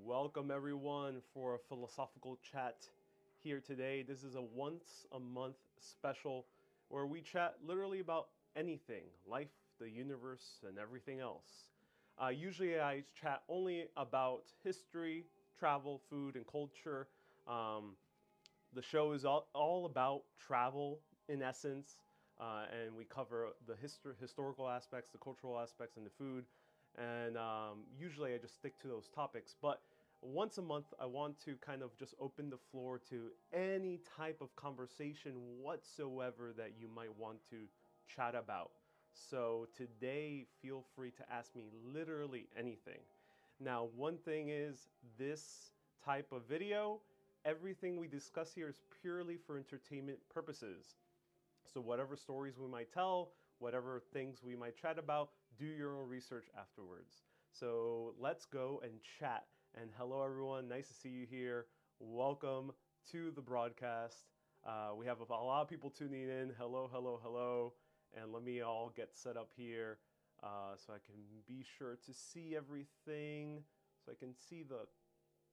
Welcome everyone for a philosophical chat here today. This is a once a month special where we chat literally about anything, life, the universe, and everything else. Usually I chat only about history, travel, food, and culture. Um, the show is all about travel in essence, and we cover the historical aspects, the cultural aspects, and the food. And usually I just stick to those topics. But once a month, I want to kind of just open the floor to any type of conversation whatsoever that you might want to chat about. So today, feel free to ask me literally anything. Now, one thing is this type of video, everything we discuss here is purely for entertainment purposes. So whatever stories we might tell, whatever things we might chat about, do your own research afterwards. So let's go and chat. And hello everyone, nice to see you here. Welcome to the broadcast. We have a lot of people tuning in. Hello, hello, hello. And let me all get set up here so I can be sure to see everything, so I can see the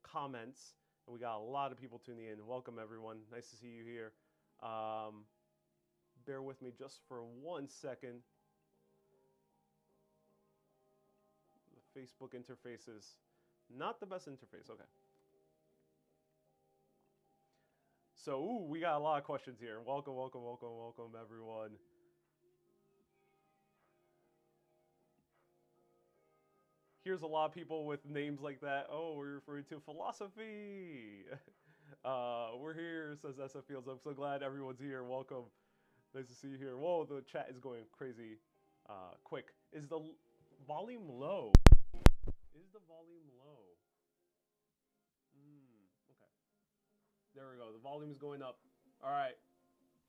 comments. And we got a lot of people tuning in. Welcome everyone, nice to see you here. Bear with me just for 1 second. The Facebook interface is not the best interface. Okay. So, we got a lot of questions here. Welcome, welcome, welcome, welcome, everyone. Here's a lot of people with names like that. Oh, we're referring to philosophy. We're here, says SF Fields. I'm so glad everyone's here. Welcome. Nice to see you here. Whoa, the chat is going crazy quick. Is the volume low? Is the volume low? Okay. There we go. The volume is going up. All right.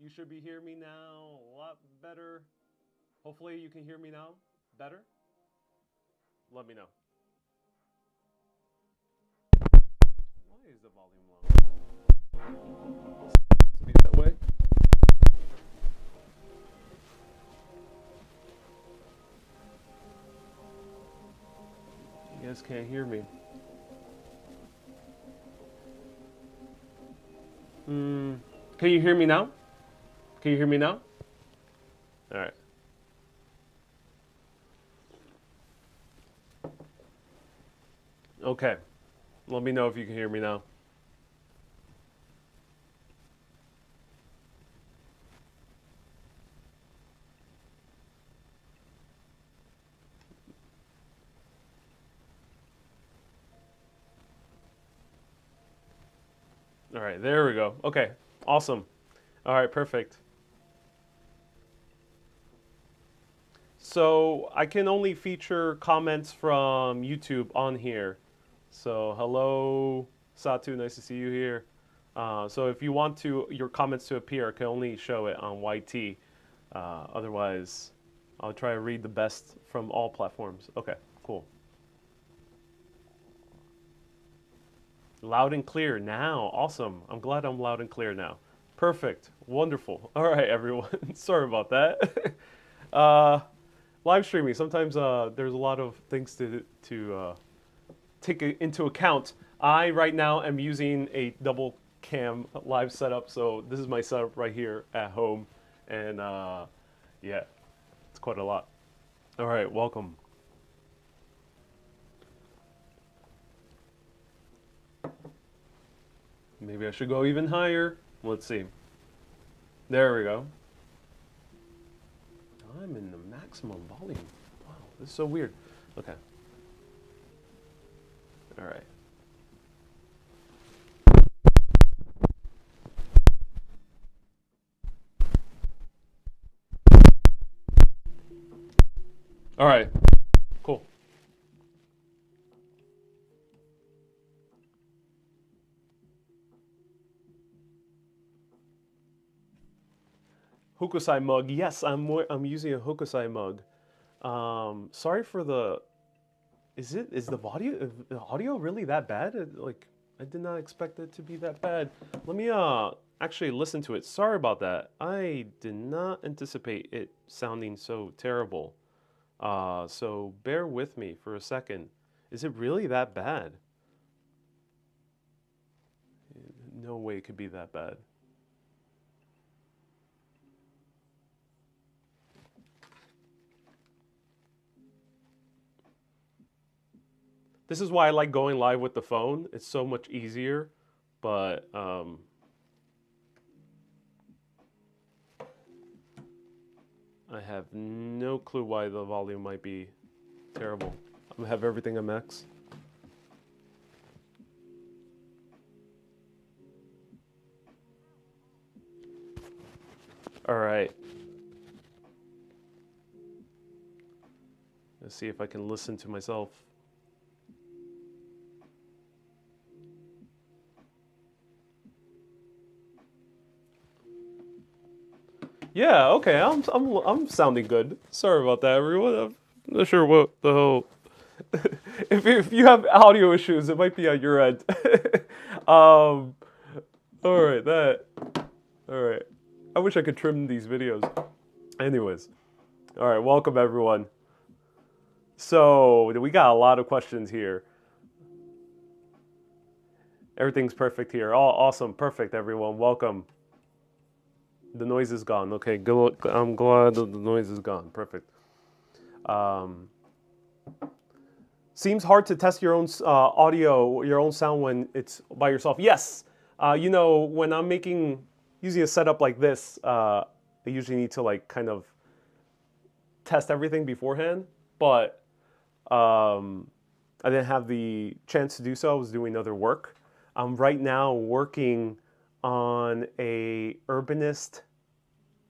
You should be hearing me now a lot better. Hopefully you can hear me now better. Let me know. Why is the volume low? To be that way. You guys can't hear me. Can you hear me now? Can you hear me now? All right. Okay. Let me know if you can hear me now. All right, there we go. Okay, awesome. All right, perfect. So I can only feature comments from YouTube on here. So hello, Satu, nice to see you here. So if you want your comments to appear, I can only show it on YT. Otherwise, I'll try to read the best from all platforms. Okay, cool. Loud and clear now. Awesome. I'm glad I'm loud and clear now. Perfect. Wonderful. All right, everyone. Sorry about that. Live streaming. Sometimes there's a lot of things to take into account. I right now am using a double cam live setup, so this is my setup right here at home, and yeah, it's quite a lot. All right, welcome. Maybe I should go even higher. Let's see. There we go. I'm in the maximum volume. Wow, this is so weird. Okay. All right. All right. Cool. Hokusai mug. Yes, I'm using a Hokusai mug. Sorry for the. Is the audio really that bad? Like, I did not expect it to be that bad. Let me actually listen to it. Sorry about that. I did not anticipate it sounding so terrible. So bear with me for a second. Is it really that bad? No way it could be that bad. This is why I like going live with the phone. It's so much easier, but I have no clue why the volume might be terrible. I'm gonna have everything on max. All right. Let's see if I can listen to myself. Yeah, okay, I'm sounding good. Sorry about that, everyone. I'm not sure what the hell. if you have audio issues, it might be on your end. All right, all right. I wish I could trim these videos. Anyways, all right, welcome everyone. So we got a lot of questions here. Everything's perfect here. Oh, awesome, perfect, everyone. Welcome. The noise is gone. Okay, good. I'm glad that the noise is gone. Perfect. Seems hard to test your own audio, your own sound when it's by yourself. Yes. You know, when I'm using a setup like this, I usually need to like kind of test everything beforehand. But I didn't have the chance to do so. I was doing other work. I'm right now working on a Urbanist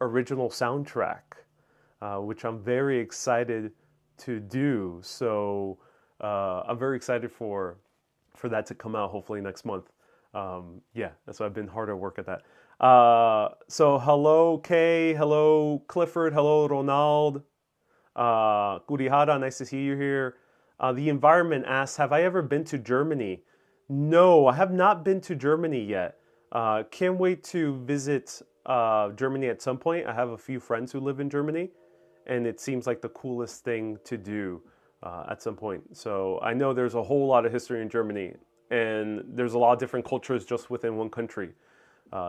original soundtrack, which I'm very excited to do. So I'm very excited for that to come out hopefully next month. Yeah, so I've been hard at work at that. So hello Kay, hello Clifford, hello Ronald, Kurihara, nice to see you here. The Environment asks, have I ever been to Germany? No, I have not been to Germany yet. Can't wait to visit Germany at some point. I have a few friends who live in Germany, and it seems like the coolest thing to do at some point. So I know there's a whole lot of history in Germany, and there's a lot of different cultures just within one country.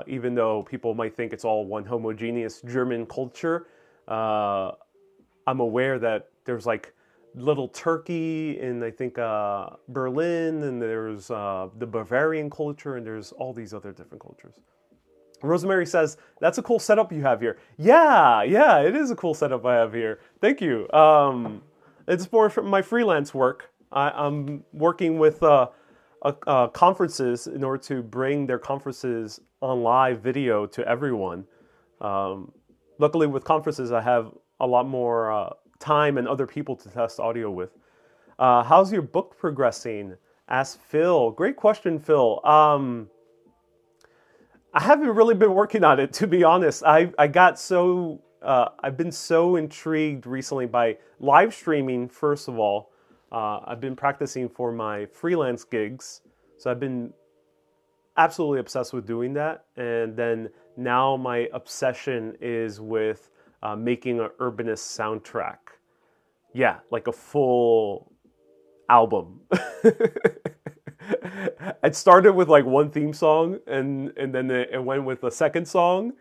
Even though people might think it's all one homogeneous German culture, I'm aware that there's like Little Turkey in, I think, Berlin, and there's the Bavarian culture, and there's all these other different cultures. Rosemary says, that's a cool setup you have here. Yeah, it is a cool setup I have here. Thank you. It's for my freelance work. I'm working with conferences in order to bring their conferences on live video to everyone. Luckily, with conferences, I have a lot more time and other people to test audio with. How's your book progressing? Asked Phil. Great question, Phil. I haven't really been working on it, to be honest. I've been so intrigued recently by live streaming, first of all. I've been practicing for my freelance gigs, so I've been absolutely obsessed with doing that. And then now my obsession is with making an Urbanist soundtrack. Yeah, like a full album. It started with like one theme song, and then it went with a second song,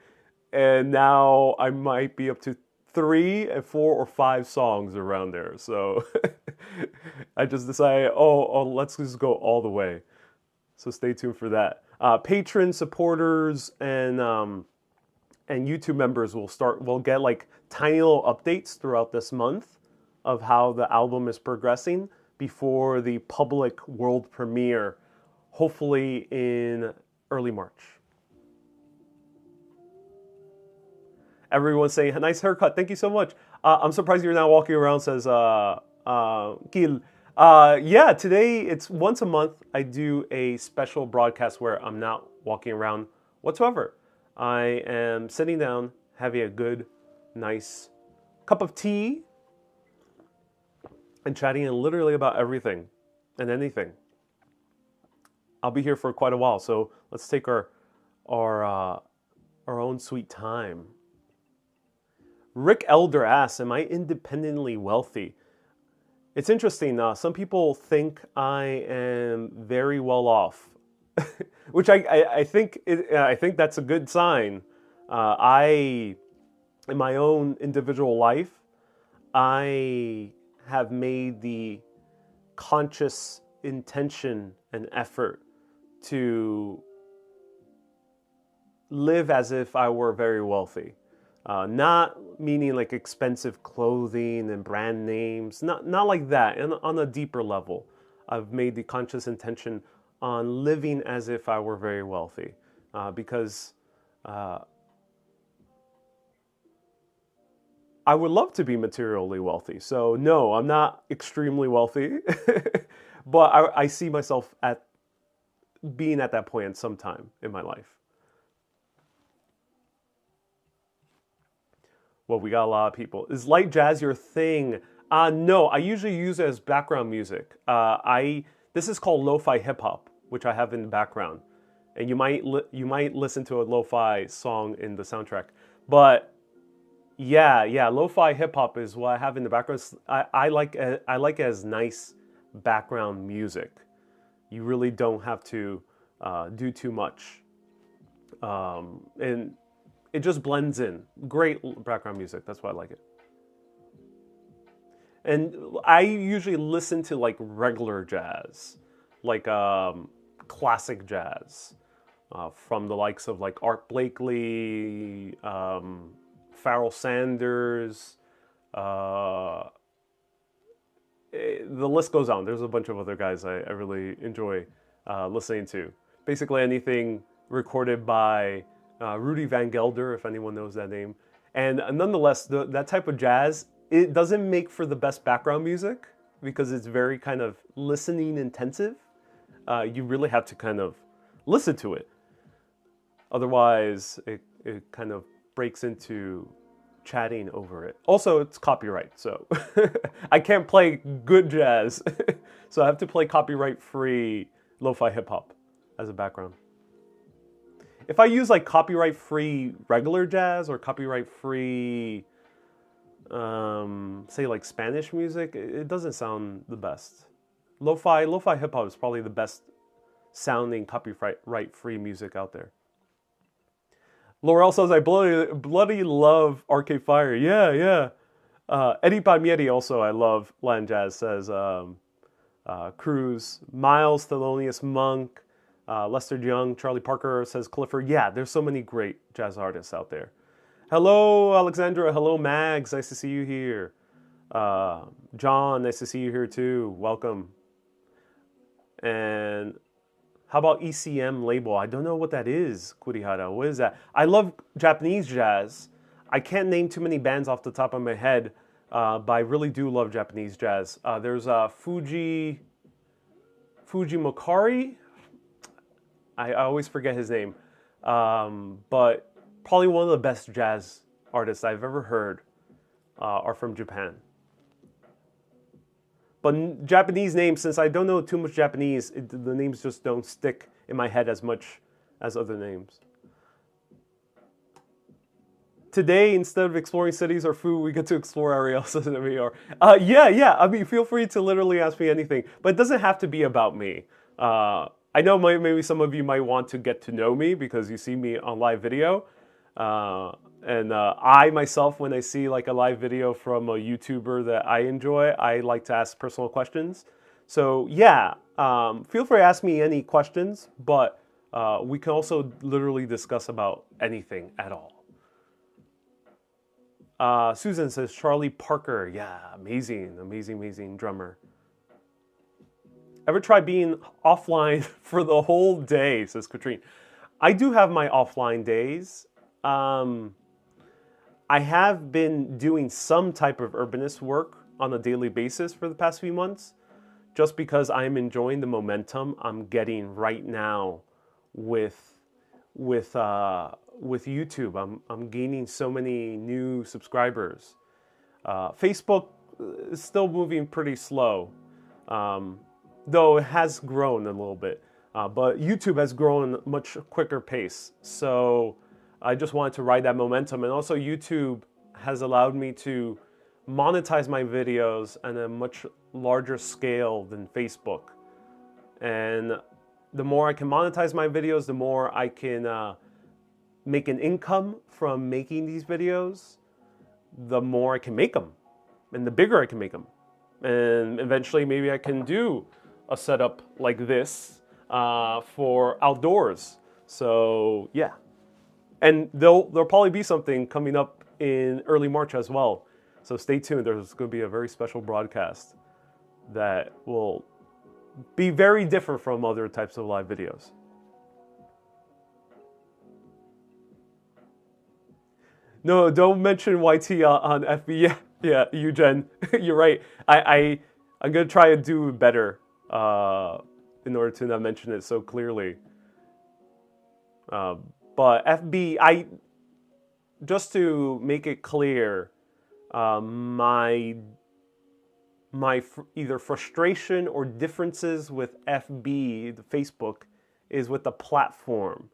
and now I might be up to 3 and 4 or 5 songs around there. So I just decided, let's just go all the way. So stay tuned for that. Patron supporters and YouTube members will get like tiny little updates throughout this month of how the album is progressing before the public world premiere, hopefully in early March. Everyone's saying, nice haircut, thank you so much. I'm surprised you're not walking around, says Gil. Yeah, today, it's once a month, I do a special broadcast where I'm not walking around whatsoever. I am sitting down, having a good, nice cup of tea, and chatting literally about everything and anything. I'll be here for quite a while, so let's take our own sweet time. Rick Elder asks, am I independently wealthy? It's interesting. Some people think I am very well off. which I think I think that's a good sign. I, in my own individual life, I have made the conscious intention and effort to live as if I were very wealthy. Not meaning like expensive clothing and brand names, not like that. And on a deeper level, I've made the conscious intention on living as if I were very wealthy, because I would love to be materially wealthy. So no, I'm not extremely wealthy, but I see myself at being at that point at some time in my life. Well, we got a lot of people. Is light jazz your thing? No, I usually use it as background music. This is called lo-fi hip hop, which I have in the background, and you might listen to a lo-fi song in the soundtrack. But yeah, lo-fi hip hop is what I have in the background. I like it as nice background music. You really don't have to do too much, and it just blends in. Great background music. That's why I like it. And I usually listen to like regular jazz, like classic jazz, from the likes of like Art Blakey, Pharoah Sanders. The list goes on. There's a bunch of other guys I really enjoy listening to. Basically anything recorded by Rudy Van Gelder, if anyone knows that name. And nonetheless, that type of jazz, it doesn't make for the best background music because it's very kind of listening intensive. You really have to kind of listen to it. Otherwise, it kind of breaks into chatting over it. Also, it's copyright, so I can't play good jazz. So I have to play copyright-free lo-fi hip-hop as a background. If I use like copyright-free regular jazz or copyright-free, say like Spanish music, it doesn't sound the best. Lo-fi hip-hop is probably the best sounding copyright-free music out there. Laurel says, I bloody love Arcade Fire. Yeah. Eddie Palmieri also, I love Latin jazz, says Cruz. Miles, Thelonious Monk, Lester Young, Charlie Parker, says Clifford. Yeah, there's so many great jazz artists out there. Hello, Alexandra. Hello, Mags. Nice to see you here. John, nice to see you here too. Welcome. And how about ECM label? I don't know what that is, Kurihara. What is that? I love Japanese jazz. I can't name too many bands off the top of my head, but I really do love Japanese jazz. There's Fuji Mokari. I always forget his name. But probably one of the best jazz artists I've ever heard are from Japan. But Japanese names, since I don't know too much Japanese, the names just don't stick in my head as much as other names. Today, instead of exploring cities or food, we get to explore Ariel, says in VR. Yeah. I mean, feel free to literally ask me anything, but it doesn't have to be about me. I know maybe some of you might want to get to know me because you see me on live video. And I myself, when I see like a live video from a YouTuber that I enjoy, I like to ask personal questions. So yeah, feel free to ask me any questions, but we can also literally discuss about anything at all. Susan says Charlie Parker. Yeah, amazing drummer. Ever try being offline for the whole day, says Katrine. I do have my offline days. I have been doing some type of urbanist work on a daily basis for the past few months, just because I'm enjoying the momentum I'm getting right now with YouTube. I'm gaining so many new subscribers. Facebook is still moving pretty slow, though it has grown a little bit. But YouTube has grown at a much quicker pace. So I just wanted to ride that momentum. And also YouTube has allowed me to monetize my videos on a much larger scale than Facebook. And the more I can monetize my videos, the more I can make an income from making these videos, the more I can make them, and the bigger I can make them. And eventually maybe I can do a setup like this for outdoors. So yeah. And there'll probably be something coming up in early March as well. So stay tuned. There's going to be a very special broadcast that will be very different from other types of live videos. No, don't mention YT on FB. Yeah, Eugen, you're right. I'm going to try to do better in order to not mention it so clearly. But FB, just to make it clear, my either frustration or differences with FB, the Facebook, is with the platform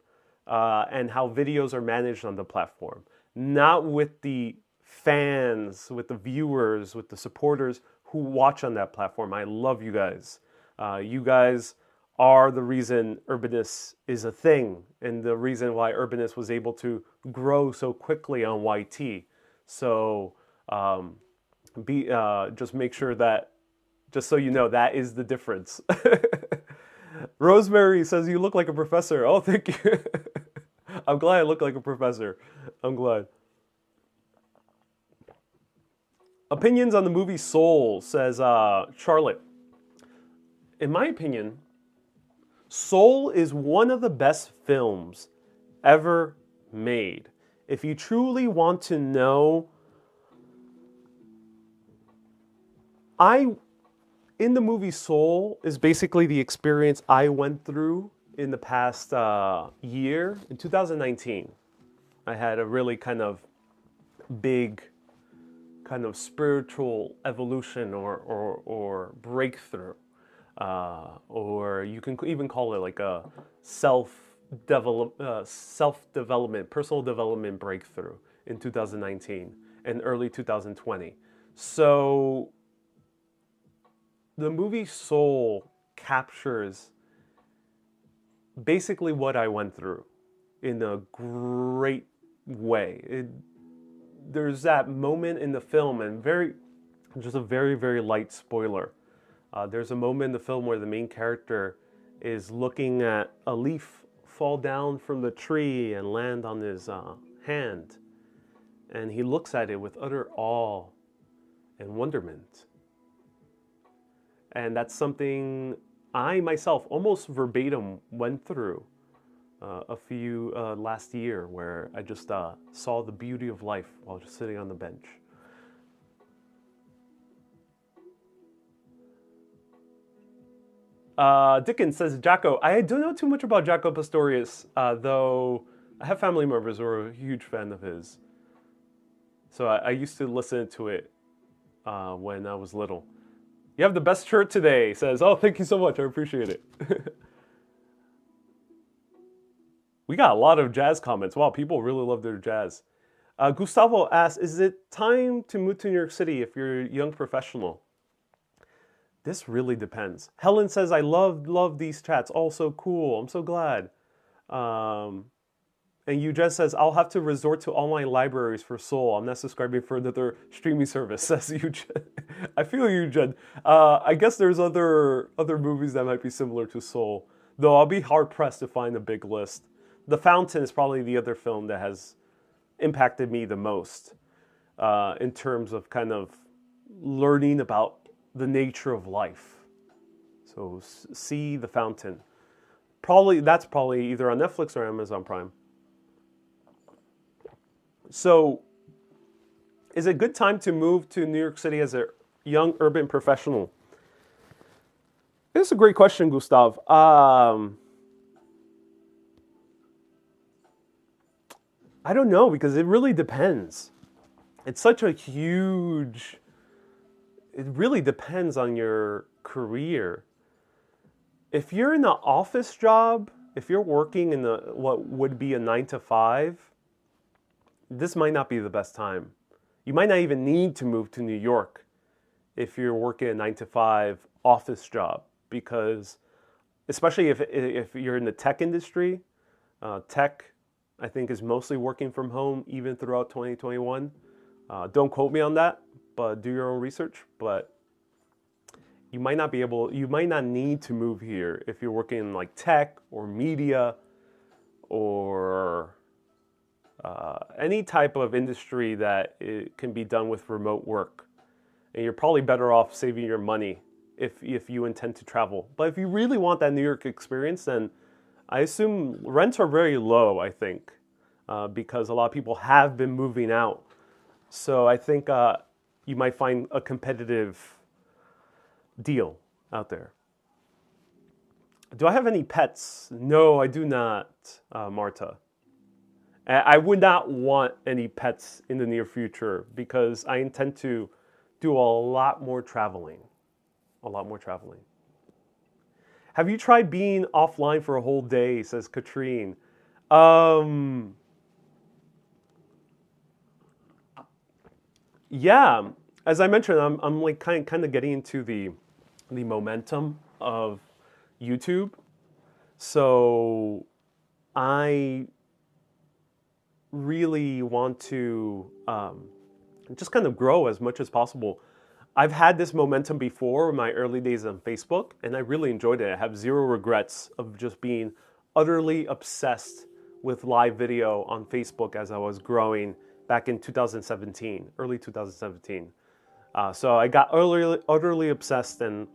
and how videos are managed on the platform. Not with the fans, with the viewers, with the supporters who watch on that platform. I love you guys. You guys are the reason Urbanist is a thing and the reason why Urbanist was able to grow so quickly on YT. So just make sure that, just so you know, that is the difference. Rosemary says you look like a professor. Oh, thank you. I'm glad I look like a professor. I'm glad. Opinions on the movie Soul, says Charlotte. In my opinion, Soul is one of the best films ever made. If you truly want to know, in the movie Soul is basically the experience I went through in the past year. In 2019, I had a really kind of big kind of spiritual evolution or breakthrough. Or you can even call it like a self-development, personal development breakthrough in 2019 and early 2020. So the movie Soul captures basically what I went through in a great way. There's that moment in the film, and just a very, very light spoiler. There's a moment in the film where the main character is looking at a leaf fall down from the tree and land on his hand. And he looks at it with utter awe and wonderment. And that's something I myself almost verbatim went through last year, where I just saw the beauty of life while just sitting on the bench. Dickens says, Jacko, I don't know too much about Jacko Pistorius, though I have family members who are a huge fan of his. So I used to listen to it when I was little. You have the best shirt today, says, oh, thank you so much, I appreciate it. We got a lot of jazz comments. Wow, people really love their jazz. Gustavo asks, is it time to move to New York City if you're a young professional? This really depends. Helen says, I love these chats. All so cool. I'm so glad. And Eugene says, I'll have to resort to online libraries for Soul. I'm not subscribing for another streaming service, says Eugene. I feel Eugene. I guess there's other movies that might be similar to Soul, though I'll be hard-pressed to find a big list. The Fountain is probably the other film that has impacted me the most in terms of kind of learning about the nature of life. So see The Fountain. That's probably either on Netflix or Amazon Prime. So is it a good time to move to New York City as a young urban professional? This is a great question, Gustav. I don't know, because it really depends. It's such a huge... It really depends on your career. If you're in an office job, if you're working in what would be a 9-to-5, this might not be the best time. You might not even need to move to New York if you're working a 9-to-5 office job, because especially if you're in the tech industry. Tech, I think, is mostly working from home even throughout 2021. Don't quote me on that, but do your own research. But you might not need to move here if you're working in like tech or media or any type of industry that it can be done with remote work. And you're probably better off saving your money if you intend to travel. But if you really want that New York experience, then I assume rents are very low, I think, because a lot of people have been moving out. So I think you might find a competitive deal out there. Do I have any pets? No, I do not, Marta. I would not want any pets in the near future because I intend to do a lot more traveling. A lot more traveling. Have you tried being offline for a whole day, says Katrine. Yeah, as I mentioned, I'm like kind of getting into the momentum of YouTube. So I really want to just kind of grow as much as possible. I've had this momentum before in my early days on Facebook, and I really enjoyed it. I have zero regrets of just being utterly obsessed with live video on Facebook as I was growing back in 2017, early 2017. So I got utterly obsessed, and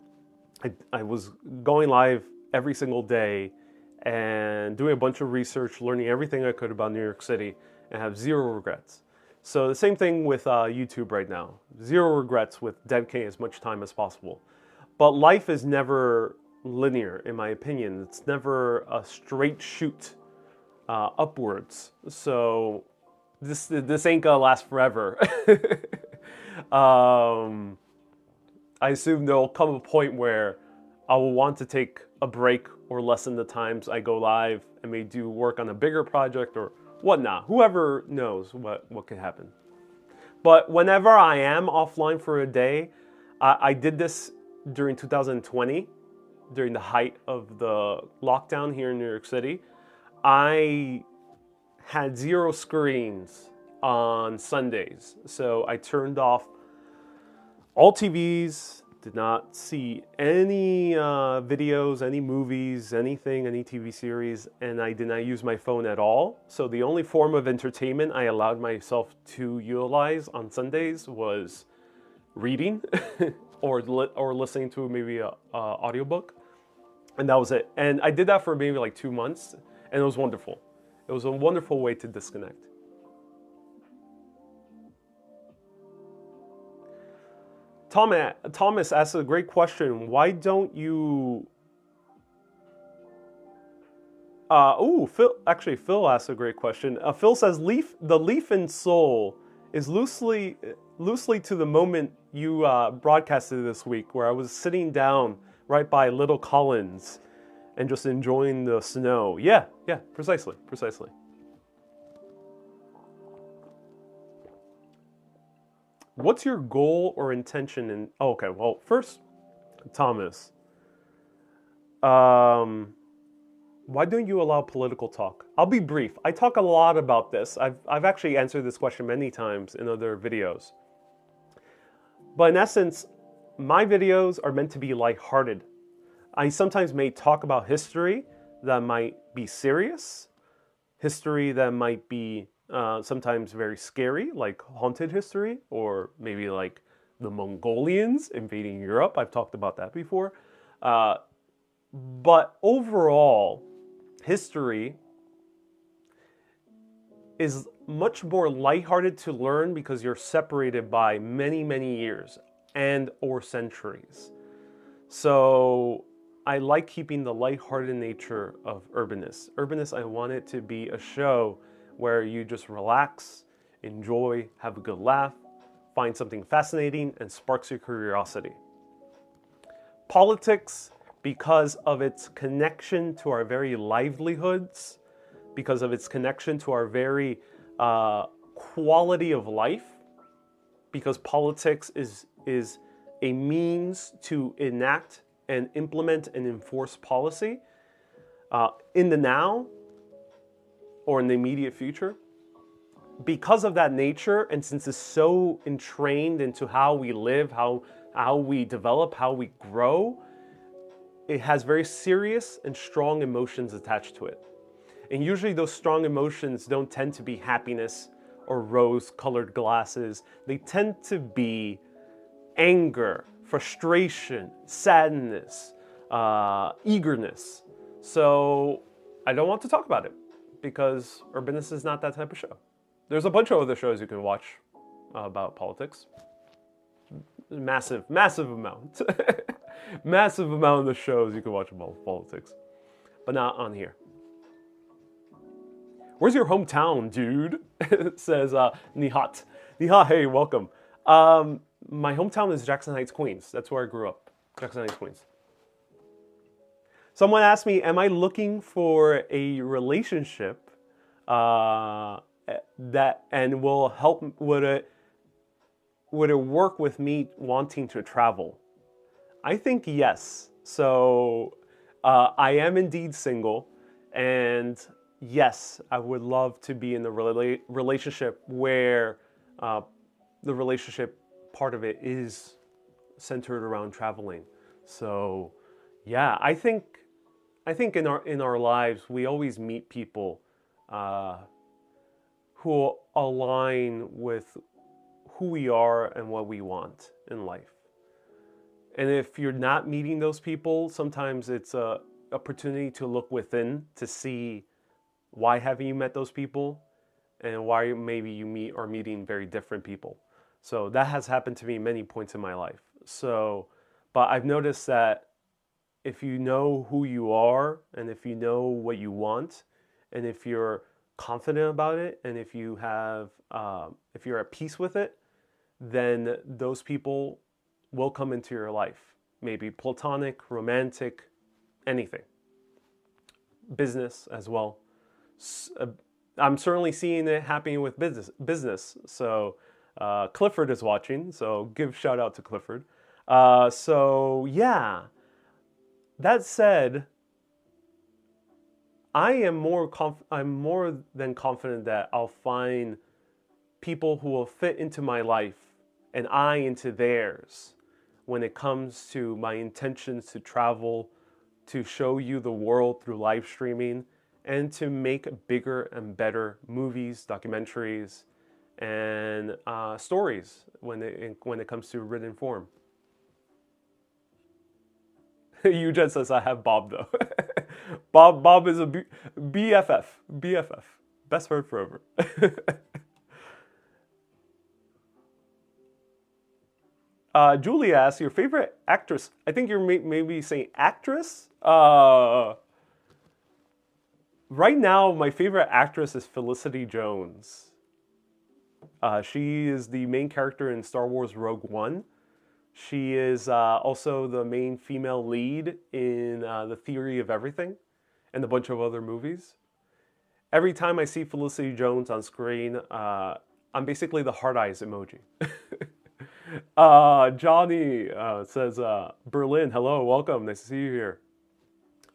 I was going live every single day and doing a bunch of research, learning everything I could about New York City, and have zero regrets. So the same thing with YouTube right now. Zero regrets with dedicating as much time as possible. But life is never linear, in my opinion. It's never a straight shoot upwards. So this ain't gonna last forever. I assume there'll come a point where I will want to take a break or lessen the times I go live and may do work on a bigger project or whatnot. Whoever knows what could happen. But whenever I am offline for a day, I did this during 2020, during the height of the lockdown here in New York City. I had zero screens on Sundays. So I turned off all TVs, did not see any videos, any movies, anything, any TV series, and I did not use my phone at all. So the only form of entertainment I allowed myself to utilize on Sundays was reading or listening to maybe a audiobook, and that was it. And I did that for maybe like 2 months, and it was wonderful. It was a wonderful way to disconnect. Thomas asked a great question. Why don't you... Phil asked a great question. Phil says, the leaf in soul is loosely to the moment you broadcasted this week, where I was sitting down right by Little Collins and just enjoying the snow. Yeah, precisely. What's your goal or intention in... Oh, okay, well, first, Thomas, why don't you allow political talk? I'll be brief. I talk a lot about this. I've actually answered this question many times in other videos. But in essence, my videos are meant to be lighthearted. I sometimes may talk about history that might be serious, history that might be sometimes very scary, like haunted history, or maybe like the Mongolians invading Europe. I've talked about that before. But overall, history is much more lighthearted to learn because you're separated by many, many years and or centuries. So I like keeping the lighthearted nature of Urbanist. Urbanist, I want it to be a show where you just relax, enjoy, have a good laugh, find something fascinating, and sparks your curiosity. Politics, because of its connection to our very livelihoods, because of its connection to our very quality of life, because politics is a means to enact and implement and enforce policy in the now or in the immediate future. Because of that nature, and since it's so entrained into how we live, how we develop, how we grow, it has very serious and strong emotions attached to it. And usually those strong emotions don't tend to be happiness or rose-colored glasses. They tend to be anger, frustration, sadness, eagerness. So I don't want to talk about it because Urbanist is not that type of show. There's a bunch of other shows you can watch about politics. Massive amount. Massive amount of shows you can watch about politics. But not on here. Where's your hometown, dude? Says Nihat. Nihat, hey, welcome. My hometown is Jackson Heights, Queens. That's where I grew up. Jackson Heights, Queens. Someone asked me, am I looking for a relationship that and will help, would it work with me wanting to travel? I think yes. So I am indeed single, and yes, I would love to be in a relationship where the relationship part of it is centered around traveling. So yeah, I think in our lives we always meet people who align with who we are and what we want in life. And if you're not meeting those people, sometimes it's an opportunity to look within to see why haven't you met those people and why maybe you are meeting very different people. So that has happened to me many points in my life. So, but I've noticed that if you know who you are and if you know what you want and if you're confident about it and if you have, if you're at peace with it, then those people will come into your life. Maybe platonic, romantic, anything. Business as well. I'm certainly seeing it happening with business. So Clifford is watching, so give shout out to Clifford. So yeah, that said, I'm more than confident that I'll find people who will fit into my life and I into theirs when it comes to my intentions to travel, to show you the world through live streaming, and to make bigger and better movies, documentaries, and stories when it comes to written form. Eugen says I have Bob though. Bob is a BFF. Best friend forever. Julia asks, your favorite actress? I think you're maybe saying actress? Right now, my favorite actress is Felicity Jones. She is the main character in Star Wars Rogue One. She is also the main female lead in The Theory of Everything and a bunch of other movies. Every time I see Felicity Jones on screen, I'm basically the heart eyes emoji. Johnny says, Berlin, hello, welcome, nice to see you here.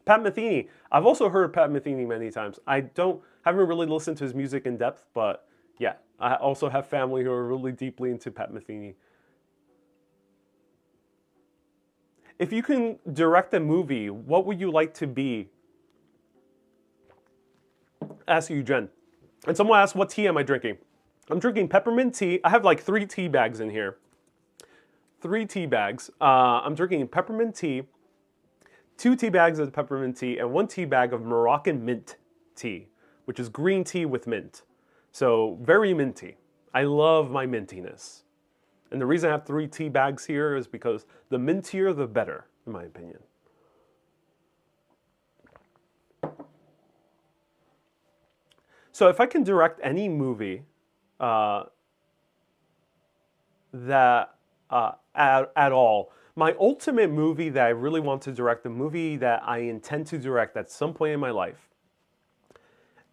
Pat Metheny, I've also heard Pat Metheny many times. I haven't really listened to his music in depth, but yeah, I also have family who are really deeply into Pat Metheny. If you can direct a movie, what would you like to be? Ask you, Jen. And someone asked, what tea am I drinking? I'm drinking peppermint tea. I have like 3 tea bags in here. 3 tea bags. I'm drinking peppermint tea, 2 tea bags of peppermint tea, and 1 tea bag of Moroccan mint tea, which is green tea with mint. So very minty. I love my mintiness. And the reason I have 3 tea bags here is because the mintier, the better, in my opinion. So if I can direct any movie at all, my ultimate movie that I really want to direct, the movie that I intend to direct at some point in my life,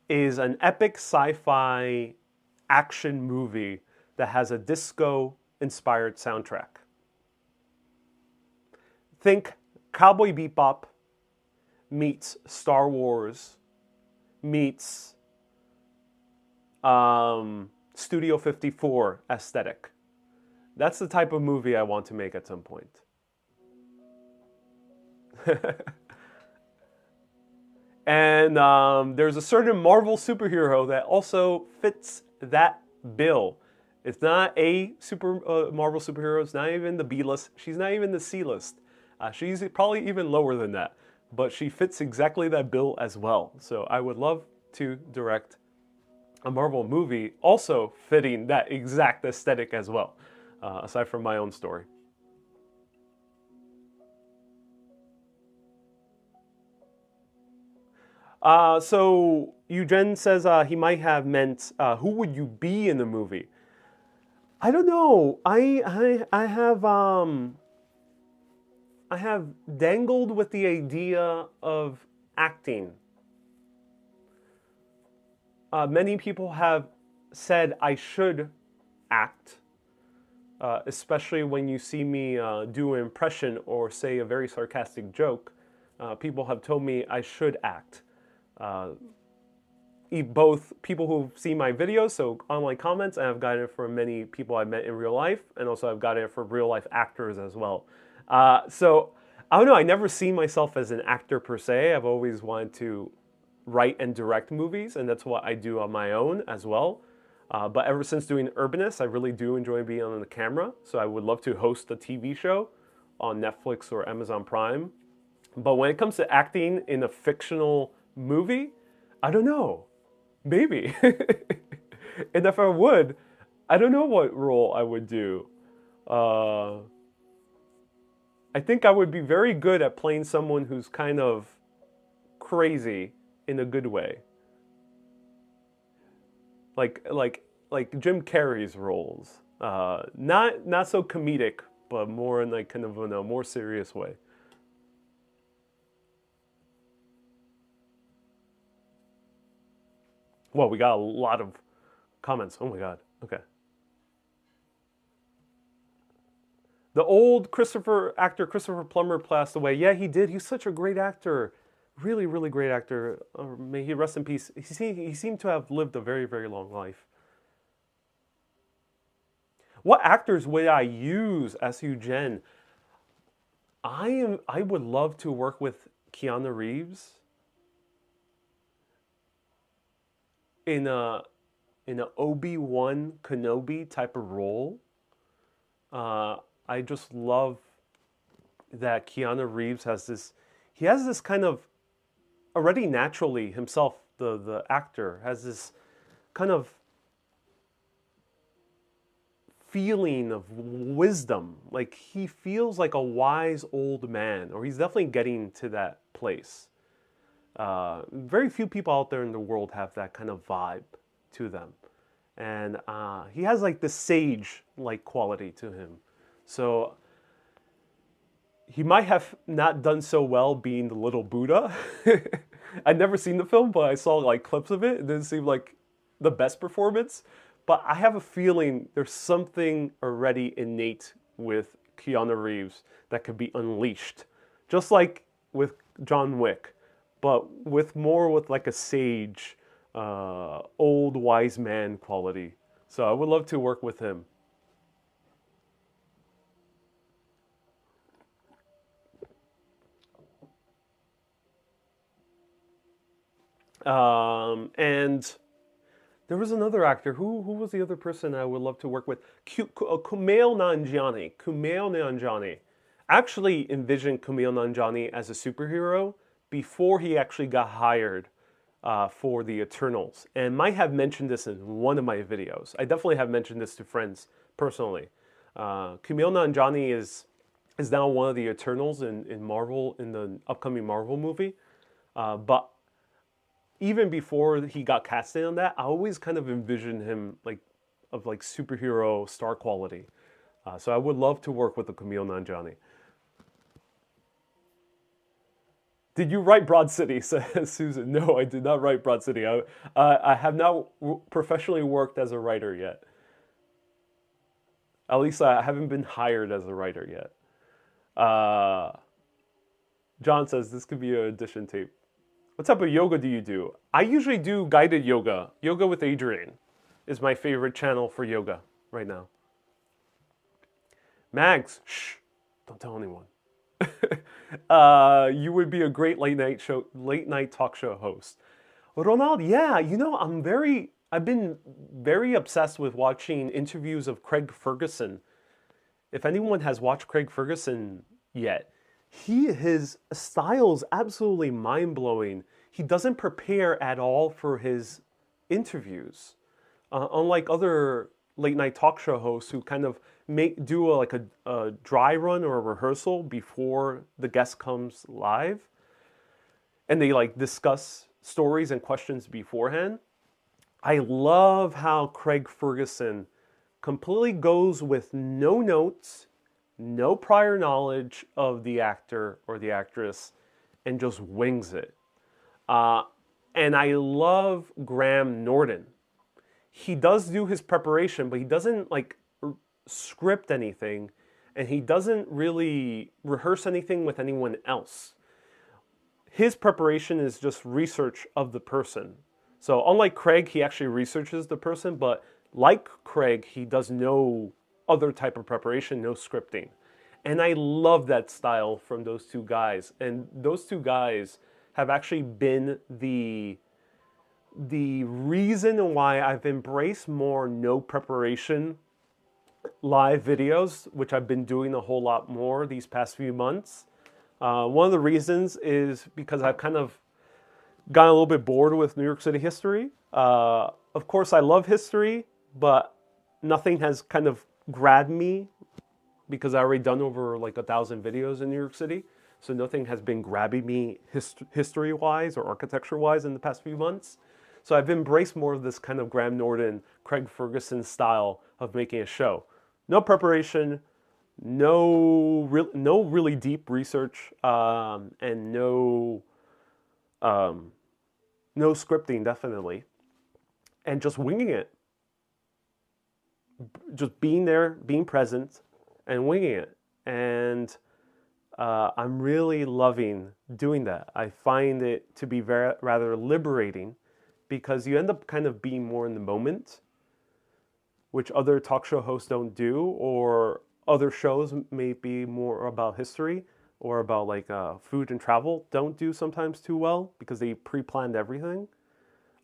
is an epic sci-fi action movie that has a disco-inspired soundtrack. Think Cowboy Bebop meets Star Wars meets Studio 54 aesthetic. That's the type of movie I want to make at some point. And there's a certain Marvel superhero that also fits that bill. It's not a Marvel superhero. It's not even the B-list. She's not even the C-list. She's probably even lower than that. But she fits exactly that bill as well. So I would love to direct a Marvel movie also fitting that exact aesthetic as well, aside from my own story. So Eugen says he might have meant, who would you be in the movie? I don't know. I have dangled with the idea of acting. Many people have said I should act, especially when you see me do an impression or say a very sarcastic joke. People have told me I should act. Both people who've seen my videos, so online comments, and I've gotten it from many people I met in real life, and also I've gotten it from real life actors as well. So I don't know, I never seen myself as an actor per se. I've always wanted to write and direct movies, and that's what I do on my own as well. But ever since doing Urbanist, I really do enjoy being on the camera, so I would love to host a TV show on Netflix or Amazon Prime. But when it comes to acting in a fictional movie, I don't know. Maybe. And if I would, I don't know what role I would do. I think I would be very good at playing someone who's kind of crazy in a good way. Like Jim Carrey's roles. Not so comedic, but more in like kind of in a more serious way. Well, we got a lot of comments. Oh my God. Okay. The old actor Christopher Plummer passed away. Yeah, he did. He's such a great actor. Really, really great actor. May he rest in peace. He seemed to have lived a very, very long life. What actors would I use as Eugen? I would love to work with Keanu Reeves in a Obi-Wan Kenobi type of role. I just love that Keanu Reeves has this kind of, already naturally himself, the actor, has this kind of feeling of wisdom. Like he feels like a wise old man, or he's definitely getting to that place. Very few people out there in the world have that kind of vibe to them. And he has like the sage-like quality to him. So he might have not done so well being the little Buddha. I'd never seen the film, but I saw like clips of it. It didn't seem like the best performance. But I have a feeling there's something already innate with Keanu Reeves that could be unleashed. Just like with John Wick, but with like a sage, old wise man quality. So I would love to work with him. And there was another actor. Who was the other person I would love to work with? Kumail Nanjiani. Kumail Nanjiani. I actually envisioned Kumail Nanjiani as a superhero before he actually got hired for the Eternals. And might have mentioned this in one of my videos. I definitely have mentioned this to friends personally. Kumail Nanjiani is now one of the Eternals in Marvel, in the upcoming Marvel movie. But even before he got casted on that, I always kind of envisioned him like superhero star quality. So I would love to work with the Kumail Nanjiani. Did you write Broad City, says Susan. No, I did not write Broad City. I have not professionally worked as a writer yet. At least I haven't been hired as a writer yet. John says this could be an audition tape. What type of yoga do you do? I usually do guided yoga. Yoga with Adrian is my favorite channel for yoga right now. Mags, shh, don't tell anyone. You would be a great late night talk show host. Ronald, yeah, you know, I've been very obsessed with watching interviews of Craig Ferguson. If anyone has watched Craig Ferguson yet, his style is absolutely mind-blowing. He doesn't prepare at all for his interviews. Unlike other late-night talk show hosts who kind of do a dry run or a rehearsal before the guest comes live, and they like discuss stories and questions beforehand. I love how Craig Ferguson completely goes with no notes, no prior knowledge of the actor or the actress, and just wings it. And I love Graham Norton. He does do his preparation, but he doesn't like script anything, and he doesn't really rehearse anything with anyone else. His preparation is just research of the person. So unlike Craig, he actually researches the person, but like Craig, he does no other type of preparation, no scripting. And I love that style from those two guys. And those two guys have actually been the reason why I've embraced more no preparation live videos, which I've been doing a whole lot more these past few months. One of the reasons is because I've kind of gotten a little bit bored with New York City history. Of course, I love history, but nothing has kind of grabbed me because I already done over like 1,000 videos in New York City. So nothing has been grabbing me history-wise or architecture-wise in the past few months. So I've embraced more of this kind of Graham Norton, Craig Ferguson style of making a show. No preparation, no really deep research, and no scripting, definitely. And just winging it. Just being there, being present, and winging it. And I'm really loving doing that. I find it to be rather liberating because you end up kind of being more in the moment, which other talk show hosts don't do, or other shows may be more about history or about like food and travel don't do sometimes too well because they pre-planned everything.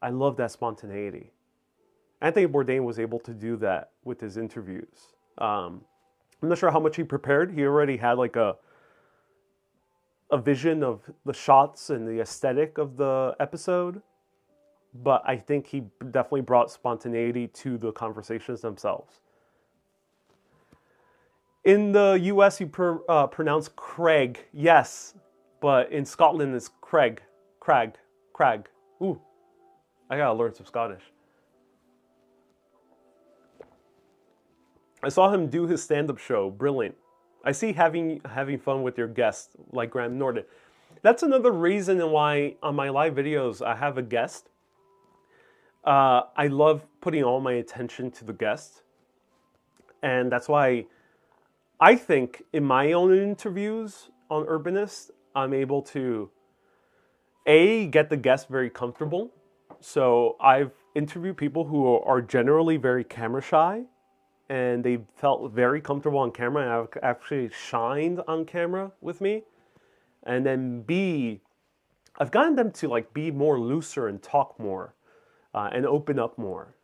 I love that spontaneity. Anthony Bourdain was able to do that with his interviews. I'm not sure how much he prepared. He already had like a vision of the shots and the aesthetic of the episode, but I think he definitely brought spontaneity to the conversations themselves. In the US, you pronounce Craig, yes, but in Scotland it's Crag. Ooh, I gotta learn some Scottish. I saw him do his stand-up show, brilliant. I see having fun with your guests, like Graham Norton. That's another reason why on my live videos I have a guest. I love putting all my attention to the guest. And that's why I think in my own interviews on Urbanist, I'm able to, get the guest very comfortable. So I've interviewed people who are generally very camera shy, and they felt very comfortable on camera, and I've actually shined on camera with me. And then B, I've gotten them to like be more looser and talk more and open up more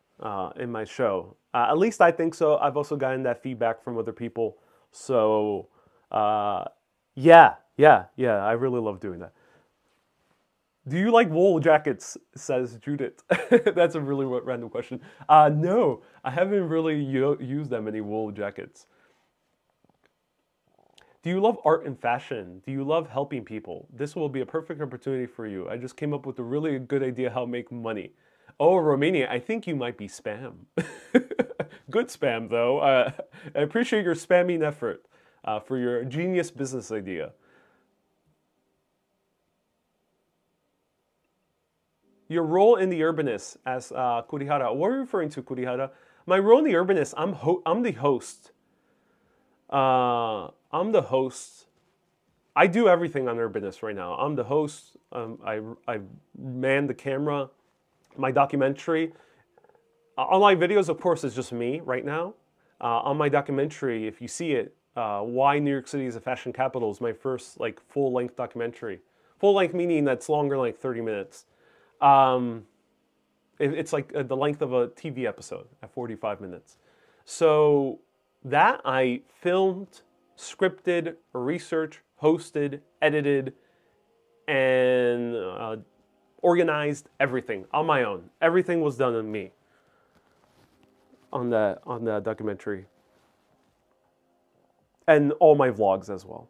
in my show. At least I think so. I've also gotten that feedback from other people. So yeah, I really love doing that. Do you like wool jackets, says Judith. That's a really random question. No, I haven't really used that many wool jackets. Do you love art and fashion? Do you love helping people? This will be a perfect opportunity for you. I just came up with a really good idea how to make money. Oh, Romania, I think you might be spam. Good spam, though. I appreciate your spamming effort for your genius business idea. Your role in the Urbanist as Kurihara. What are you referring to, Kurihara? My role in the Urbanist, I'm the host. I'm the host I do everything on Urbanist right now. I'm the host. I man the camera. My documentary. On my videos, of course, is just me right now. On my documentary, if you see it, why New York City is a fashion capital is my first like full-length documentary. Full-length meaning that's longer than like 30 minutes. It's like the length of a TV episode at 45 minutes. So that I filmed, scripted, researched, hosted, edited, and organized everything on my own. Everything was done on me on the documentary. And all my vlogs as well.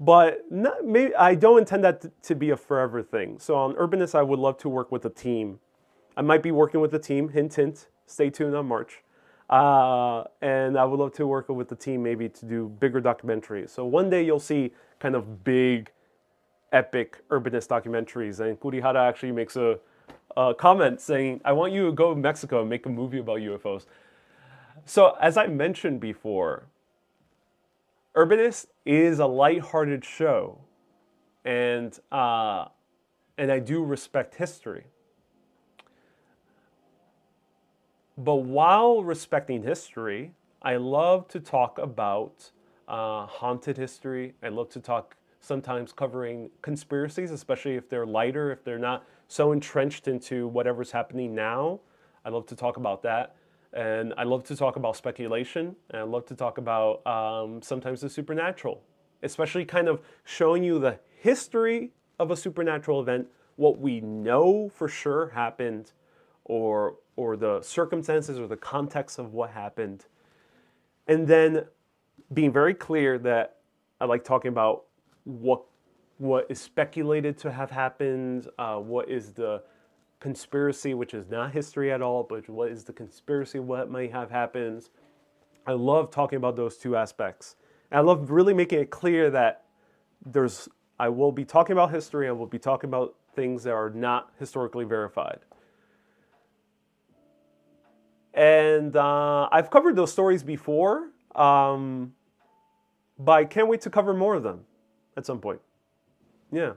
But maybe I don't intend that to be a forever thing. So on Urbanist, I would love to work with a team. I might be working with a team, hint, hint, stay tuned on March. And I would love to work with the team maybe to do bigger documentaries. So one day you'll see kind of big, epic Urbanist documentaries. And Kurihara actually makes a comment saying, I want you to go to Mexico and make a movie about UFOs. So as I mentioned before, Urbanist is a lighthearted show, and I do respect history. But while respecting history, I love to talk about haunted history. I love to talk sometimes covering conspiracies, especially if they're lighter, if they're not so entrenched into whatever's happening now. I love to talk about that. And I love to talk about speculation, and I love to talk about sometimes the supernatural, especially kind of showing you the history of a supernatural event, what we know for sure happened, or the circumstances or the context of what happened. And then being very clear that I like talking about what is speculated to have happened, what is the conspiracy, which is not history at all, but what is the conspiracy, what might have happened. I love talking about those two aspects. And I love really making it clear that I will be talking about history, and will be talking about things that are not historically verified. And I've covered those stories before, but I can't wait to cover more of them at some point. Yeah.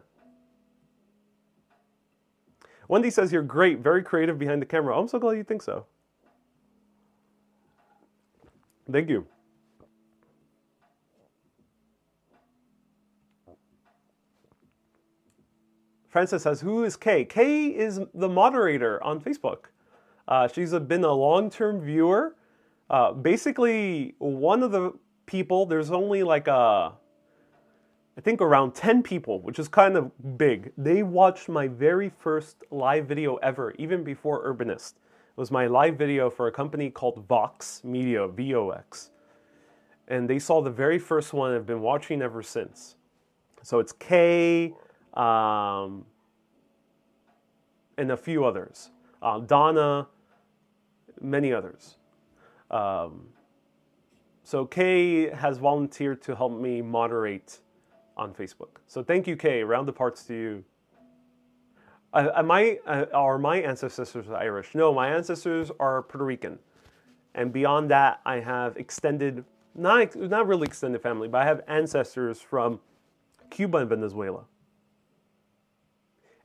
Wendy says, you're great, very creative behind the camera. I'm so glad you think so. Thank you. Francis says, who is Kay? Kay is the moderator on Facebook. She's been a long-term viewer. Basically, one of the people, there's only like I think around 10 people, which is kind of big. They watched my very first live video ever, even before Urbanist. It was my live video for a company called Vox Media, VOX. And they saw the very first one and have been watching ever since. So it's Kay, and a few others. Donna, many others. So Kay has volunteered to help me moderate on Facebook. So thank you, Kay. Round of parts to you. Are my ancestors Irish? No, my ancestors are Puerto Rican. And beyond that, I have extended, not really extended family, but I have ancestors from Cuba and Venezuela.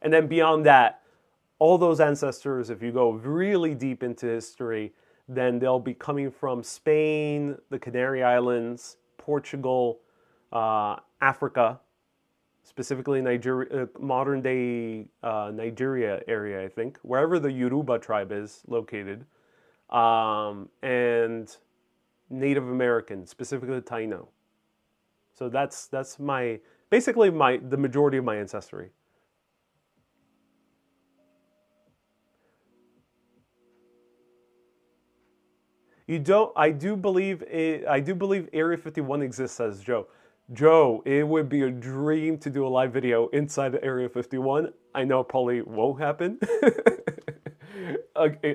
And then beyond that, all those ancestors, if you go really deep into history, then they'll be coming from Spain, the Canary Islands, Portugal, Africa, specifically Nigeria, modern day Nigeria area, I think, wherever the Yoruba tribe is located, and Native American, specifically Taino. So that's basically the majority of my ancestry. I do believe Area 51 exists, says Joe. Joe, it would be a dream to do a live video inside Area 51. I know it probably won't happen.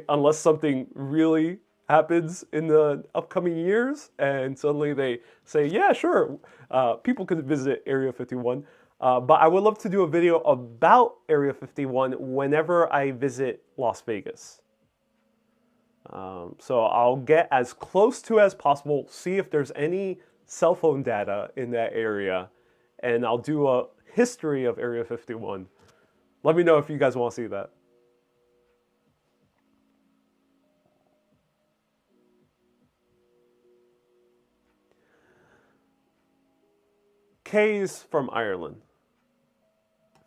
Unless something really happens in the upcoming years and suddenly they say, yeah, sure, people could visit Area 51. But I would love to do a video about Area 51 whenever I visit Las Vegas. So I'll get as close to as possible, see if there's any cell phone data in that area, and I'll do a history of Area 51. Let me know if you guys want to see that. Kay's from Ireland,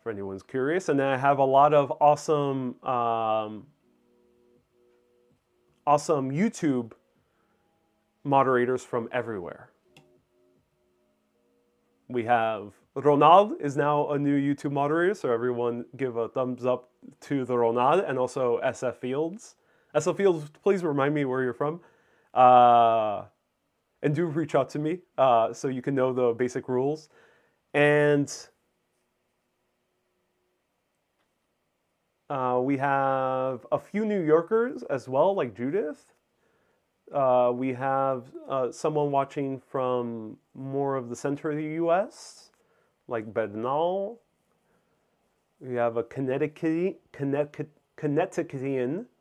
for anyone's curious. And then I have a lot of awesome, awesome YouTube moderators from everywhere. We have Ronald is now a new YouTube moderator, so everyone give a thumbs up to the Ronald, and also SF Fields. SF Fields, please remind me where you're from. And do reach out to me so you can know the basic rules. And we have a few New Yorkers as well, like Judith. We have someone watching from more of the center of the U.S., like Bednall. We have a Connecticutian,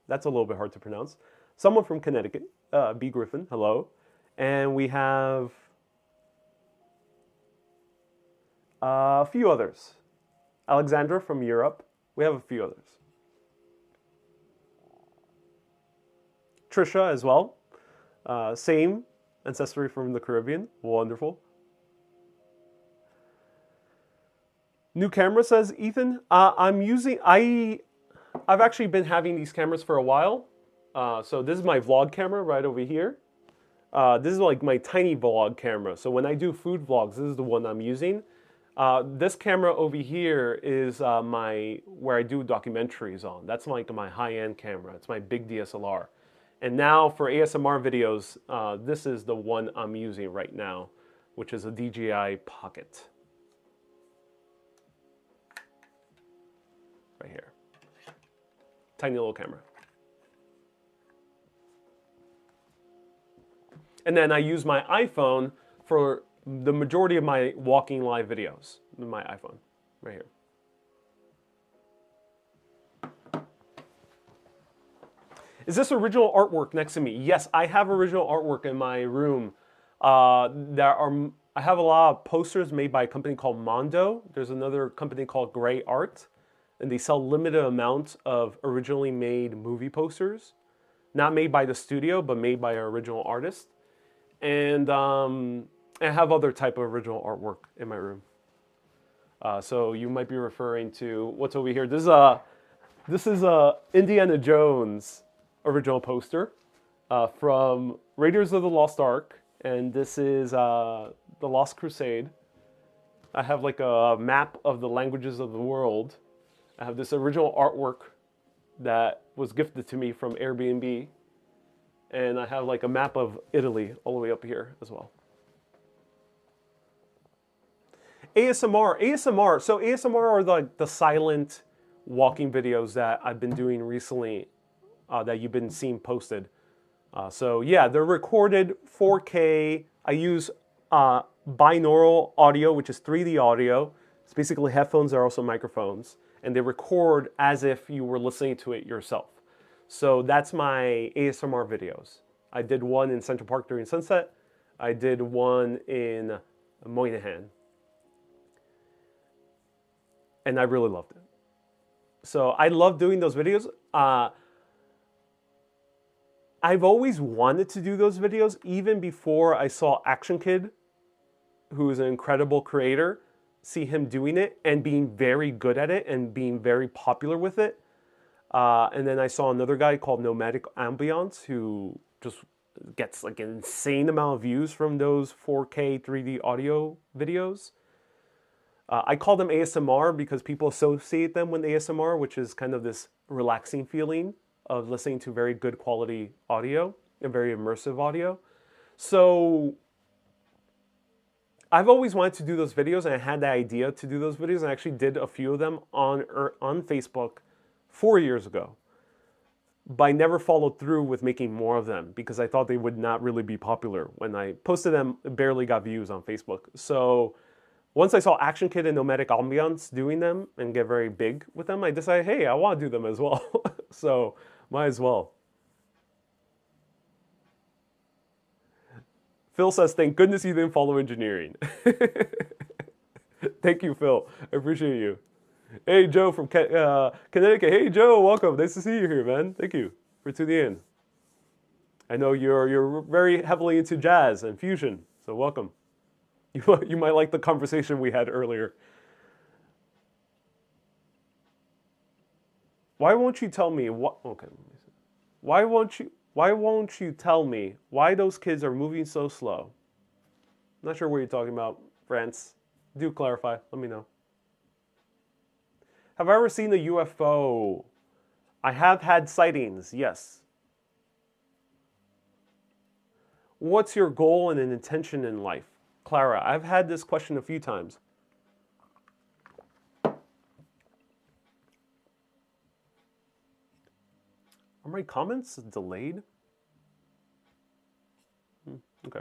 that's a little bit hard to pronounce. Someone from Connecticut, B. Griffin, hello. And we have a few others. Alexandra from Europe. We have a few others. Trisha as well. Same ancestry from the Caribbean. Wonderful. New camera, says Ethan. I've actually been having these cameras for a while. So this is my vlog camera right over here. This is like my tiny vlog camera. So when I do food vlogs, this is the one I'm using. This camera over here is where I do documentaries on. That's like my high-end camera. It's my big DSLR. And now for ASMR videos, this is the one I'm using right now, which is a DJI Pocket. Right here. Tiny little camera. And then I use my iPhone for the majority of my walking live videos. My iPhone, right here. Is this original artwork next to me? Yes, I have original artwork in my room. I have a lot of posters made by a company called Mondo. There's another company called Gray Art, and they sell limited amounts of originally made movie posters. Not made by the studio, but made by an original artist. And I have other type of original artwork in my room. So you might be referring to what's over here. This is a Indiana Jones original poster from Raiders of the Lost Ark, and this is the Lost Crusade. I have like a map of the languages of the world. I have this original artwork that was gifted to me from Airbnb. And I have like a map of Italy all the way up here as well. ASMR. So ASMR are like the silent walking videos that I've been doing recently that you've been seeing posted. So yeah, they're recorded 4K. I use binaural audio, which is 3D audio. It's basically headphones that are also microphones. And they record as if you were listening to it yourself. So that's my ASMR videos. I did one in Central Park during sunset. I did one in Moynihan. And I really loved it. So I love doing those videos. I've always wanted to do those videos even before I saw Action Kid, who is an incredible creator, see him doing it and being very good at it and being very popular with it. And then I saw another guy called Nomadic Ambiance who just gets like an insane amount of views from those 4K 3D audio videos. I call them ASMR because people associate them with ASMR, which is kind of this relaxing feeling of listening to very good quality audio and very immersive audio. So I've always wanted to do those videos, and I had the idea to do those videos, and I actually did a few of them on Facebook 4 years ago. But I never followed through with making more of them because I thought they would not really be popular. When I posted them, it barely got views on Facebook. So once I saw Action Kid and Nomadic Ambiance doing them and get very big with them, I decided, hey, I want to do them as well. So might as well. Phil says, thank goodness you didn't follow engineering. Thank you, Phil. I appreciate you. Hey, Joe from Connecticut. Hey, Joe, welcome. Nice to see you here, man. Thank you for tuning in. I know you're very heavily into jazz and fusion, so welcome. You might like the conversation we had earlier. Why won't you tell me what? Okay. Why won't you tell me why those kids are moving so slow? Not sure what you're talking about, France. Do clarify. Let me know. Have I ever seen a UFO? I have had sightings, yes. What's your goal and an intention in life? Clara, I've had this question a few times. Are my comments delayed? Okay.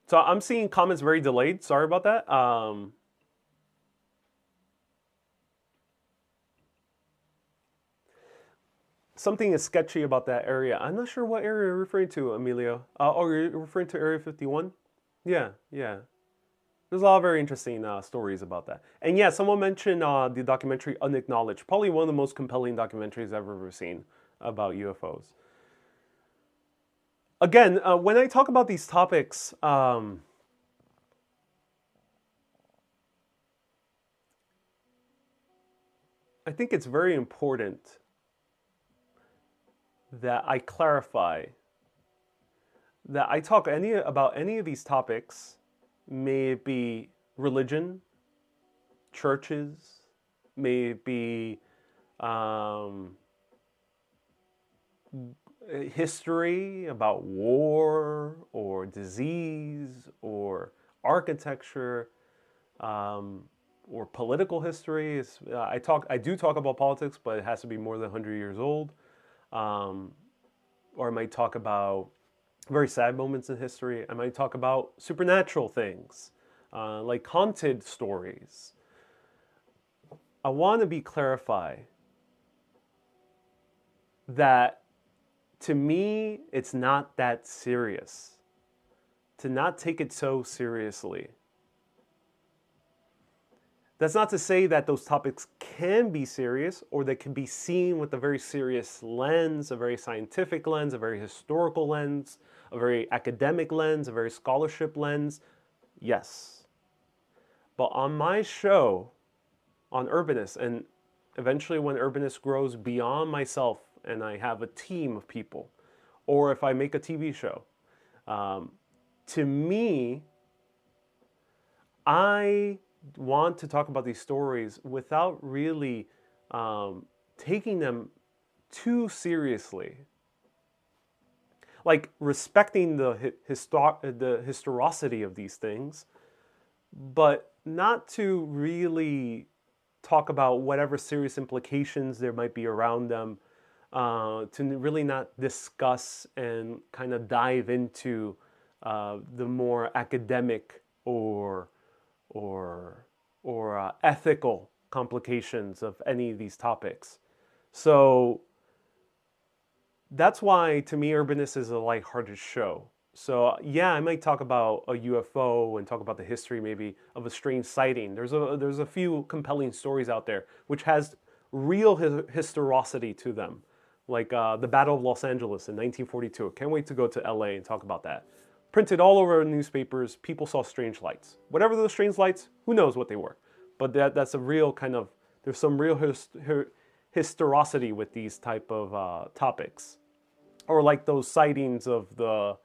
So I'm seeing comments very delayed. Sorry about that. Something is sketchy about that area. I'm not sure what area you're referring to, Emilio. Oh, you're referring to Area 51? Yeah, yeah. There's a lot of very interesting stories about that. And yeah, someone mentioned the documentary Unacknowledged. Probably one of the most compelling documentaries I've ever seen about UFOs. Again, when I talk about these topics, I think it's very important that I clarify that I talk about any of these topics, may it be religion, churches, may it be history about war or disease or architecture or political history. I do talk about politics, but it has to be more than 100 years old. Or I might talk about very sad moments in history. I might talk about supernatural things, like haunted stories. I want to be clarified that to me, it's not that serious. To not take it so seriously. That's not to say that those topics can be serious or they can be seen with a very serious lens, a very scientific lens, a very historical lens, a very academic lens, a very scholarship lens. Yes. But on my show, on Urbanist, and eventually when Urbanist grows beyond myself and I have a team of people, or if I make a TV show, to me, I want to talk about these stories without really taking them too seriously. Like respecting the historicity of these things, but not to really talk about whatever serious implications there might be around them, to really not discuss and kind of dive into the more academic or ethical complications of any of these topics. So that's why, to me, Urbanist is a lighthearted show. So yeah, I might talk about a UFO and talk about the history maybe of a strange sighting. There's a few compelling stories out there which has real historicity to them, like the Battle of Los Angeles in 1942. Can't wait to go to LA and talk about that. Printed all over newspapers, people saw strange lights. Whatever those strange lights, who knows what they were. But that's a real kind of, there's some real historicity with these type of topics. Or like those sightings of the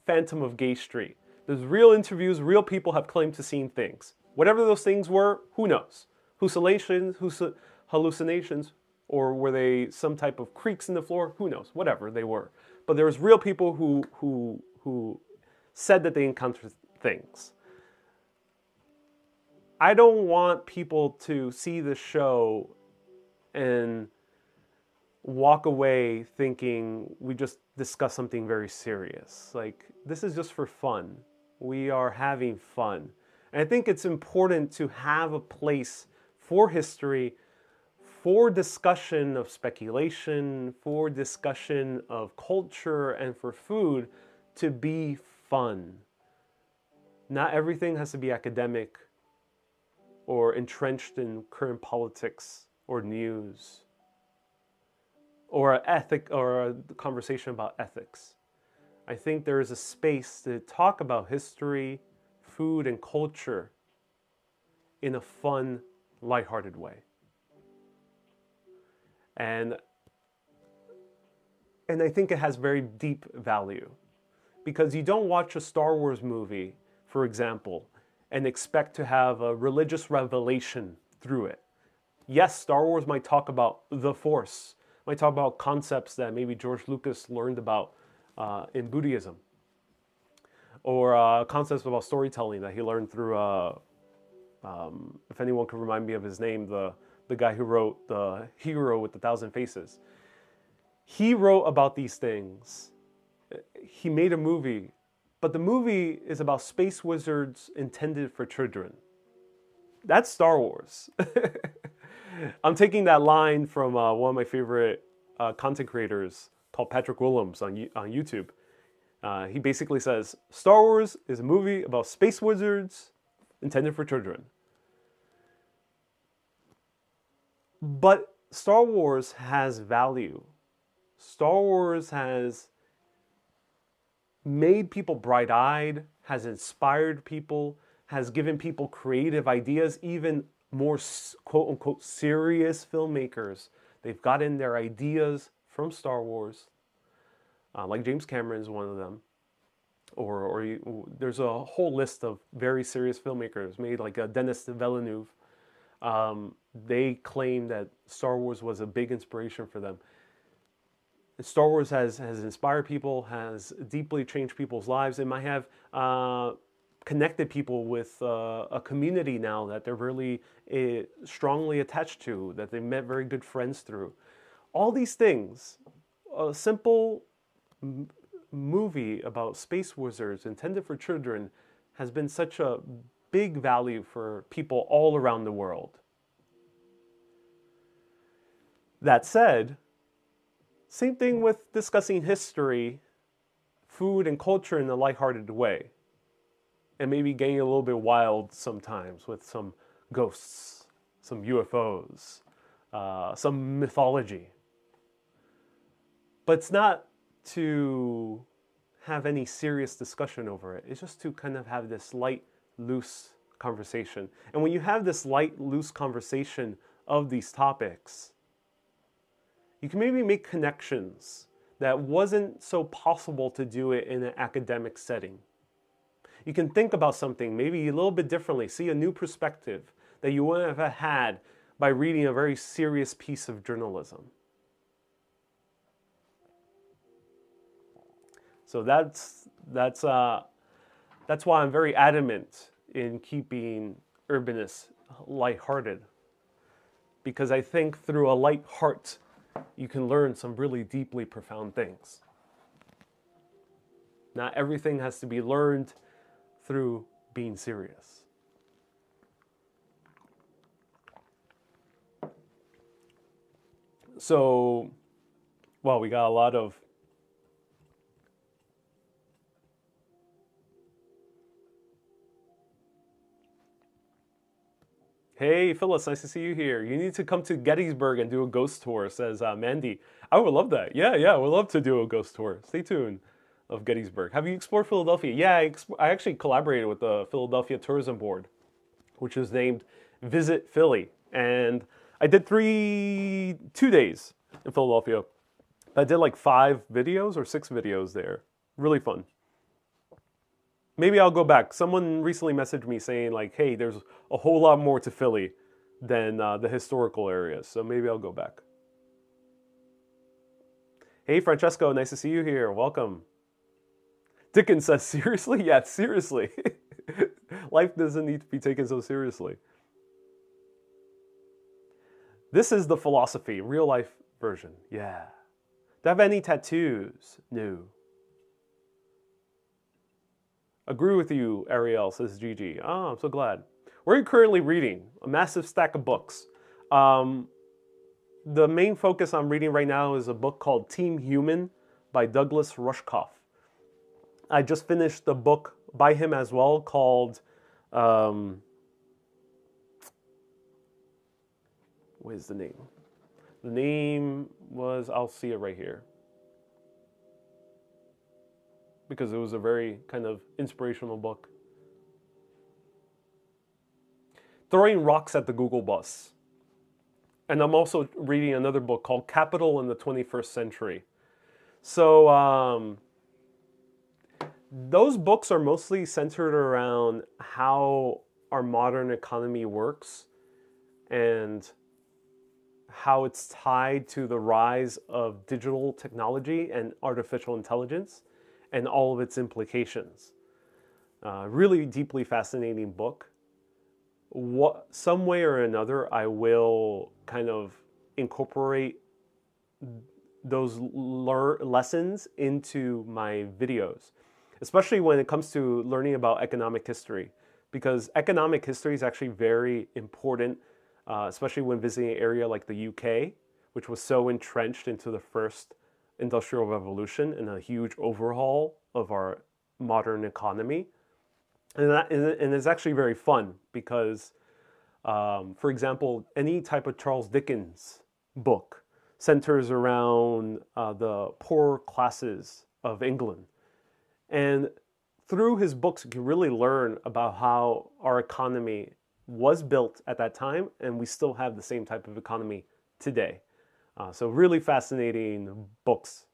Phantom of Gay Street. There's real interviews, real people have claimed to seen things. Whatever those things were, who knows? Hallucinations, or were they some type of creaks in the floor? Who knows? Whatever they were. But there was real people who said that they encountered things. I don't want people to see the show and walk away thinking we just discussed something very serious. Like, this is just for fun. We are having fun. And I think it's important to have a place for history, for discussion of speculation, for discussion of culture, and for food to be fun. Not everything has to be academic or entrenched in current politics or news or a conversation about ethics. I think there is a space to talk about history, food, and culture in a fun, lighthearted way. And I think it has very deep value, because you don't watch a Star Wars movie, for example, and expect to have a religious revelation through it. Yes, Star Wars might talk about the Force, might talk about concepts that maybe George Lucas learned about in Buddhism, or concepts about storytelling that he learned through, if anyone could remind me of his name, the guy who wrote The Hero with 1,000 Faces. He wrote about these things. He made a movie, but the movie is about space wizards intended for children. That's Star Wars. I'm taking that line from one of my favorite content creators called Patrick Willems on YouTube. He basically says, Star Wars is a movie about space wizards intended for children. But Star Wars has value. Star Wars has made people bright-eyed, has inspired people, has given people creative ideas, even more quote-unquote serious filmmakers. They've gotten their ideas from Star Wars, like James Cameron is one of them. There's a whole list of very serious filmmakers made, like Denis Villeneuve. They claim that Star Wars was a big inspiration for them. And Star Wars has inspired people, has deeply changed people's lives. It might have connected people with a community now that they're really strongly attached to, that they met very good friends through. All these things, a simple movie about space wizards intended for children has been such a big value for people all around the world. That said, same thing with discussing history, food, and culture in a lighthearted way. And maybe getting a little bit wild sometimes with some ghosts, some UFOs, some mythology. But it's not to have any serious discussion over it. It's just to kind of have this light, loose conversation. And when you have this light, loose conversation of these topics, you can maybe make connections that wasn't so possible to do it in an academic setting. You can think about something maybe a little bit differently, see a new perspective that you wouldn't have had by reading a very serious piece of journalism. So that's why I'm very adamant in keeping Urbanist lighthearted, because I think through a light heart you can learn some really deeply profound things. Not everything has to be learned through being serious. So, well, we got a lot of Hey, Phyllis, nice to see you here. You need to come to Gettysburg and do a ghost tour, says Mandy. I would love that. Yeah, I would love to do a ghost tour. Stay tuned of Gettysburg. Have you explored Philadelphia? Yeah, I actually collaborated with the Philadelphia Tourism Board, which is named Visit Philly. And I did 2 days in Philadelphia. I did like 5 videos or 6 videos there. Really fun. Maybe I'll go back. Someone recently messaged me saying like, hey, there's a whole lot more to Philly than the historical areas. So maybe I'll go back. Hey, Francesco, nice to see you here. Welcome. Dickens says, seriously? Yeah, seriously. Life doesn't need to be taken so seriously. This is the philosophy, real life version. Yeah. Do I have any tattoos? No. Agree with you, Ariel, says Gigi. Oh, I'm so glad. What are you currently reading? A massive stack of books. the main focus I'm reading right now is a book called Team Human by Douglas Rushkoff. I just finished the book by him as well called, what is the name? The name was, I'll see it right here, because it was a very kind of inspirational book. Throwing Rocks at the Google Bus. And I'm also reading another book called Capital in the 21st Century. So those books are mostly centered around how our modern economy works and how it's tied to the rise of digital technology and artificial intelligence and all of its implications. Really deeply fascinating book. Some way or another, I will kind of incorporate those lessons into my videos, especially when it comes to learning about economic history, because economic history is actually very important, especially when visiting an area like the UK, which was so entrenched into the first industrial revolution and a huge overhaul of our modern economy. And it's actually very fun because, for example, any type of Charles Dickens book centers around the poorer classes of England. And through his books, you can really learn about how our economy was built at that time, and we still have the same type of economy today. So really fascinating books.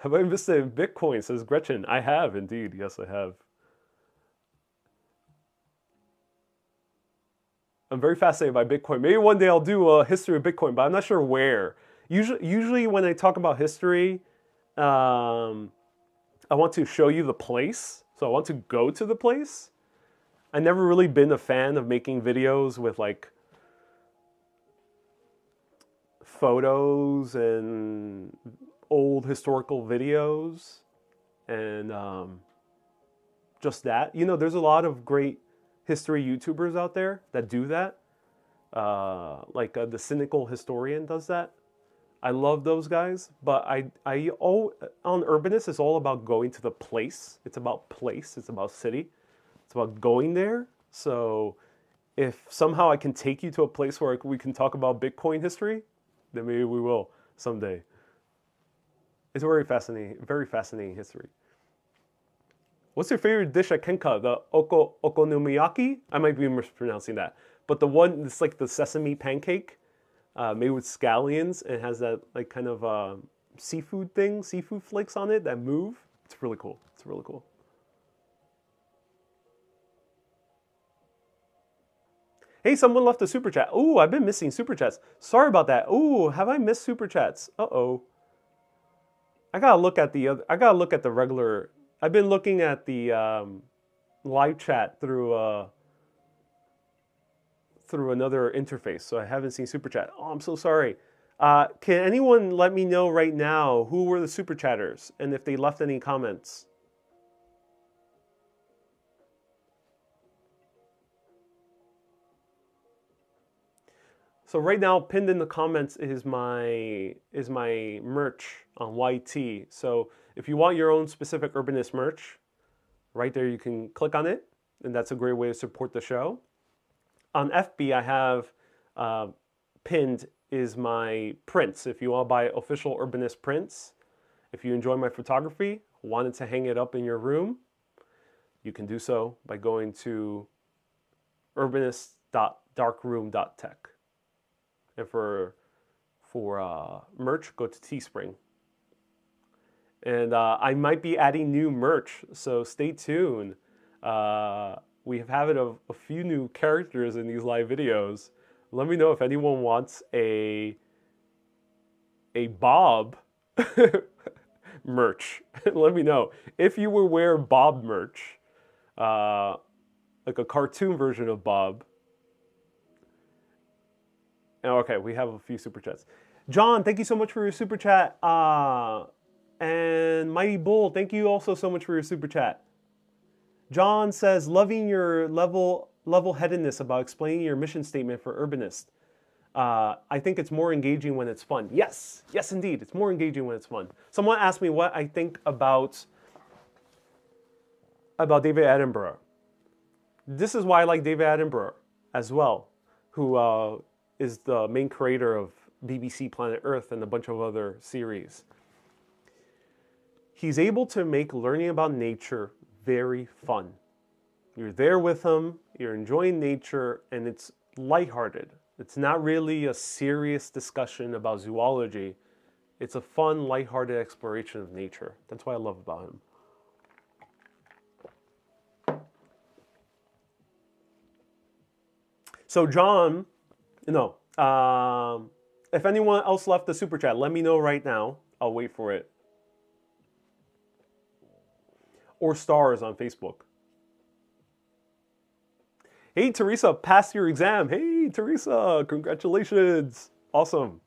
Have I invested in Bitcoin, says Gretchen? I have indeed. Yes, I have. I'm very fascinated by Bitcoin. Maybe one day I'll do a history of Bitcoin, but I'm not sure where. Usually when I talk about history, I want to show you the place. So I want to go to the place. I've never really been a fan of making videos with like photos and old historical videos and just that. You know, there's a lot of great history YouTubers out there that do that. Like the Cynical Historian does that. I love those guys, but on Urbanist, it's all about going to the place. It's about place. It's about city. It's about going there. So if somehow I can take you to a place where we can talk about Bitcoin history, then maybe we will someday. It's very fascinating history. What's your favorite dish at Kenka? The okonomiyaki? I might be mispronouncing that. But the one, it's like the sesame pancake made with scallions. It has that like kind of seafood flakes on it that move. It's really cool. It's really cool. Hey, someone left a super chat. Ooh, I've been missing super chats. Sorry about that. Ooh, have I missed super chats? Uh-oh. I gotta look at the regular. I've been looking at the live chat through another interface, so I haven't seen super chat. Oh, I'm so sorry. Can anyone let me know right now who were the super chatters and if they left any comments? So right now, pinned in the comments is my merch on YT. So if you want your own specific Urbanist merch, right there you can click on it, and that's a great way to support the show. On FB, I have pinned is my prints. If you want to buy official Urbanist prints, if you enjoy my photography, wanted to hang it up in your room, you can do so by going to urbanist.darkroom.tech. And for merch, go to Teespring. And I might be adding new merch, so stay tuned. We have had a few new characters in these live videos. Let me know if anyone wants a Bob merch. Let me know. If you will wear Bob merch, like a cartoon version of Bob. Okay, we have a few super chats. John, thank you so much for your super chat. And Mighty Bull, thank you also so much for your super chat. John says, loving your level level-headedness about explaining your mission statement for Urbanist. I think it's more engaging when it's fun. Yes, yes, indeed. It's more engaging when it's fun. Someone asked me what I think about David Attenborough. This is why I like David Attenborough as well, who is the main creator of BBC Planet Earth and a bunch of other series. He's able to make learning about nature very fun. You're there with him, you're enjoying nature, and it's lighthearted. It's not really a serious discussion about zoology. It's a fun, lighthearted exploration of nature. That's what I love about him. So John, if anyone else left the super chat, let me know right now. I'll wait for it. Or stars on Facebook. Hey, Teresa, passed your exam. Hey, Teresa, congratulations. Awesome.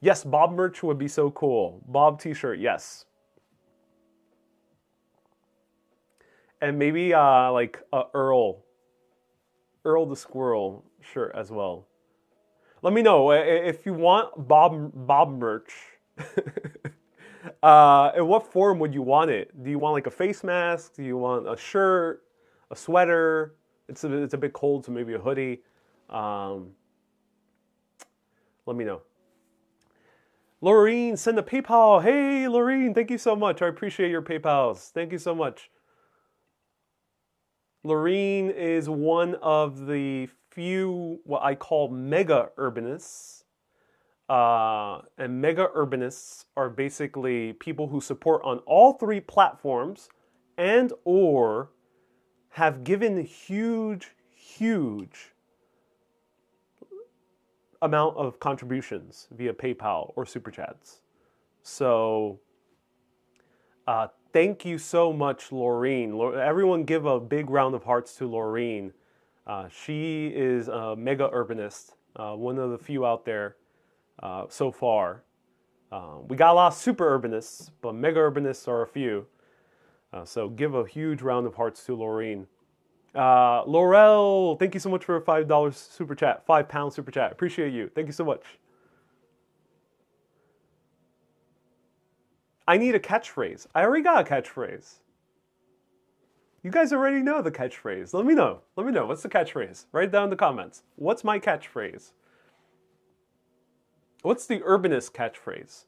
Yes, Bob merch would be so cool. Bob t-shirt, yes. And maybe like a Earl the Squirrel shirt as well. Let me know if you want Bob merch. In what form would you want it? Do you want like a face mask? Do you want a shirt, a sweater? It's a bit cold, so maybe a hoodie. Let me know. Laureen, send a PayPal. Hey, Laureen, thank you so much. I appreciate your PayPals. Thank you so much. Laureen is one of the few, what I call mega urbanists. And mega urbanists are basically people who support on all three platforms and or have given huge amount of contributions via PayPal or Super Chats. So thank you so much, Laureen. Everyone give a big round of hearts to Laureen. She is a mega urbanist, one of the few out there so far. We got a lot of super urbanists, but mega urbanists are a few. So give a huge round of hearts to Laureen. Laurel, thank you so much for a $5 super chat, £5 super chat. Appreciate you. Thank you so much. I need a catchphrase. I already got a catchphrase. You guys already know the catchphrase. Let me know. Let me know. What's the catchphrase? Write it down in the comments. What's my catchphrase? What's the urbanist catchphrase?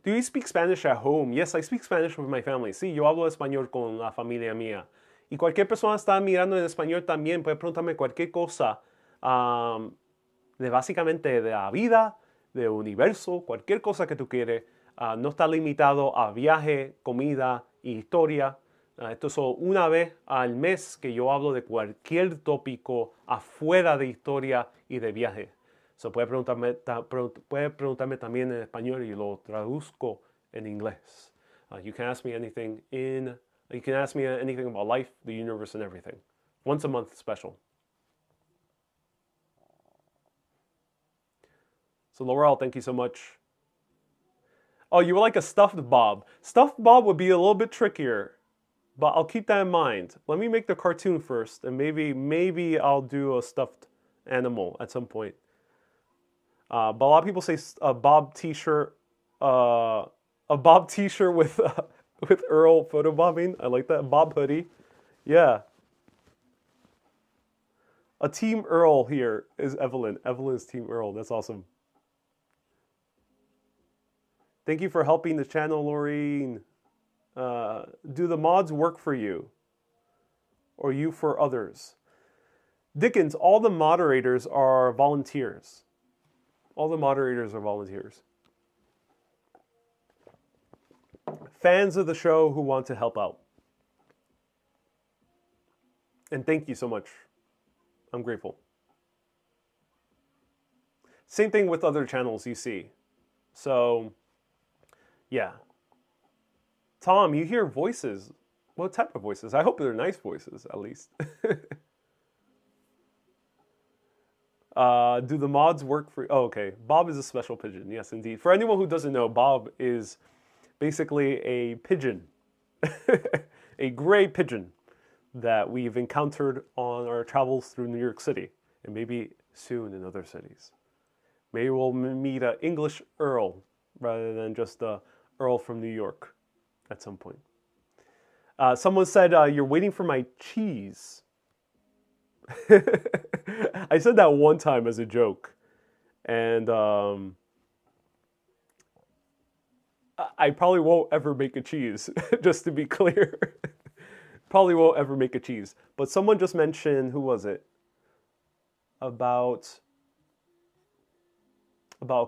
Do you speak Spanish at home? Yes, I speak Spanish with my family. Sí, yo hablo español con la familia mía. Y cualquier persona está mirando en español también puede preguntarme cualquier cosa de básicamente de la vida, del universo, cualquier cosa que tú quieres. No está limitado a viaje, comida y historia. Esto es solo una vez al mes que yo hablo de cualquier tópico afuera de historia y de viaje. So puede preguntarme también en español y lo traduzco en inglés. You can ask me anything about life, the universe, and everything. Once a month special. So Laurel, thank you so much. Oh, you would like a stuffed Bob. Stuffed Bob would be a little bit trickier, but I'll keep that in mind. Let me make the cartoon first, and maybe I'll do a stuffed animal at some point. But a lot of people say a Bob t-shirt, with Earl photobombing. I like that. Bob hoodie. Yeah. A Team Earl here is Evelyn. Evelyn's Team Earl. That's awesome. Thank you for helping the channel, Laureen. Do the mods work for you? Or you for others? Dickens, all the moderators are volunteers. All the moderators are volunteers. Fans of the show who want to help out. And thank you so much. I'm grateful. Same thing with other channels you see. So, yeah. Tom, you hear voices. What type of voices? I hope they're nice voices, at least. Do the mods work for... Oh, okay. Bob is a special pigeon. Yes, indeed. For anyone who doesn't know, Bob is basically a pigeon. a gray pigeon that we've encountered on our travels through New York City, and maybe soon in other cities. Maybe we'll meet an English Earl rather than just a Earl from New York at some point. Someone said, you're waiting for my cheese. I said that one time as a joke. And I probably won't ever make a cheese, just to be clear. Probably won't ever make a cheese. But someone just mentioned, who was it? About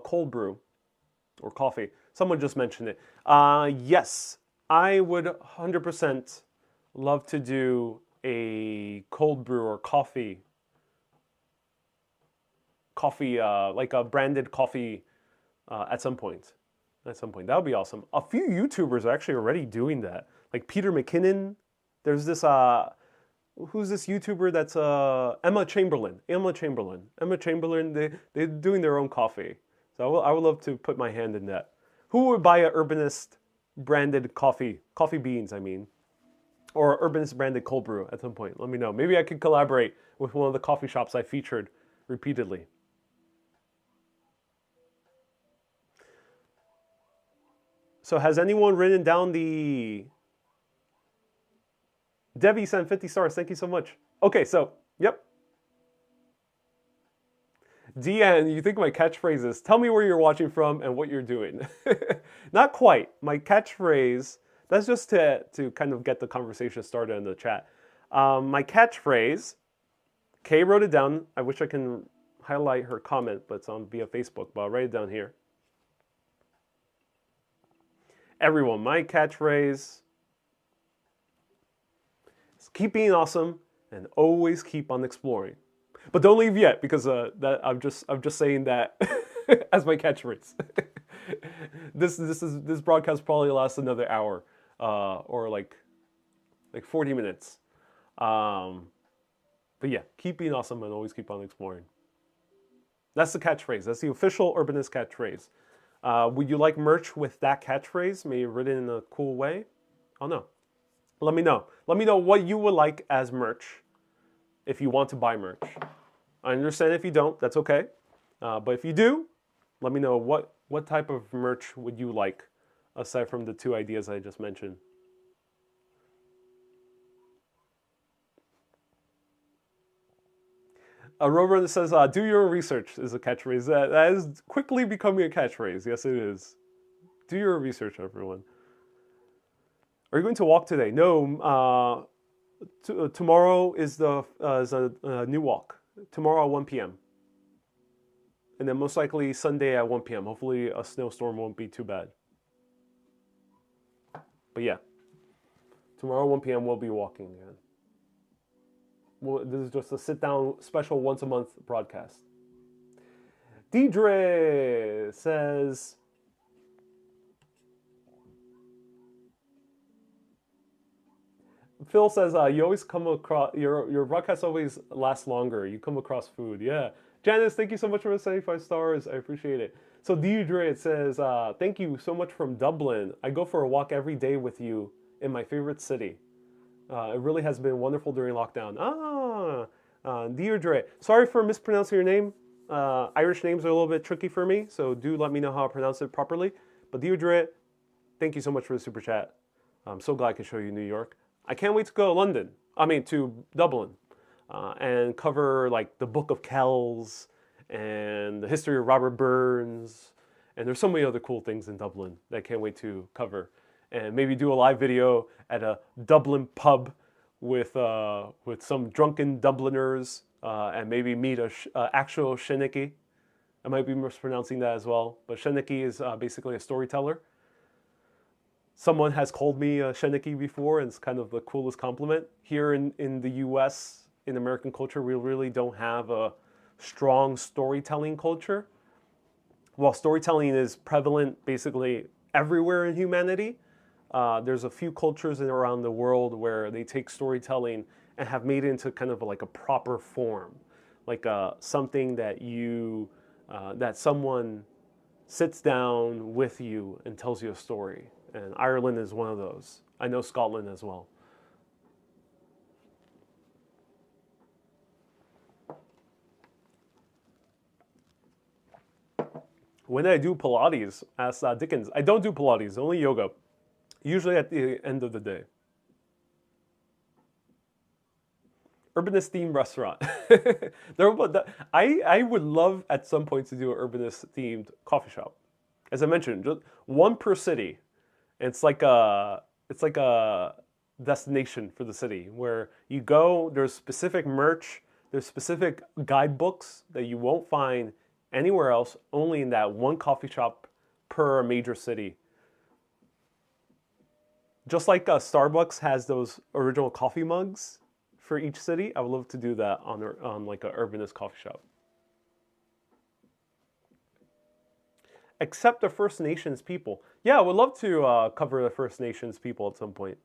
cold brew or coffee. Someone just mentioned it. Yes, I would 100% love to do a cold brew or coffee, like a branded coffee at some point. That would be awesome. A few YouTubers are actually already doing that. Like Peter McKinnon. There's this, who's this YouTuber that's Emma Chamberlain, they're doing their own coffee. So I would love to put my hand in that. Who would buy a Urbanist branded coffee beans, I mean, or Urbanist branded cold brew at some point? Let me know. Maybe I could collaborate with one of the coffee shops I featured repeatedly. So has anyone written down the... Debbie sent 50 stars. Thank you so much. Okay, so, yep. Deanne, you think my catchphrase is, tell me where you're watching from and what you're doing. Not quite. My catchphrase, that's just to kind of get the conversation started in the chat. My catchphrase, Kay wrote it down. I wish I can highlight her comment, but it's on via Facebook, but I'll write it down here. Everyone, my catchphrase is keep being awesome and always keep on exploring. But don't leave yet, because that I'm just saying that as my catchphrase. This broadcast probably lasts another hour, or like 40 minutes. But yeah, keep being awesome and always keep on exploring. That's the catchphrase. That's the official Urbanist catchphrase. Would you like merch with that catchphrase? Maybe written in a cool way? Oh no. Let me know. Let me know what you would like as merch if you want to buy merch. I understand if you don't, that's okay. But if you do, let me know what type of merch would you like aside from the two ideas I just mentioned. Rover says, do your research is a catchphrase. That is quickly becoming a catchphrase. Yes, it is. Do your research, everyone. Are you going to walk today? No. Tomorrow is a new walk. Tomorrow at 1 p.m. And then most likely Sunday at 1 p.m. Hopefully a snowstorm won't be too bad. But yeah. Tomorrow 1 p.m. we'll be walking again. Well, this is just a sit-down special once-a-month broadcast. Deidre says, Phil says, you always come across, your broadcasts always last longer. You come across food. Yeah. Janice, thank you so much for the 75 stars. I appreciate it. So Deidre, it says, thank you so much from Dublin. I go for a walk every day with you in my favorite city. It really has been wonderful during lockdown. Deirdre. Sorry for mispronouncing your name. Irish names are a little bit tricky for me, so do let me know how I pronounce it properly. But Deirdre, thank you so much for the super chat. I'm so glad I can show you New York. I can't wait to go to Dublin, and cover like the Book of Kells and the history of Robert Burns. And there's so many other cool things in Dublin that I can't wait to cover. And maybe do a live video at a Dublin pub with some drunken Dubliners, and maybe meet a actual Shiniki. I might be mispronouncing that as well, but Shiniki is basically a storyteller. Someone has called me a Shiniki before, and it's kind of the coolest compliment. Here in the US, in American culture, we really don't have a strong storytelling culture. While storytelling is prevalent basically everywhere in humanity, there's a few cultures around the world where they take storytelling and have made it into kind of like a proper form, like something that that someone sits down with you and tells you a story. And Ireland is one of those. I know Scotland as well. When I do Pilates, asked Dickens, I don't do Pilates, only yoga. Usually at the end of the day. Urbanist themed restaurant. I would love at some point to do an urbanist themed coffee shop. As I mentioned, just one per city. It's like a destination for the city where you go. There's specific merch. There's specific guidebooks that you won't find anywhere else. Only in that one coffee shop per major city. Just like Starbucks has those original coffee mugs for each city, I would love to do that on like an urbanist coffee shop. Except the First Nations people. Yeah, I would love to cover the First Nations people at some point.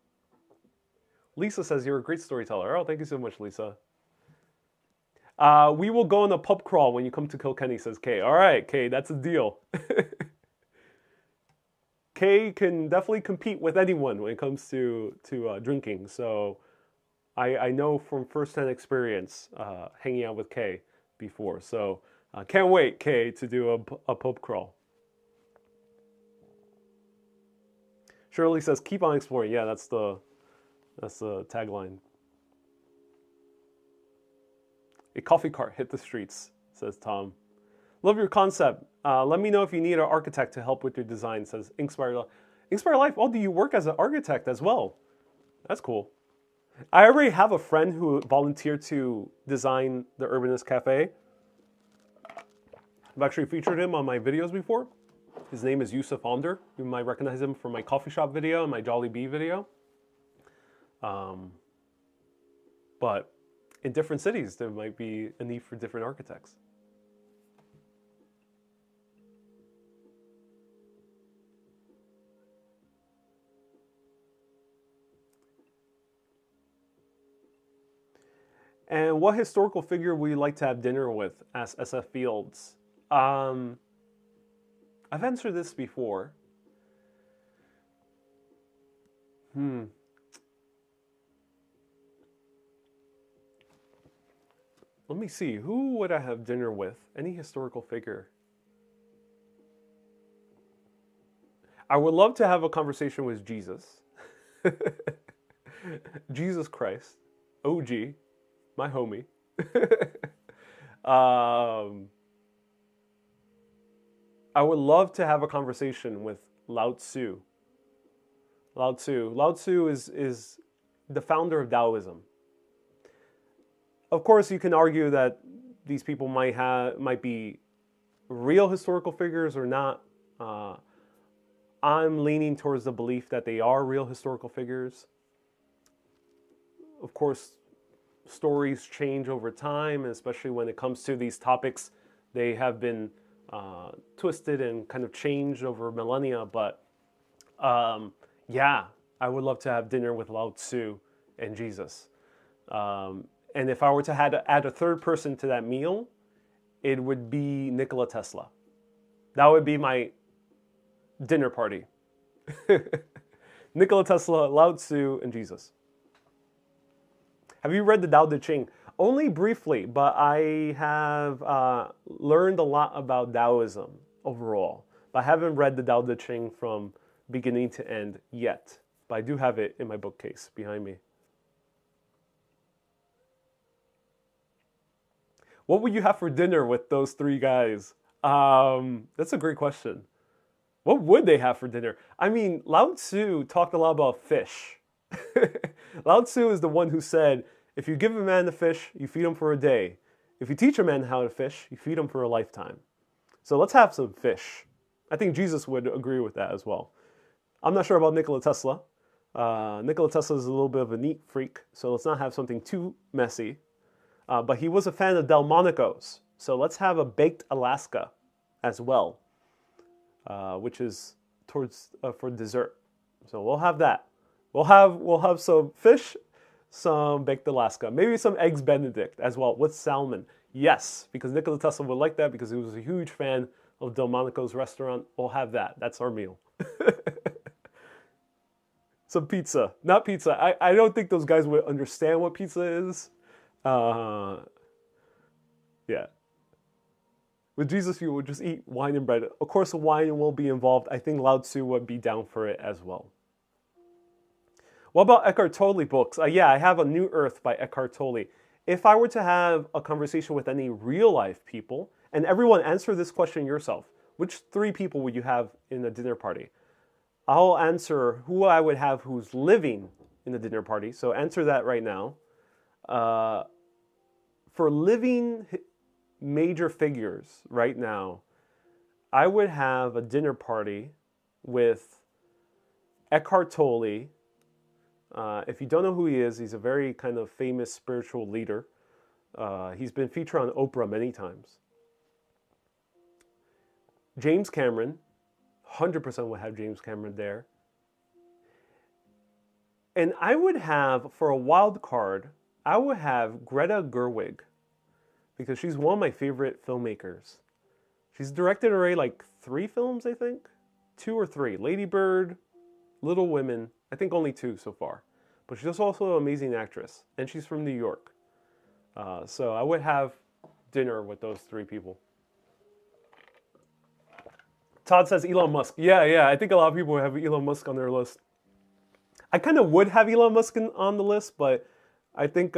Lisa says, you're a great storyteller. Oh, thank you so much, Lisa. We will go on a pub crawl when you come to Kilkenny, says Kay. All right, Kay, that's a deal. Kay can definitely compete with anyone when it comes to drinking. So I know from firsthand experience hanging out with Kay before. So can't wait, Kay, to do a pub crawl. Shirley says, keep on exploring. Yeah, that's the tagline. A coffee cart hit the streets, says Tom. Love your concept. Let me know if you need an architect to help with your design, says Inspire Life. Inspire Life, oh, do you work as an architect as well? That's cool. I already have a friend who volunteered to design the Urbanist Cafe. I've actually featured him on my videos before. His name is Yusuf Onder. You might recognize him from my coffee shop video and my Jolly Bee video. But in different cities, there might be a need for different architects. And what historical figure would you like to have dinner with? Asked SF Fields. I've answered this before. Let me see. Who would I have dinner with? Any historical figure? I would love to have a conversation with Jesus. Jesus Christ. OG. My homie. I would love to have a conversation with Lao Tzu. Lao Tzu is the founder of Taoism. Of course, you can argue that these people might be real historical figures or not. I'm leaning towards the belief that they are real historical figures. Of course, stories change over time, and especially when it comes to these topics, they have been twisted and kind of changed over millennia. But yeah, I would love to have dinner with Lao Tzu and Jesus. And if I were to add a third person to that meal, it would be Nikola Tesla. That would be my dinner party. Nikola Tesla, Lao Tzu, and Jesus. Have you read the Tao Te Ching? Only briefly, but I have learned a lot about Taoism overall. But I haven't read the Tao Te Ching from beginning to end yet. But I do have it in my bookcase behind me. What would you have for dinner with those three guys? That's a great question. What would they have for dinner? I mean, Lao Tzu talked a lot about fish. Lao Tzu is the one who said, if you give a man a fish, you feed him for a day. If you teach a man how to fish, you feed him for a lifetime. So let's have some fish. I think Jesus would agree with that as well. I'm not sure about Nikola Tesla. Nikola Tesla is a little bit of a neat freak, so let's not have something too messy. But he was a fan of Delmonico's. So let's have a baked Alaska as well, which is towards for dessert. So we'll have that. We'll have some fish, some baked Alaska, maybe some eggs Benedict as well with salmon. Yes, because Nikola Tesla would like that because he was a huge fan of Delmonico's restaurant. We'll have that. That's our meal. Some pizza. Not pizza. I don't think those guys would understand what pizza is. Yeah. With Jesus, you would just eat wine and bread. Of course, wine will be involved. I think Lao Tzu would be down for it as well. What about Eckhart Tolle books? Yeah, I have A New Earth by Eckhart Tolle. If I were to have a conversation with any real life people, and everyone answer this question yourself, which 3 people would you have in a dinner party? I'll answer who I would have who's living in the dinner party. So answer that right now. For living major figures right now, I would have a dinner party with Eckhart Tolle. If you don't know who he is, he's a very kind of famous spiritual leader. He's been featured on Oprah many times. James Cameron, 100% would have James Cameron there. And I would have, for a wild card, I would have Greta Gerwig, because she's one of my favorite filmmakers. She's directed already like 3 films, I think. 2 or 3. Lady Bird, Little Women. I think only 2 so far. But she's also an amazing actress. And she's from New York. So I would have dinner with those 3 people. Todd says Elon Musk. Yeah. I think a lot of people have Elon Musk on their list. I kind of would have Elon Musk on the list, but I think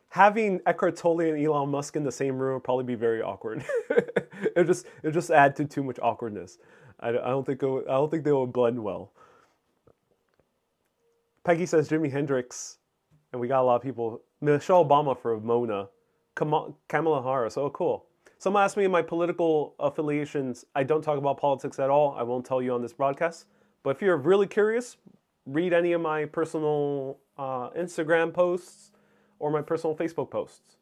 having Eckhart Tolle and Elon Musk in the same room would probably be very awkward. it just add to too much awkwardness. I don't think they would blend well. Peggy says Jimi Hendrix, and we got a lot of people. Michelle Obama for Mona, Kamala Harris. Oh, cool. Someone asked me my political affiliations. I don't talk about politics at all. I won't tell you on this broadcast. But if you're really curious, read any of my personal Instagram posts or my personal Facebook posts,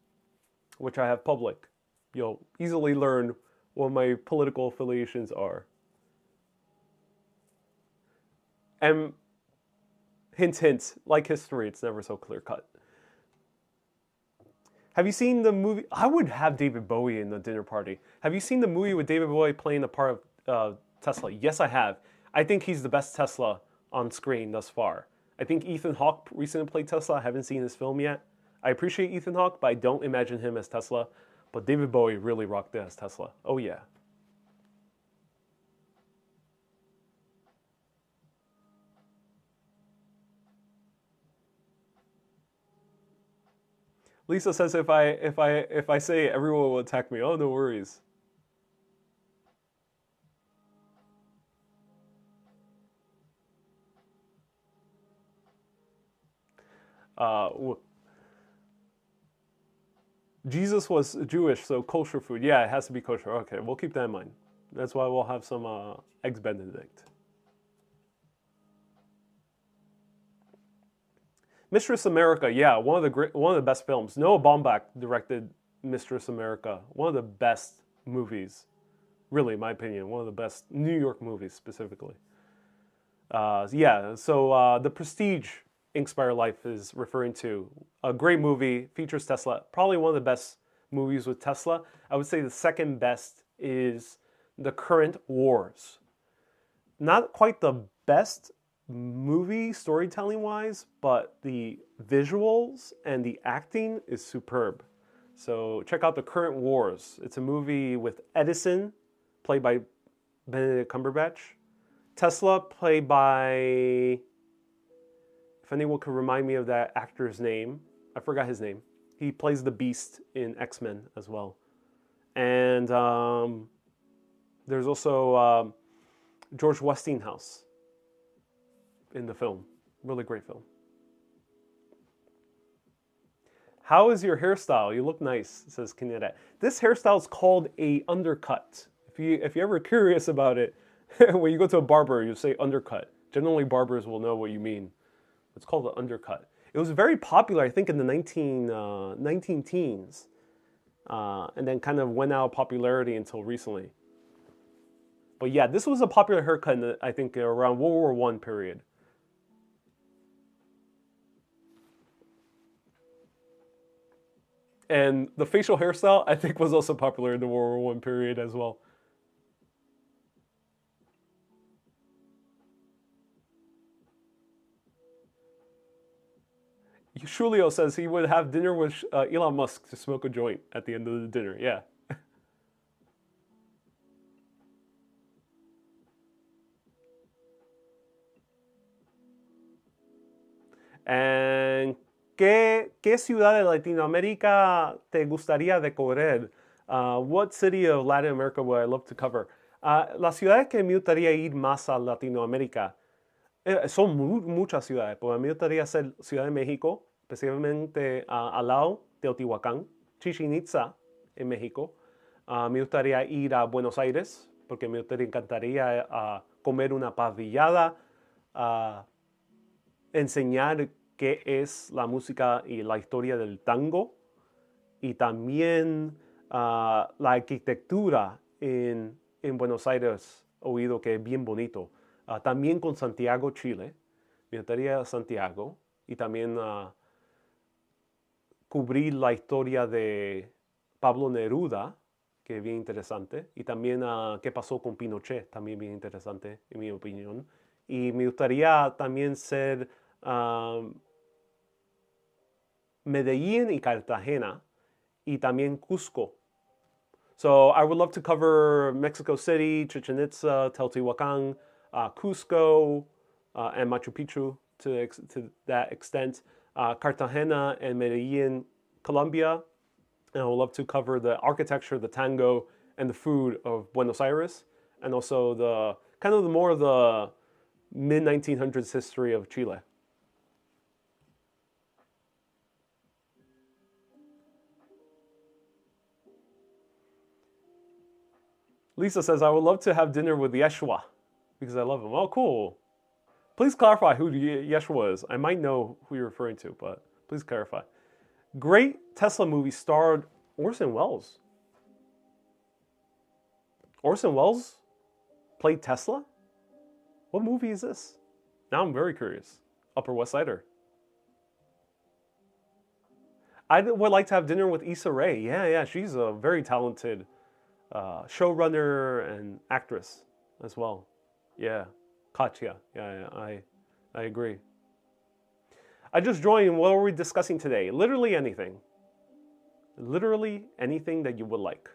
which I have public. You'll easily learn what my political affiliations are. And hint, hint, like history, it's never so clear-cut. Have you seen the movie? I would have David Bowie in the dinner party. Have you seen the movie with David Bowie playing the part of Tesla? Yes, I have. I think he's the best Tesla on screen thus far. I think Ethan Hawke recently played Tesla. I haven't seen his film yet. I appreciate Ethan Hawke, but I don't imagine him as Tesla. But David Bowie really rocked it as Tesla. Oh, yeah. Lisa says if I say it, everyone will attack me. Oh, no worries. Jesus was Jewish, so kosher food. Yeah, it has to be kosher. Okay, we'll keep that in mind. That's why we'll have some Eggs Benedict. Mistress America, yeah, one of the best films. Noah Baumbach directed Mistress America. One of the best movies, really, in my opinion. One of the best New York movies, specifically. The Prestige, Inspire Life is referring to. A great movie, features Tesla. Probably one of the best movies with Tesla. I would say the second best is The Current Wars. Not quite the best movie storytelling wise, but the visuals and the acting is superb. So check out The Current Wars. It's a movie with Edison, played by Benedict Cumberbatch. Tesla, played by, if anyone could remind me of that actor's name, I forgot his name. He plays the Beast in X-Men as well. And there's also George Westinghouse in the film. Really great film. How is your hairstyle? You look nice, says Kineta. This hairstyle is called a undercut. If you're ever curious about it, when you go to a barber, you say undercut. Generally, barbers will know what you mean. It's called an undercut. It was very popular, I think, in the 19 teens. And then kind of went out of popularity until recently. But yeah, this was a popular haircut in the, I think, around World War I period. And the facial hairstyle, I think, was also popular in the World War I period as well. Julio says he would have dinner with Elon Musk to smoke a joint at the end of the dinner. Yeah. And ¿qué ciudad de Latinoamérica te gustaría recorrer? What city of Latin America would I love to cover? Las ciudades que me gustaría ir más a Latinoamérica son muchas ciudades, pero me gustaría ser Ciudad de México, especialmente al lado de Teotihuacán, Chichén Itzá en México. Me gustaría ir a Buenos Aires, porque me encantaría comer una parrillada, enseñar qué es la música y la historia del tango, y también la arquitectura en Buenos Aires, oído que es bien bonito. También con Santiago, Chile. Me gustaría Santiago. Y también cubrir la historia de Pablo Neruda, que es bien interesante. Y también qué pasó con Pinochet, también bien interesante, en mi opinión. Y me gustaría también ser Medellín y Cartagena. Y también Cusco. So I would love to cover Mexico City, Chichen Itza, Teotihuacan, Cusco, and Machu Picchu to that extent. Cartagena and Medellin, Colombia. And I would love to cover the architecture, the tango, and the food of Buenos Aires. And also the kind of more of the mid-1900s history of Chile. Lisa says, I would love to have dinner with Yeshua because I love him. Oh, cool. Please clarify who Yeshua is. I might know who you're referring to, but please clarify. Great Tesla movie starred Orson Welles. Orson Welles played Tesla? What movie is this? Now I'm very curious. Upper West Sider. I would like to have dinner with Issa Rae. Yeah, she's a very talented showrunner and actress as well. Yeah, Katya. Yeah, I agree. I just joined. What are we discussing today? Literally anything. Literally anything that you would like.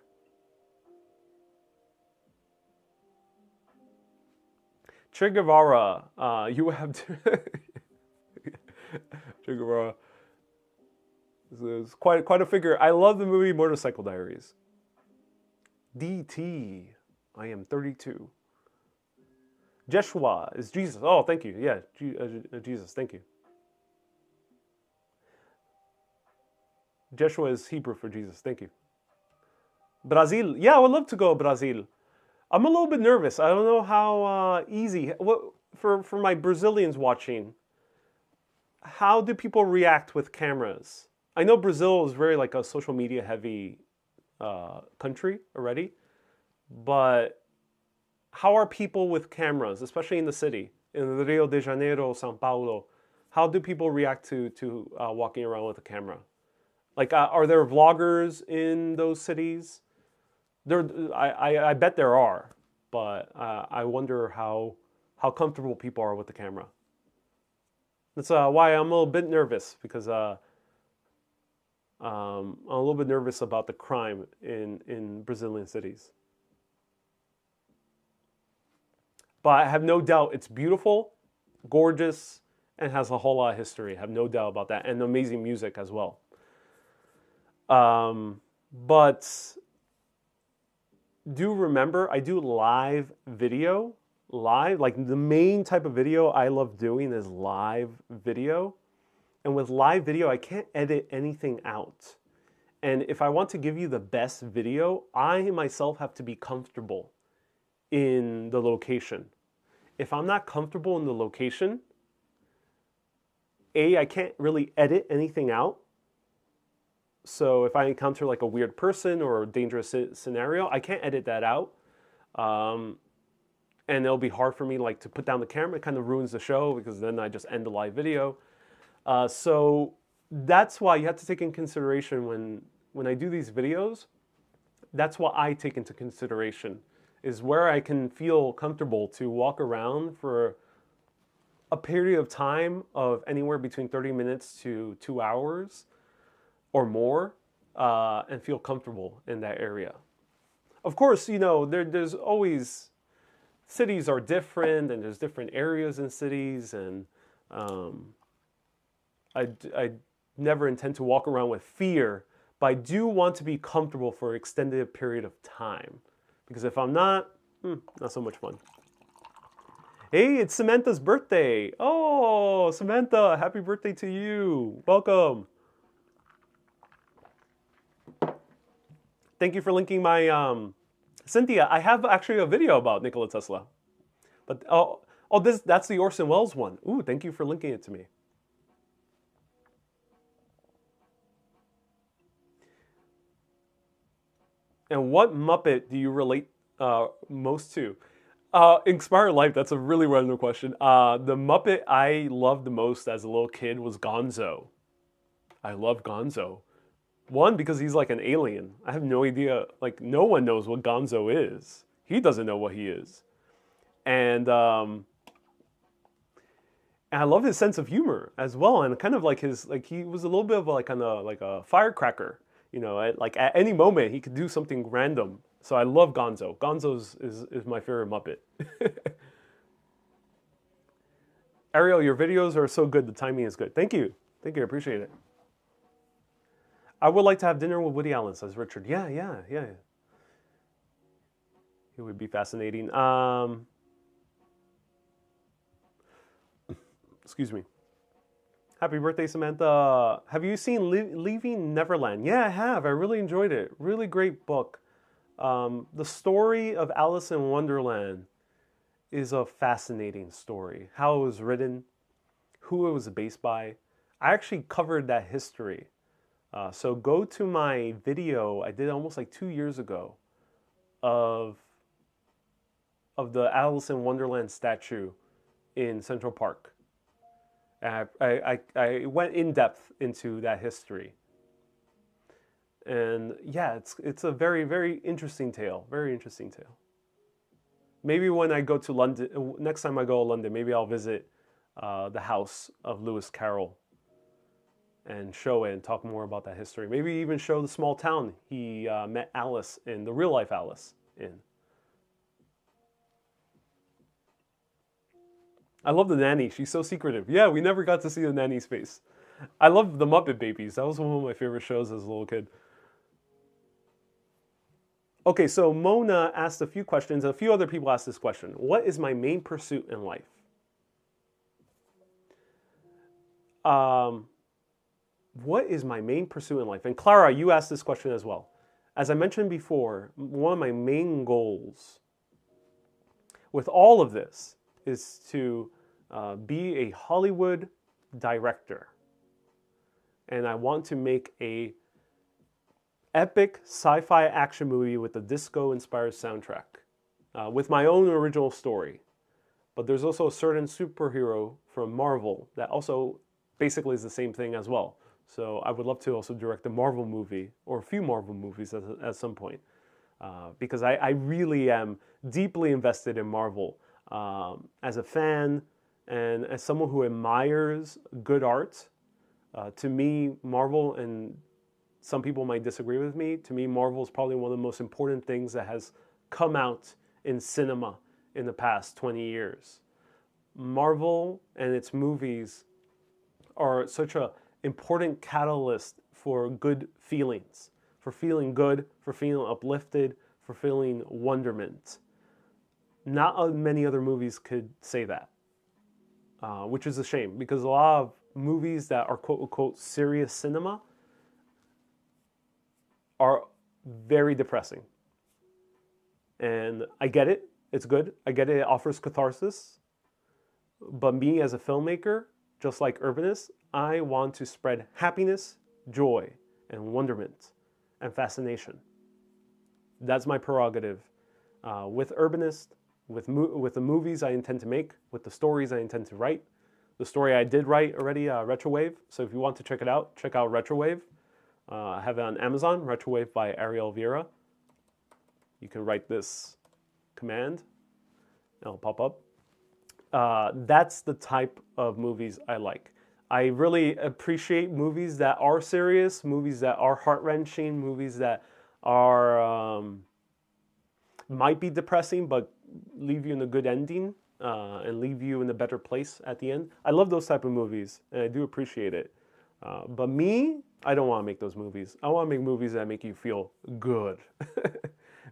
Che Guevara, you have to. Che Guevara. This is quite a figure. I love the movie Motorcycle Diaries. DT, I am 32. Jeshua is Jesus. Oh, thank you. Yeah, Jesus, thank you. Jeshua is Hebrew for Jesus. Thank you. Brazil. Yeah, I would love to go to Brazil. I'm a little bit nervous. I don't know how easy. For my Brazilians watching, how do people react with cameras? I know Brazil is very like a social media heavy country already, but how are people with cameras, especially in the city, in Rio de Janeiro, São Paulo? How do people react to walking around with a camera? Like, are there vloggers in those cities? I bet there are, but I wonder how comfortable people are with the camera. That's why I'm a little bit nervous, because I'm a little bit nervous about the crime in Brazilian cities. But I have no doubt it's beautiful, gorgeous, and has a whole lot of history. I have no doubt about that, and amazing music as well. But do remember, I do live video. Live, like the main type of video I love doing is live video. And with live video, I can't edit anything out. And if I want to give you the best video, I myself have to be comfortable in the location. If I'm not comfortable in the location, I can't really edit anything out. So if I encounter like a weird person or a dangerous scenario, I can't edit that out. And it'll be hard for me like to put down the camera. It kind of ruins the show, because then I just end the live video. So that's why you have to take in consideration when I do these videos. That's what I take into consideration, is where I can feel comfortable to walk around for a period of time of anywhere between 30 minutes to 2 hours or more, and feel comfortable in that area. Of course, you know, there's always, cities are different, and there's different areas in cities, and I never intend to walk around with fear, but I do want to be comfortable for an extended period of time. Because if I'm not so much fun. Hey, it's Samantha's birthday. Oh, Samantha, happy birthday to you. Welcome. Thank you for linking my, Cynthia, I have actually a video about Nikola Tesla. But, that's the Orson Welles one. Ooh, thank you for linking it to me. And what Muppet do you relate most to? Inspired Life, that's a really random question. The Muppet I loved the most as a little kid was Gonzo. I love Gonzo. One, because he's like an alien. I have no idea, like no one knows what Gonzo is. He doesn't know what he is. And I love his sense of humor as well. And kind of like he was a little bit of like kind of like a firecracker. You know, at any moment he could do something random. So I love Gonzo. Gonzo is my favorite Muppet. Ariel, your videos are so good. The timing is good. Thank you. Thank you. I appreciate it. I would like to have dinner with Woody Allen, says Richard. Yeah. It would be fascinating. Excuse me. Happy birthday, Samantha. Have you seen Leaving Neverland? Yeah, I have. I really enjoyed it. Really great book. The story of Alice in Wonderland is a fascinating story. How it was written, who it was based by. I actually covered that history. So go to my video I did almost like 2 years ago of the Alice in Wonderland statue in Central Park. I went in depth into that history. And yeah, it's a very, very interesting tale. Very interesting tale. Maybe when I go to London, next time I go to London, maybe I'll visit the house of Lewis Carroll and show it and talk more about that history. Maybe even show the small town he met Alice in, the real life Alice in. I love the nanny. She's so secretive. Yeah, we never got to see the nanny's face. I love the Muppet Babies. That was one of my favorite shows as a little kid. Okay, so Mona asked a few questions. A few other people asked this question. What is my main pursuit in life? What is my main pursuit in life? And Clara, you asked this question as well. As I mentioned before, one of my main goals with all of this is to be a Hollywood director. And I want to make a epic sci-fi action movie with a disco-inspired soundtrack, with my own original story. But there's also a certain superhero from Marvel that also basically is the same thing as well. So I would love to also direct a Marvel movie, or a few Marvel movies at some point, because I really am deeply invested in Marvel. As a fan and as someone who admires good art, to me, Marvel, and some people might disagree with me, to me, Marvel is probably one of the most important things that has come out in cinema in the past 20 years. Marvel and its movies are such an important catalyst for good feelings, for feeling good, for feeling uplifted, for feeling wonderment. Not many other movies could say that, which is a shame, because a lot of movies that are quote-unquote serious cinema are very depressing. And I get it. It's good. I get it. It offers catharsis. But me as a filmmaker, just like Urbanist, I want to spread happiness, joy, and wonderment, and fascination. That's my prerogative with Urbanist, with the movies I intend to make, with the stories I intend to write. The story I did write already, Retrowave. So if you want to check it out, check out Retrowave. I have it on Amazon, Retrowave by Ariel Vieira. You can write this command, and it'll pop up. That's the type of movies I like. I really appreciate movies that are serious, movies that are heart wrenching, movies that are might be depressing but leave you in a good ending and leave you in a better place at the end. I love those type of movies and I do appreciate it. But me, I don't want to make those movies. I want to make movies that make you feel good,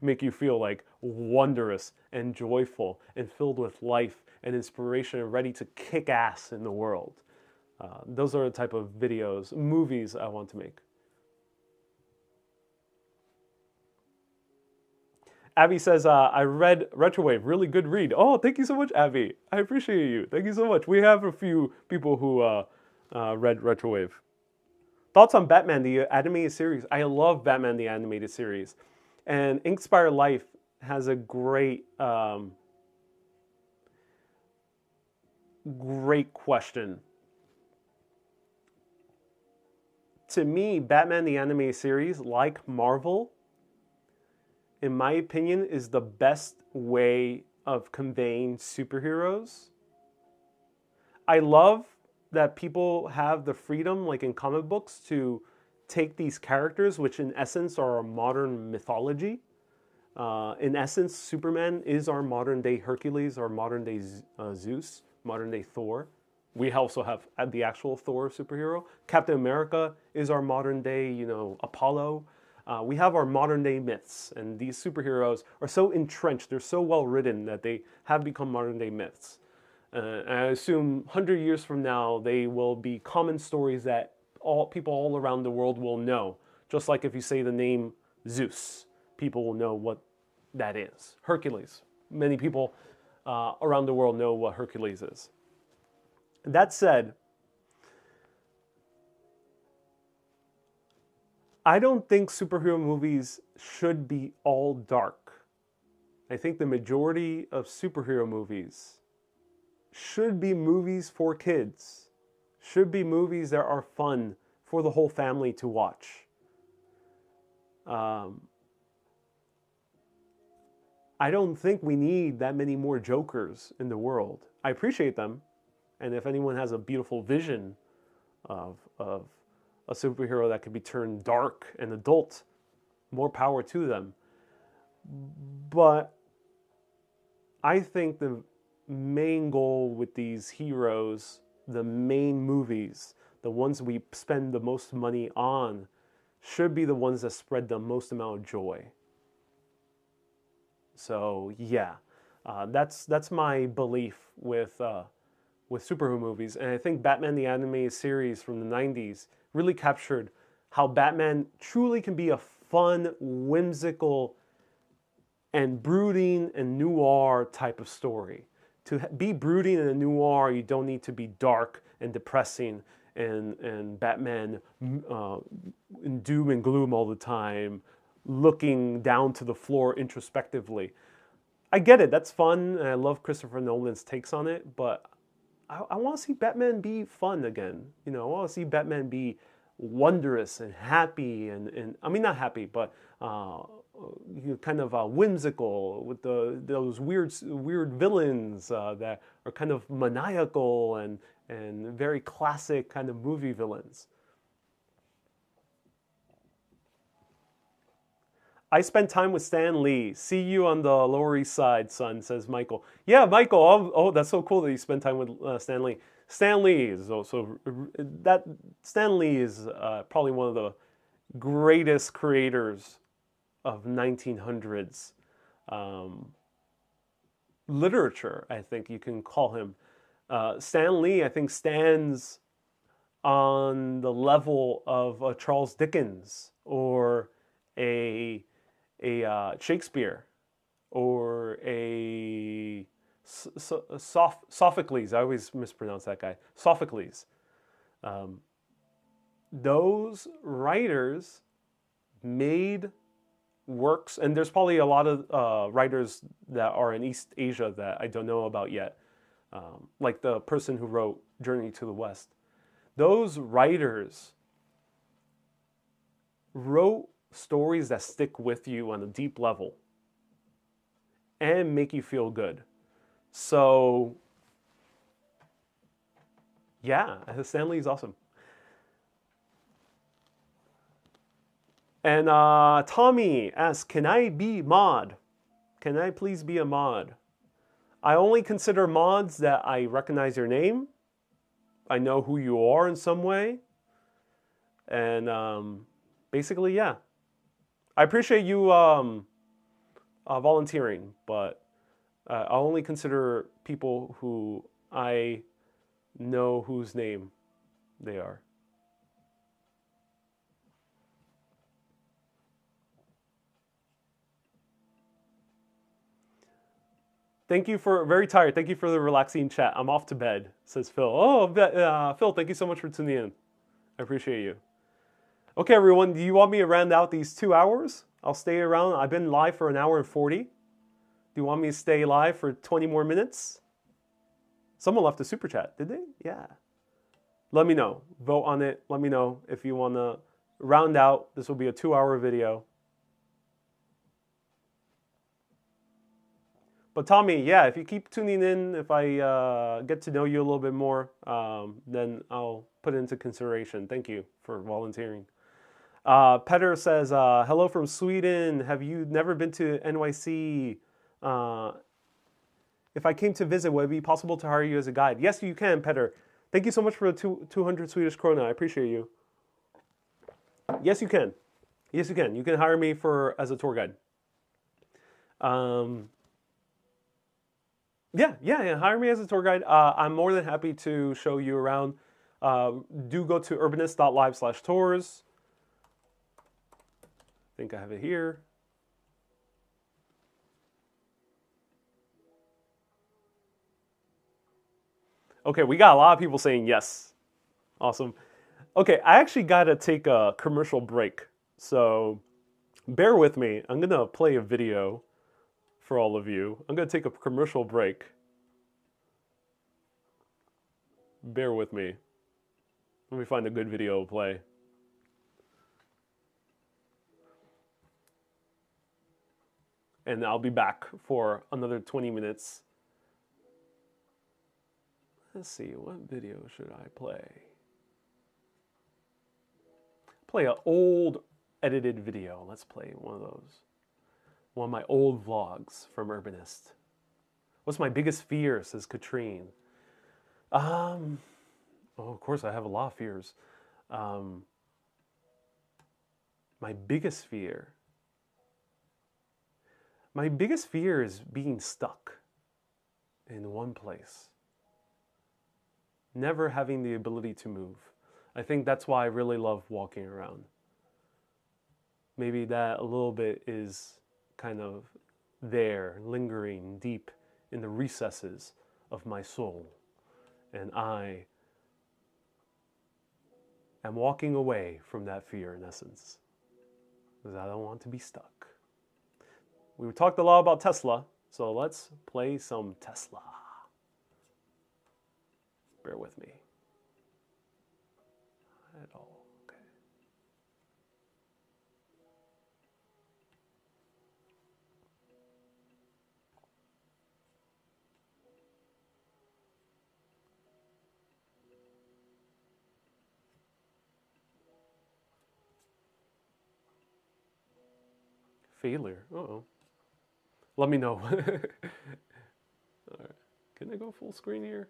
make you feel like wondrous and joyful and filled with life and inspiration and ready to kick ass in the world. Those are the type of videos, movies I want to make. Abby says, I read Retrowave, really good read. Oh, thank you so much, Abby. I appreciate you. Thank you so much. We have a few people who read Retrowave. Thoughts on Batman, the animated series? I love Batman, the animated series. And Inkspire Life has a great, great question. To me, Batman, the animated series, like Marvel, in my opinion, is the best way of conveying superheroes. I love that people have the freedom, like in comic books, to take these characters, which in essence are a modern mythology. In essence, Superman is our modern day Hercules, our modern day Zeus, modern day Thor. We also have the actual Thor superhero. Captain America is our modern day, Apollo. We have our modern day myths, and these superheroes are so entrenched, they're so well written that they have become modern day myths. And I assume 100 years from now, they will be common stories that people all around the world will know. Just like if you say the name Zeus, people will know what that is. Hercules, many people around the world know what Hercules is. That said, I don't think superhero movies should be all dark. I think the majority of superhero movies should be movies for kids, should be movies that are fun for the whole family to watch. I don't think we need that many more Jokers in the world. I appreciate them, and if anyone has a beautiful vision of a superhero that could be turned dark and adult, more power to them. But I think the main goal with these heroes, the main movies, the ones we spend the most money on, should be the ones that spread the most amount of joy. So yeah, that's my belief with superhero movies, and I think Batman the Animated Series from the 90s really captured how Batman truly can be a fun, whimsical, and brooding and noir type of story. To be brooding and a noir, you don't need to be dark and depressing and Batman in doom and gloom all the time, looking down to the floor introspectively. I get it, that's fun, and I love Christopher Nolan's takes on it, but I want to see Batman be fun again. I want to see Batman be wondrous and happy, and I mean, not happy, but kind of whimsical with those weird villains that are kind of maniacal and very classic kind of movie villains. I spent time with Stan Lee. See you on the Lower East Side, son, says Michael. Yeah, Michael, oh, that's so cool that you spent time with Stan Lee. Stan Lee is also, Stan Lee is probably one of the greatest creators of 1900s literature, I think you can call him. Stan Lee, I think, stands on the level of Charles Dickens or a Shakespeare or a Sophocles. I always mispronounce that guy. Sophocles. Those writers made works, and there's probably a lot of writers that are in East Asia that I don't know about yet, like the person who wrote Journey to the West. Those writers wrote stories that stick with you on a deep level and make you feel good. So Yeah, Stanley is awesome. And Tommy asks, can I be mod? Can I please be a mod? I only consider mods that I recognize your name. I know who you are in some way. And basically, yeah. I appreciate you volunteering, but I only consider people who I know whose name they are. Thank you for, very tired. Thank you for the relaxing chat. I'm off to bed, says Phil. Oh, Phil, thank you so much for tuning in. I appreciate you. Okay, everyone, do you want me to round out these 2 hours? I'll stay around. I've been live for 1 hour and 40. Do you want me to stay live for 20 more minutes? Someone left a super chat, did they? Yeah. Let me know. Vote on it. Let me know if you want to round out. This will be a 2-hour video. But Tommy, yeah, if you keep tuning in, if I get to know you a little bit more, then I'll put it into consideration. Thank you for volunteering. Petter says, hello from Sweden. Have you never been to NYC? If I came to visit, would it be possible to hire you as a guide? Yes, you can, Petter. Thank you so much for the 200 Swedish krona. I appreciate you. Yes, you can. Yes, you can. You can hire me as a tour guide. Yeah. Hire me as a tour guide. I'm more than happy to show you around. Do go to urbanist.live/tours. I think I have it here. Okay, we got a lot of people saying yes. Awesome. Okay, I actually got to take a commercial break. So bear with me. I'm going to play a video for all of you. I'm going to take a commercial break. Bear with me. Let me find a good video to play. And I'll be back for another 20 minutes. Let's see, what video should I play? Play an old edited video. Let's play one of those. One of my old vlogs from Urbanist. What's my biggest fear, says Katrine. Oh, of course I have a lot of fears. My biggest fear. My biggest fear is being stuck in one place. Never having the ability to move. I think that's why I really love walking around. Maybe that a little bit is kind of there, lingering deep in the recesses of my soul. And I am walking away from that fear in essence. Because I don't want to be stuck. We talked a lot about Tesla, so let's play some Tesla. Bear with me. At all. Okay. Failure. Uh-oh. Let me know. All right. Can I go full screen here?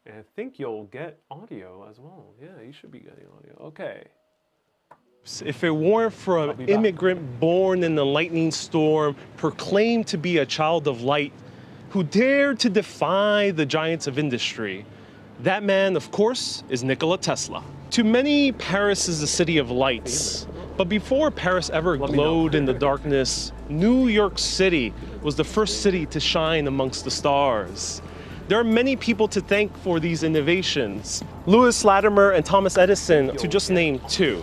And I think you'll get audio as well. Yeah, you should be getting audio. Okay. If it weren't for an immigrant born in the lightning storm, proclaimed to be a child of light, who dared to defy the giants of industry, that man, of course, is Nikola Tesla. To many, Paris is a city of lights. But before Paris ever glowed in the darkness, New York City was the first city to shine amongst the stars. There are many people to thank for these innovations. Lewis Latimer and Thomas Edison, to just name two.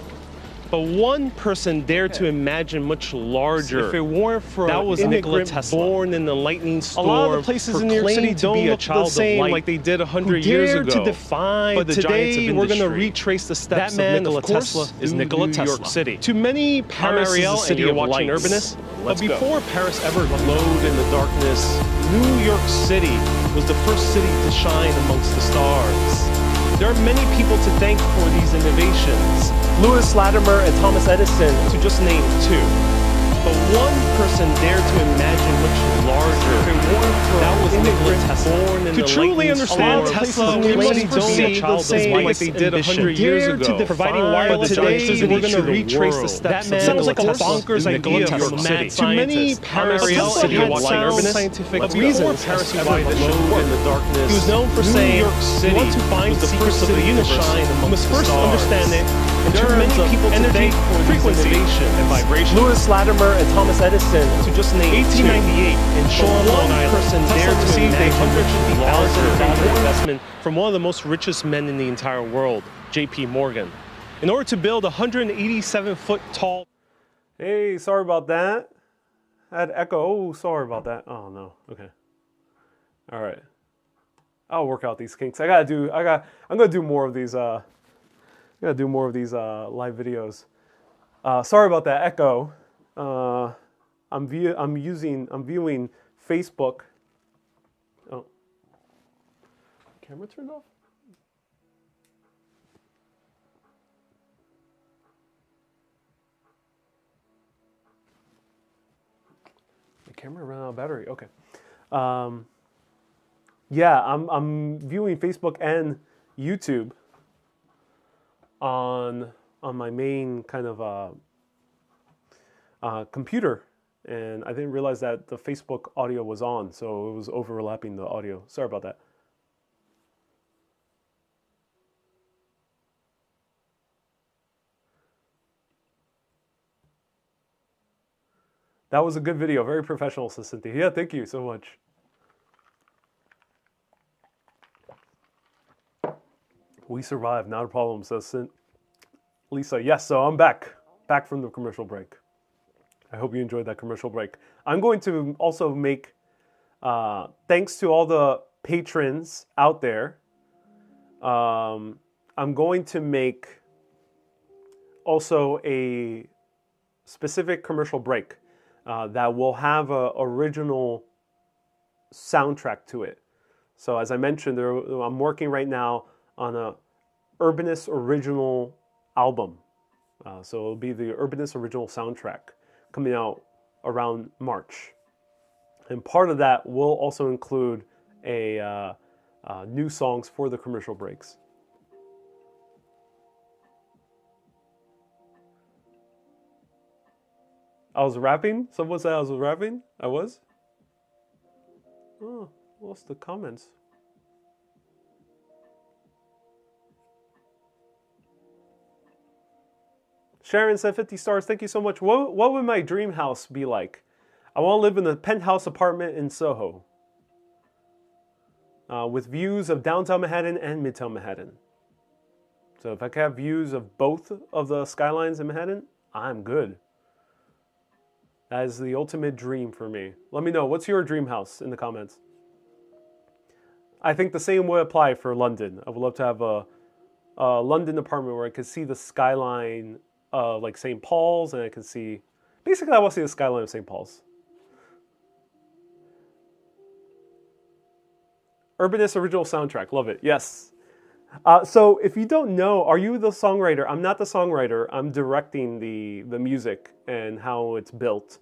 But one person dared to imagine much larger. If it weren't for that was Nikola Tesla, born in the lightning storm, a lot of the places in New York City don't look the same like they did 100 years ago. To define but today we're going to retrace the steps of Nikola Tesla is Nikola Tesla. New York City. To many, Paris is the city of watching Urbanist. But before Paris ever glowed in the darkness, New York City was the first city to shine amongst the stars. There are many people to thank for these innovations. Lewis Latimer and Thomas Edison, to just name two. But one person dared to imagine much larger. That was Nikola Tesla. Born in to truly understand Tesla, we must foresee the same like they did 100 years ago. Providing wireless today, we're going to retrace the steps. That sounds like a bonkers idea from mad scientists. To many, Paris city had sound scientific reasons Paris why this should work in the darkness. He was known for saying, "You want to find the secrets of the universe, you must first understand it in terms of energy, frequency, and vibration." Lewis Latimer and Thomas Edison, to just name 1898 in Shore, Long Island, person dared to receive a $150,000 investment from one of the most richest men in the entire world, J.P. Morgan, in order to build a 187-foot tall. Hey, sorry about that. I had echo. Oh, sorry about that. Oh no. Okay. All right. I'll work out these kinks. I'm gonna do more of these. I gotta do more of these live videos. Sorry about that echo. I'm viewing Facebook. Oh, camera turned off? The camera ran out of battery. Okay. Yeah, I'm viewing Facebook and YouTube on my main kind of computer, and I didn't realize that the Facebook audio was on, so it was overlapping the audio. Sorry about that. That was a good video, very professional, Cynthia. Yeah, thank you so much. We survived, not a problem, says Lisa. Yes, so I'm back from the commercial break. I hope you enjoyed that commercial break. I'm going to also make, thanks to all the patrons out there, I'm going to make also a specific commercial break that will have an original soundtrack to it. So as I mentioned, I'm working right now on a Urbanist original album. So it'll be the Urbanist original soundtrack coming out around March. And part of that will also include new songs for the commercial breaks. I was rapping? Someone said I was rapping? I was? Oh, lost the comments. Sharon said 50 stars. Thank you so much. What would my dream house be like? I want to live in a penthouse apartment in Soho with views of downtown Manhattan and midtown Manhattan. So if I could have views of both of the skylines in Manhattan, I'm good. That is the ultimate dream for me. Let me know. What's your dream house in the comments? I think the same would apply for London. I would love to have a London apartment where I could see the skyline of like St. Paul's, and I can see, basically I want to see the skyline of St. Paul's. Urbanist original soundtrack, love it, yes. So if you don't know, are you the songwriter? I'm not the songwriter, I'm directing the music and how it's built.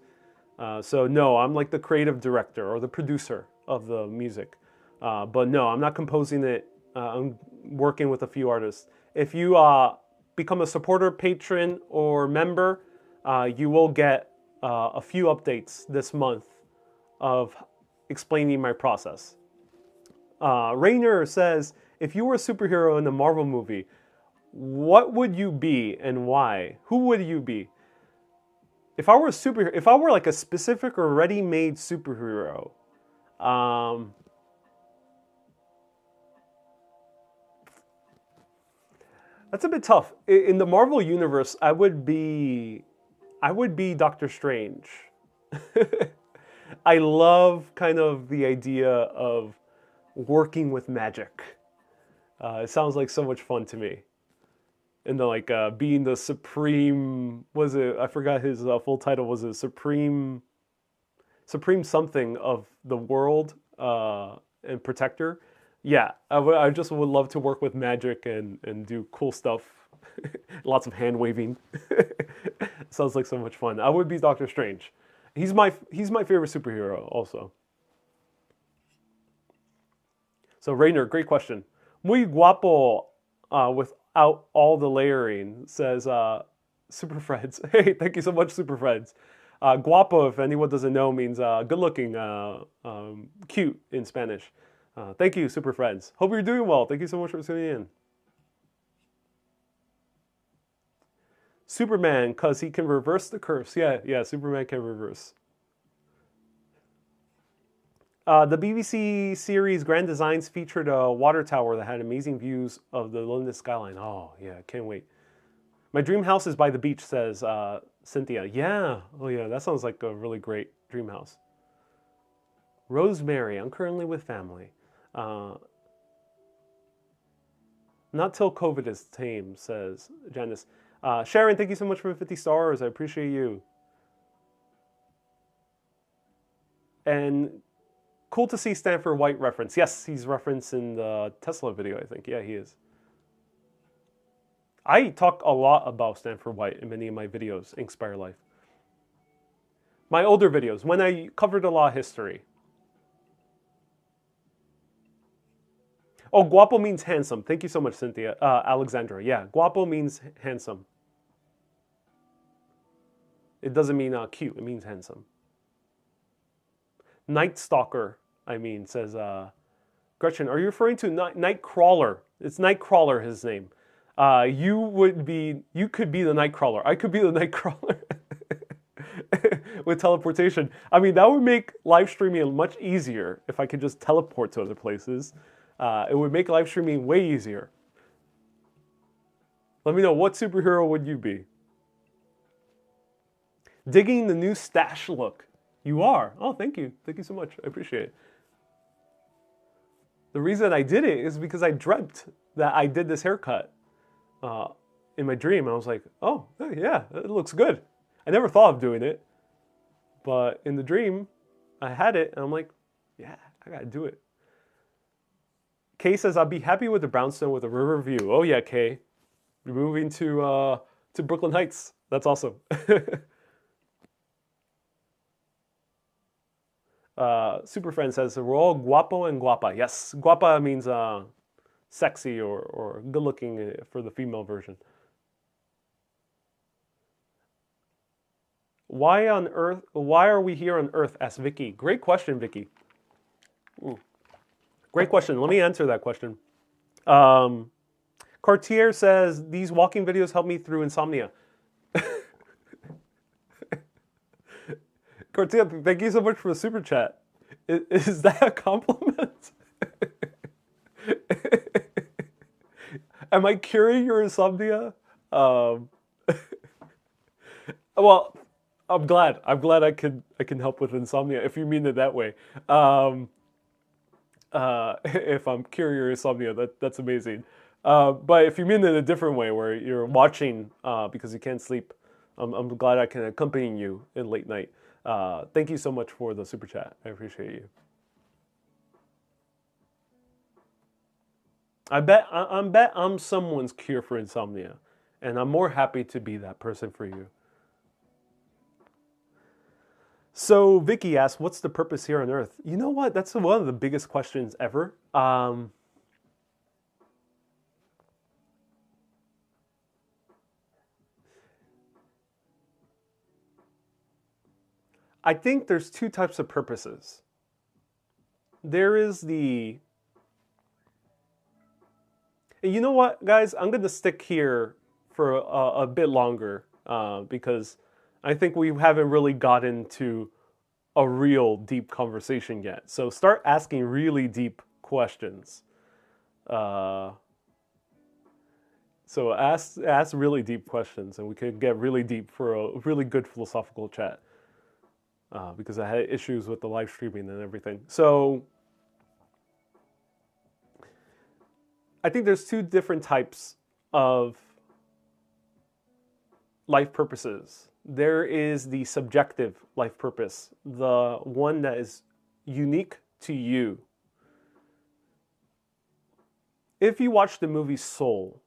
So no, I'm like the creative director or the producer of the music. But no, I'm not composing it, I'm working with a few artists. If you become a supporter, patron, or member, you will get a few updates this month of explaining my process. Rainer says, if you were a superhero in a Marvel movie, what would you be and why? Who would you be? If I were a superhero, if I were like a specific or ready-made superhero, That's a bit tough. In the Marvel universe, I would be Doctor Strange. I love kind of the idea of working with magic. It sounds like so much fun to me. And like being the supreme, was it? I forgot his full title. Was it supreme something of the world and protector? Yeah, I just would love to work with magic and do cool stuff. Lots of hand waving. Sounds like so much fun. I would be Doctor Strange. He's my favorite superhero also. So Rainer, great question. Muy guapo without all the layering, says Super Freds. Hey, thank you so much, Super Freds. Guapo, if anyone doesn't know, means good looking, cute in Spanish. Thank you, Super Friends. Hope you're doing well. Thank you so much for tuning in. Superman, because he can reverse the curse. Yeah, Superman can reverse. The BBC series Grand Designs featured a water tower that had amazing views of the London skyline. Oh, yeah, can't wait. My dream house is by the beach, says Cynthia. Yeah, oh yeah, that sounds like a really great dream house. Rosemary, I'm currently with family. Not till COVID is tame, says Janice. Sharon, thank you so much for 50 stars. I appreciate you. And cool to see Stanford White reference. Yes, he's referenced in the Tesla video, I think. Yeah, he is. I talk a lot about Stanford White in many of my videos, Inspire Life. My older videos, when I covered a lot of history. Oh, guapo means handsome. Thank you so much, Cynthia. Alexandra, yeah, guapo means handsome. It doesn't mean cute, it means handsome. Night Stalker, I mean, says Gretchen. Are you referring to Nightcrawler? It's Nightcrawler, his name. You could be the Nightcrawler. I could be the Nightcrawler with teleportation. I mean, that would make live streaming much easier if I could just teleport to other places. It would make live streaming way easier. Let me know, what superhero would you be? Digging the new stash look. You are? Oh, thank you. Thank you so much. I appreciate it. The reason I did it is because I dreamt that I did this haircut in my dream. I was like, oh, yeah, it looks good. I never thought of doing it. But in the dream, I had it, and I'm like, yeah, I got to do it. Kay says, I'll be happy with the brownstone with a river view. Oh, yeah, Kay. You're moving to Brooklyn Heights. That's awesome. Super Friend says, we're all guapo and guapa. Yes, guapa means sexy or good looking for the female version. Why are we here on Earth? Asked Vicky. Great question, Vicky. Ooh. Great question. Let me answer that question. Cartier says, these walking videos help me through insomnia. Cartier, thank you so much for the super chat. Is that a compliment? Am I curing your insomnia? Well, I'm glad I can help with insomnia if you mean it that way. If I'm curing your insomnia, that's amazing. But if you mean it in a different way, where you're watching because you can't sleep, I'm glad I can accompany you in late night. Thank you so much for the super chat. I appreciate you. I bet I'm someone's cure for insomnia, and I'm more happy to be that person for you. So Vicky asked, what's the purpose here on Earth? You know what? That's one of the biggest questions ever. I think there's two types of purposes. There is the... And you know what, guys? I'm going to stick here for a bit longer because I think we haven't really gotten to a real deep conversation yet. So start asking really deep questions. So ask really deep questions, and we could get really deep for a really good philosophical chat. Because I had issues with the live streaming and everything. So I think there's two different types of life purposes. There is the subjective life purpose, the one that is unique to you. If you watch the movie Soul,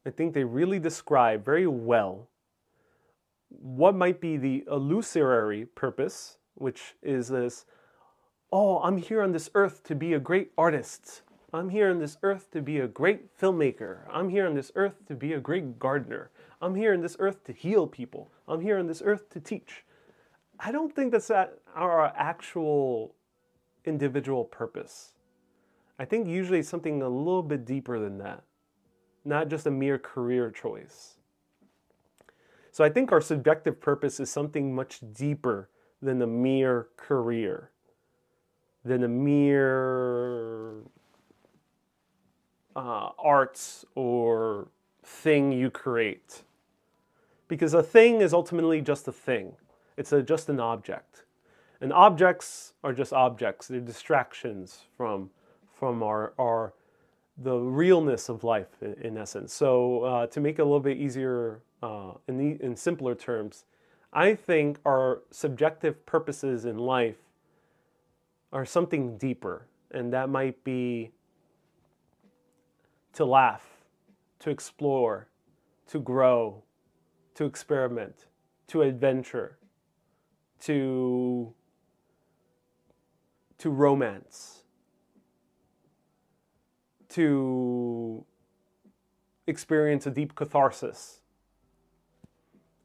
I think they really describe very well what might be the illusory purpose, which is this, oh, I'm here on this earth to be a great artist. I'm here on this earth to be a great filmmaker. I'm here on this earth to be a great gardener. I'm here on this earth to heal people. I'm here on this earth to teach. I don't think that's our actual individual purpose. I think usually it's something a little bit deeper than that, not just a mere career choice. So I think our subjective purpose is something much deeper than a mere career, than a mere arts or thing you create. Because a thing is ultimately just a thing. It's just an object. And objects are just objects. They're distractions from the realness of life in essence. So to make it a little bit easier in simpler terms, I think our subjective purposes in life are something deeper, and that might be to laugh, to explore, to grow, to experiment, to adventure, to romance, to experience a deep catharsis.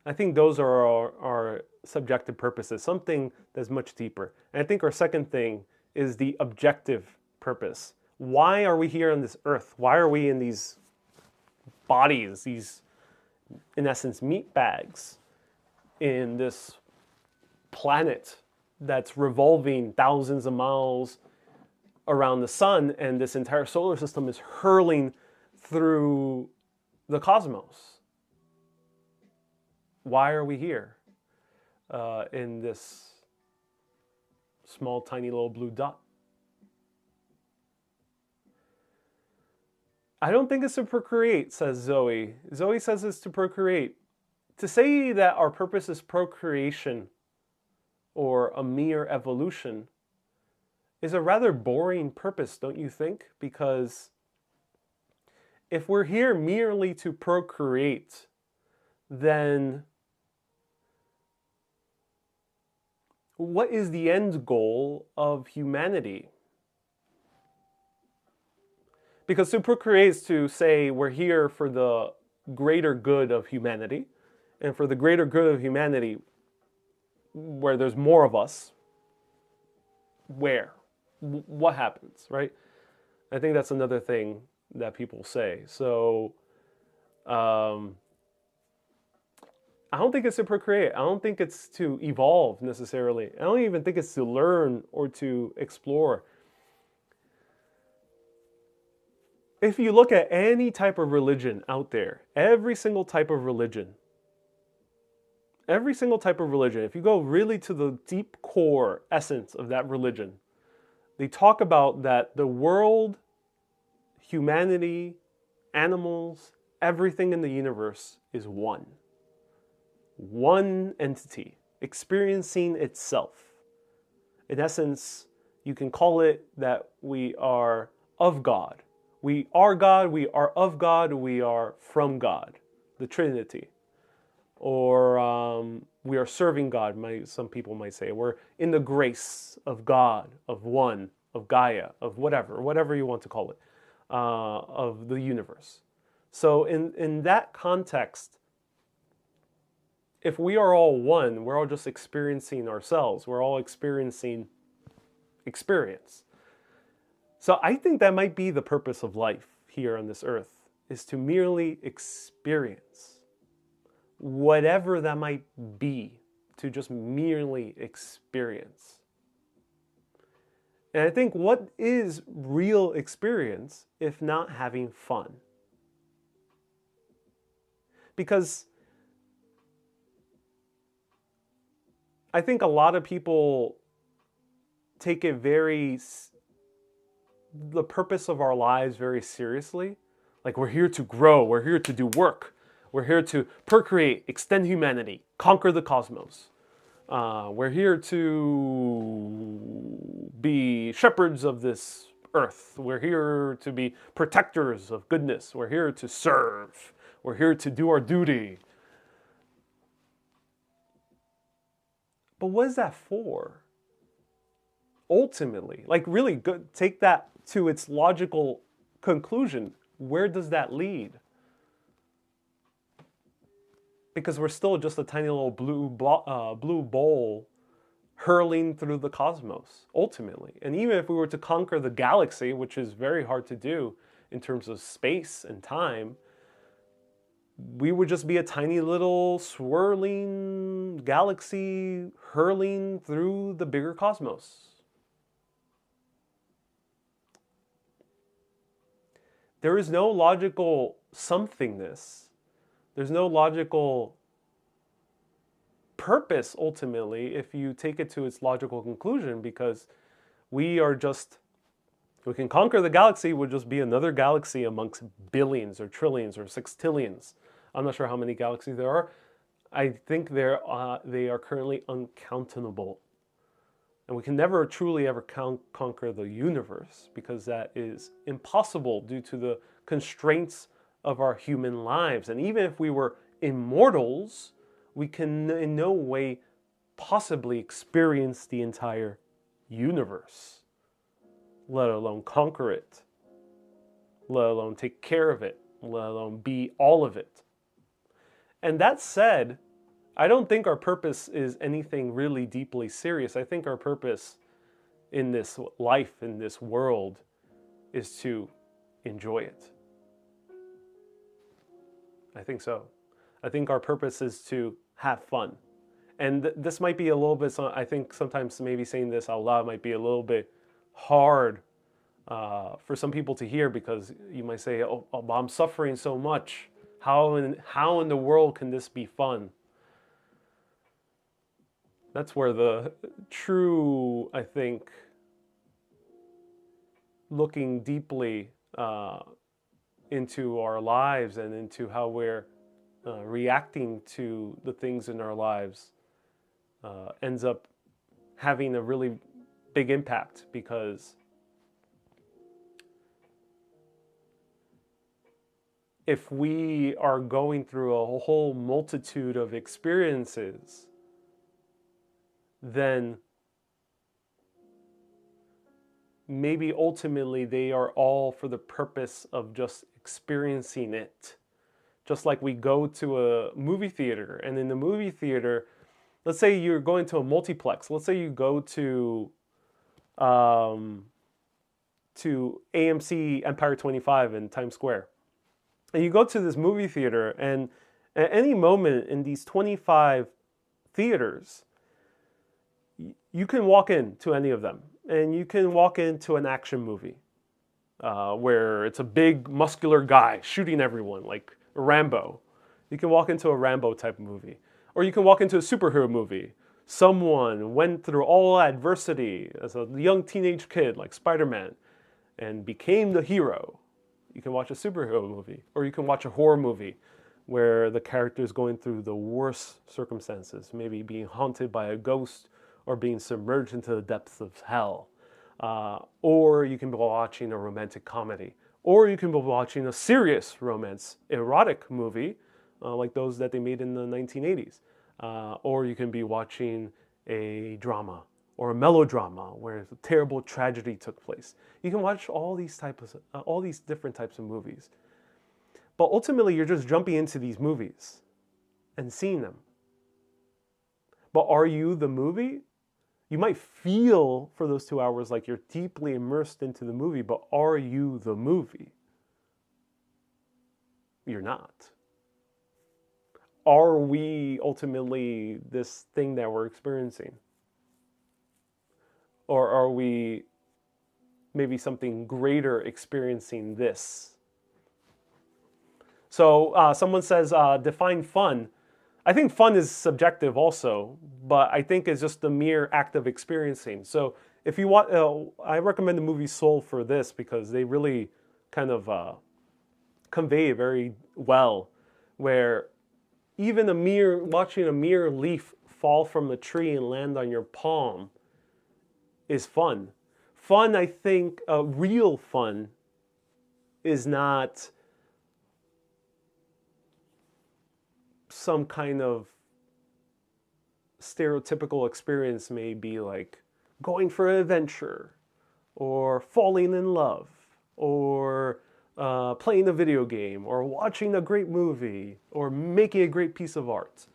I think those are our subjective purposes, something that's much deeper. And I think our second thing is the objective purpose. Why are we here on this earth? Why are we in these bodies, these, in essence, meat bags, in this planet that's revolving thousands of miles around the sun, and this entire solar system is hurling through the cosmos? Why are we here in this small, tiny little blue dot? I don't think it's to procreate, says Zoe. Zoe says it's to procreate. To say that our purpose is procreation or a mere evolution is a rather boring purpose, don't you think? Because if we're here merely to procreate, then what is the end goal of humanity? Because to procreate is to say we're here for the greater good of humanity, and for the greater good of humanity, where there's more of us, where? What happens, right? I think that's another thing that people say. So, I don't think it's to procreate. I don't think it's to evolve necessarily. I don't even think it's to learn or to explore. If you look at any type of religion out there, every single type of religion, if you go really to the deep core essence of that religion, they talk about that the world, humanity, animals, everything in the universe is one. One entity, experiencing itself. In essence, you can call it that we are of God. We are God, we are of God, we are from God, the Trinity. Or we are serving God, some people might say. We're in the grace of God, of one, of Gaia, of whatever you want to call it, of the universe. So in that context, if we are all one, we're all just experiencing ourselves. We're all experiencing experience. So I think that might be the purpose of life here on this earth, is to merely experience. Whatever that might be, to just merely experience. And I think what is real experience if not having fun? Because I think a lot of people take it the purpose of our lives very seriously. Like, we're here to grow, we're here to do work, we're here to procreate, extend humanity, conquer the cosmos. We're here to be shepherds of this earth. We're here to be protectors of goodness. We're here to serve. We're here to do our duty. But what is that for? Ultimately, like, really good, take that to its logical conclusion. Where does that lead? Because we're still just a tiny little blue bowl hurling through the cosmos, ultimately. And even if we were to conquer the galaxy, which is very hard to do in terms of space and time, we would just be a tiny little swirling galaxy hurling through the bigger cosmos. There is no logical somethingness. There's no logical purpose, ultimately, if you take it to its logical conclusion, because we can conquer the galaxy, would just be another galaxy amongst billions or trillions or sextillions. I'm not sure how many galaxies there are. I think they are currently uncountable. And we can never truly ever conquer the universe, because that is impossible due to the constraints of our human lives. And even if we were immortals, we can in no way possibly experience the entire universe, let alone conquer it, let alone take care of it, let alone be all of it. And that said, I don't think our purpose is anything really deeply serious. I think our purpose in this life, in this world, is to enjoy it. I think so. I think our purpose is to have fun. And this might be a little bit, I think sometimes maybe saying this out loud might be a little bit hard for some people to hear, because you might say, oh, I'm suffering so much. How in the world can this be fun? That's where the true, I think, looking deeply into our lives and into how we're reacting to the things in our lives ends up having a really big impact. Because if we are going through a whole multitude of experiences, then maybe ultimately they are all for the purpose of just experiencing it. Just like we go to a movie theater, and in the movie theater, let's say you're going to a multiplex. Let's say you go to AMC Empire 25 in Times Square. And you go to this movie theater, and at any moment in these 25 theaters, you can walk into any of them, and you can walk into an action movie where it's a big muscular guy shooting everyone like Rambo. You can walk into a Rambo type movie. Or you can walk into a superhero movie. Someone went through all adversity as a young teenage kid like Spider-Man and became the hero. You can watch a superhero movie. Or you can watch a horror movie where the character is going through the worst circumstances, maybe being haunted by a ghost or being submerged into the depths of hell. Or you can be watching a romantic comedy. Or you can be watching a serious romance, erotic movie, like those that they made in the 1980s. Or you can be watching a drama or a melodrama where a terrible tragedy took place. You can watch all these different types of movies. But ultimately, you're just jumping into these movies and seeing them. But are you the movie? You might feel for those 2 hours like you're deeply immersed into the movie, but are you the movie? You're not. Are we ultimately this thing that we're experiencing? Or are we maybe something greater experiencing this? So someone says, define fun. I think fun is subjective also, but I think it's just the mere act of experiencing. So if you want, I recommend the movie Soul for this because they really kind of convey very well, where even watching a mere leaf fall from the tree and land on your palm is fun. Fun, I think, real fun is not some kind of stereotypical experience, maybe like going for an adventure or falling in love or playing a video game or watching a great movie or making a great piece of art.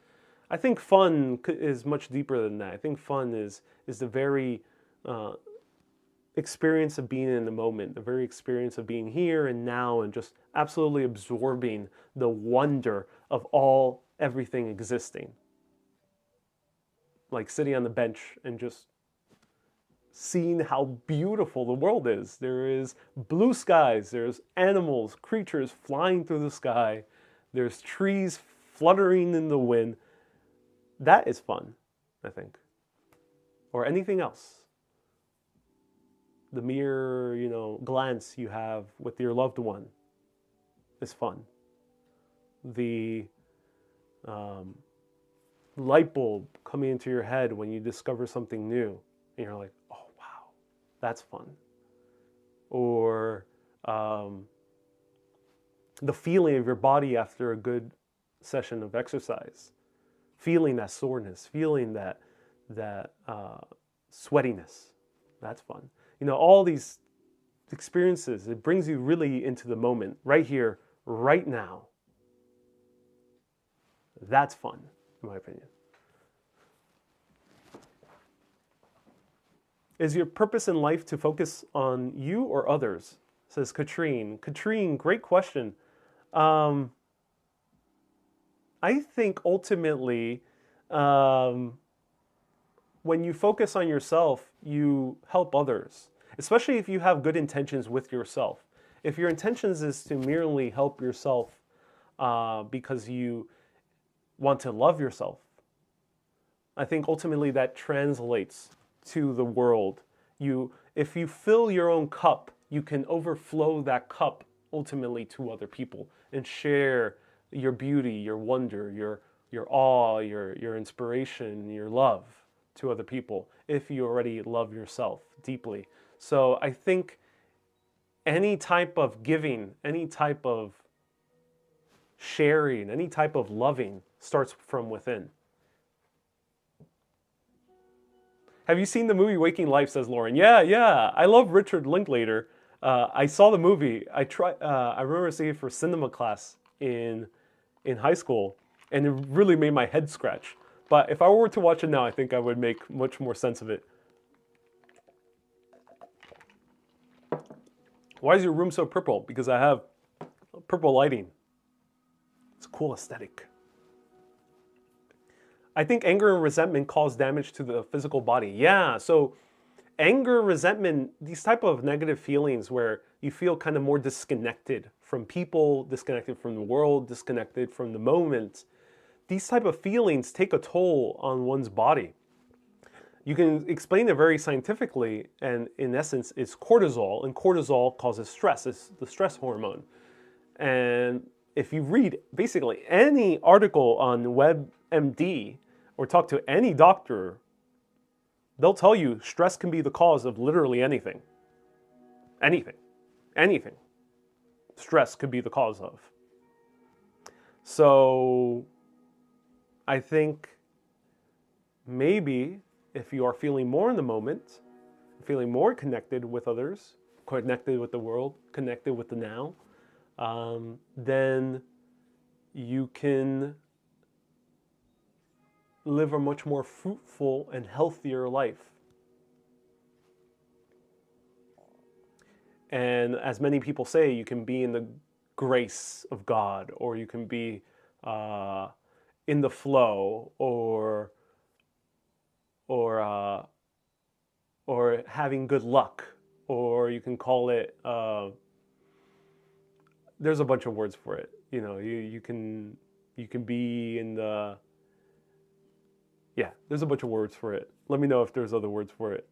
I think fun is much deeper than that. I think fun is the very experience of being in the moment, the very experience of being here and now and just absolutely absorbing the wonder of everything existing. Like sitting on the bench and just seeing how beautiful the world is. There is blue skies, there's animals, creatures flying through the sky, there's trees fluttering in the wind. That is fun, I think. Or anything else. The mere, glance you have with your loved one is fun. The light bulb coming into your head when you discover something new and you're like, oh wow, that's fun. Or the feeling of your body after a good session of exercise, feeling that soreness, feeling that sweatiness, that's fun. All these experiences, it brings you really into the moment, right here, right now. That's fun, in my opinion. Is your purpose in life to focus on you or others? Says Katrine. Katrine, great question. I think ultimately, when you focus on yourself, you help others, especially if you have good intentions with yourself. If your intentions is to merely help yourself because you want to love yourself, I think ultimately that translates to the world. If you fill your own cup, you can overflow that cup ultimately to other people and share your beauty, your wonder, your awe, your inspiration, your love to other people if you already love yourself deeply. So I think any type of giving, any type of sharing, any type of loving starts from within. Have you seen the movie Waking Life, says Lauren? Yeah. I love Richard Linklater. I saw the movie. I remember seeing it for cinema class in high school, and it really made my head scratch. But if I were to watch it now, I think I would make much more sense of it. Why is your room so purple? Because I have purple lighting. It's a cool aesthetic. I think anger and resentment cause damage to the physical body. Yeah, so anger, resentment, these type of negative feelings where you feel kind of more disconnected from people, disconnected from the world, disconnected from the moment. These type of feelings take a toll on one's body. You can explain it very scientifically, and in essence, it's cortisol, and cortisol causes stress. It's the stress hormone. And if you read basically any article on WebMD or talk to any doctor, they'll tell you stress can be the cause of literally anything. Anything. Stress could be the cause of. So I think maybe if you are feeling more in the moment, feeling more connected with others, connected with the world, connected with the now, then you can live a much more fruitful and healthier life. And as many people say, you can be in the grace of God, or you can be in the flow, or having good luck, or you can call it there's a bunch of words for it. You know, you can be in the, yeah, there's a bunch of words for it. Let me know if there's other words for it.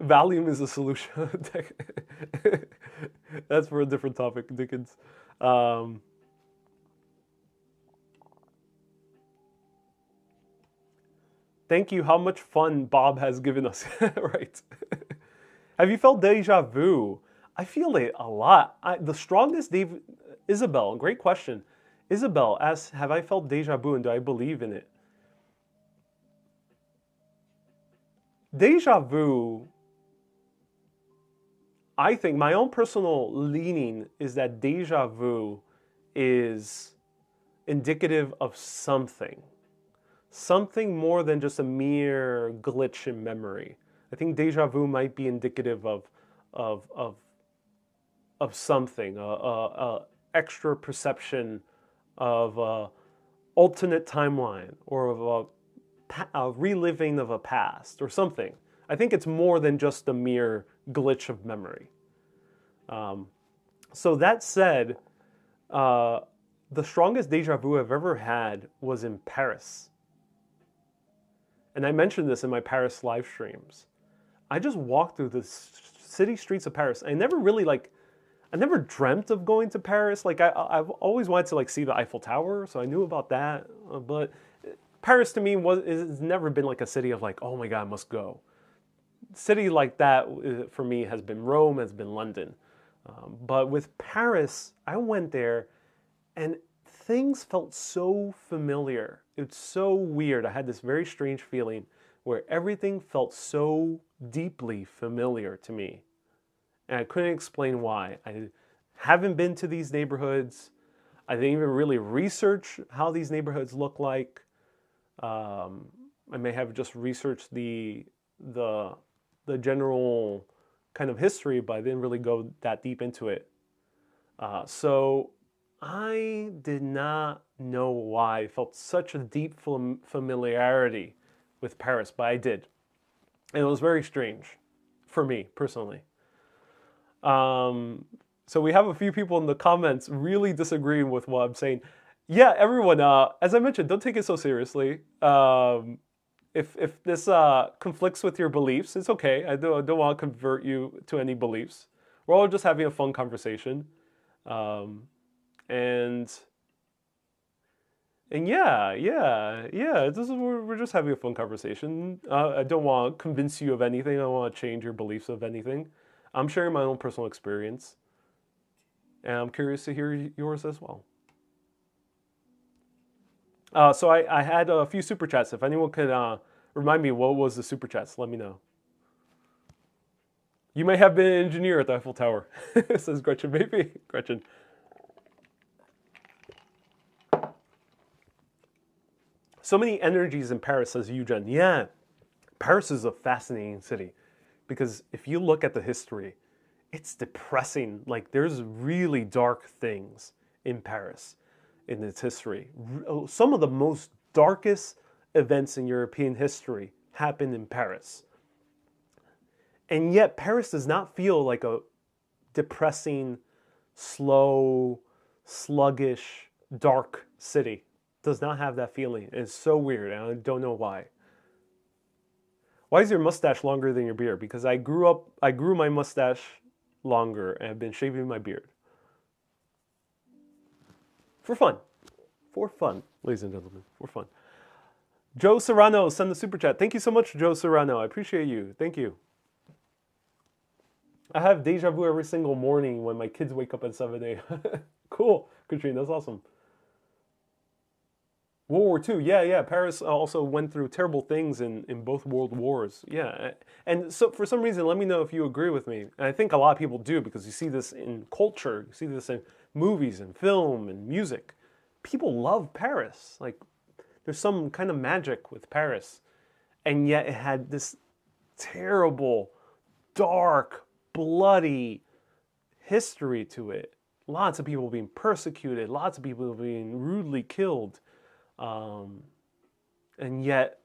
Valium is a solution. That's for a different topic, Dickens. Thank you. How much fun Bob has given us. Right. Have you felt deja vu? I feel it a lot. The strongest Isabel, great question. Isabel asks, have I felt deja vu and do I believe in it? Deja vu, I think my own personal leaning is that deja vu is indicative of something. Something more than just a mere glitch in memory. I think deja vu might be indicative of something, extra perception of alternate timeline or of a reliving of a past or something. I think it's more than just a mere glitch of memory. So that said, the strongest deja vu I've ever had was in Paris. And I mentioned this in my Paris live streams. I just walked through the city streets of Paris. I never really I never dreamt of going to Paris. Like I've always wanted to see the Eiffel Tower, so I knew about that. But Paris to me has never been like a city of oh my God, I must go. City like that for me has been Rome, has been London. But with Paris, I went there and things felt so familiar. It's so weird. I had this very strange feeling where everything felt so deeply familiar to me. And I couldn't explain why. I haven't been to these neighborhoods. I didn't even really research how these neighborhoods look like. I may have just researched the general kind of history, but I didn't really go that deep into it. So I did not know why I felt such a deep familiarity with Paris, but I did. And it was very strange for me personally. So we have a few people in the comments really disagreeing with what I'm saying. Yeah, everyone, as I mentioned, don't take it so seriously. If this conflicts with your beliefs, it's okay. I don't want to convert you to any beliefs. We're all just having a fun conversation. And yeah, we're just having a fun conversation. I don't want to convince you of anything. I don't want to change your beliefs of anything. I'm sharing my own personal experience. And I'm curious to hear yours as well. So I had a few super chats. If anyone could remind me what was the super chats, let me know. You may have been an engineer at the Eiffel Tower, says Gretchen. Maybe, Gretchen. So many energies in Paris, says Eugen. Yeah, Paris is a fascinating city because if you look at the history, it's depressing. There's really dark things in Paris in its history. Some of the most darkest events in European history happened in Paris. And yet Paris does not feel like a depressing, slow, sluggish, dark city. Does not have that feeling. It's so weird, and I don't know why. Why is your mustache longer than your beard? Because I grew my mustache longer and I've been shaving my beard. For fun. For fun, ladies and gentlemen. For fun. Joe Serrano, send the super chat. Thank you so much, Joe Serrano. I appreciate you. Thank you. I have deja vu every single morning when my kids wake up at 7 a.m. Cool, Katrina, that's awesome. World War II, yeah. Paris also went through terrible things in both world wars. Yeah, and so for some reason, let me know if you agree with me. And I think a lot of people do because you see this in culture, you see this in movies and film and music. People love Paris. There's some kind of magic with Paris. And yet it had this terrible, dark, bloody history to it. Lots of people being persecuted, lots of people being rudely killed. And yet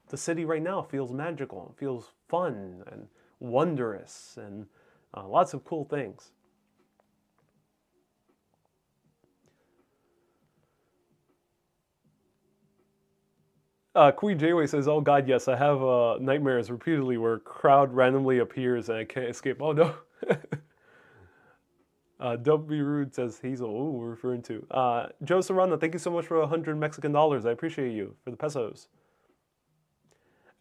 the city right now feels magical, it feels fun, and wondrous, and lots of cool things. Queen Jayway says, "Oh God, yes, I have nightmares repeatedly where a crowd randomly appears and I can't escape." Oh no. Don't be rude, says Hazel. Ooh, we're referring to. Joe Serrano, thank you so much for 100 Mexican dollars. I appreciate you for the pesos.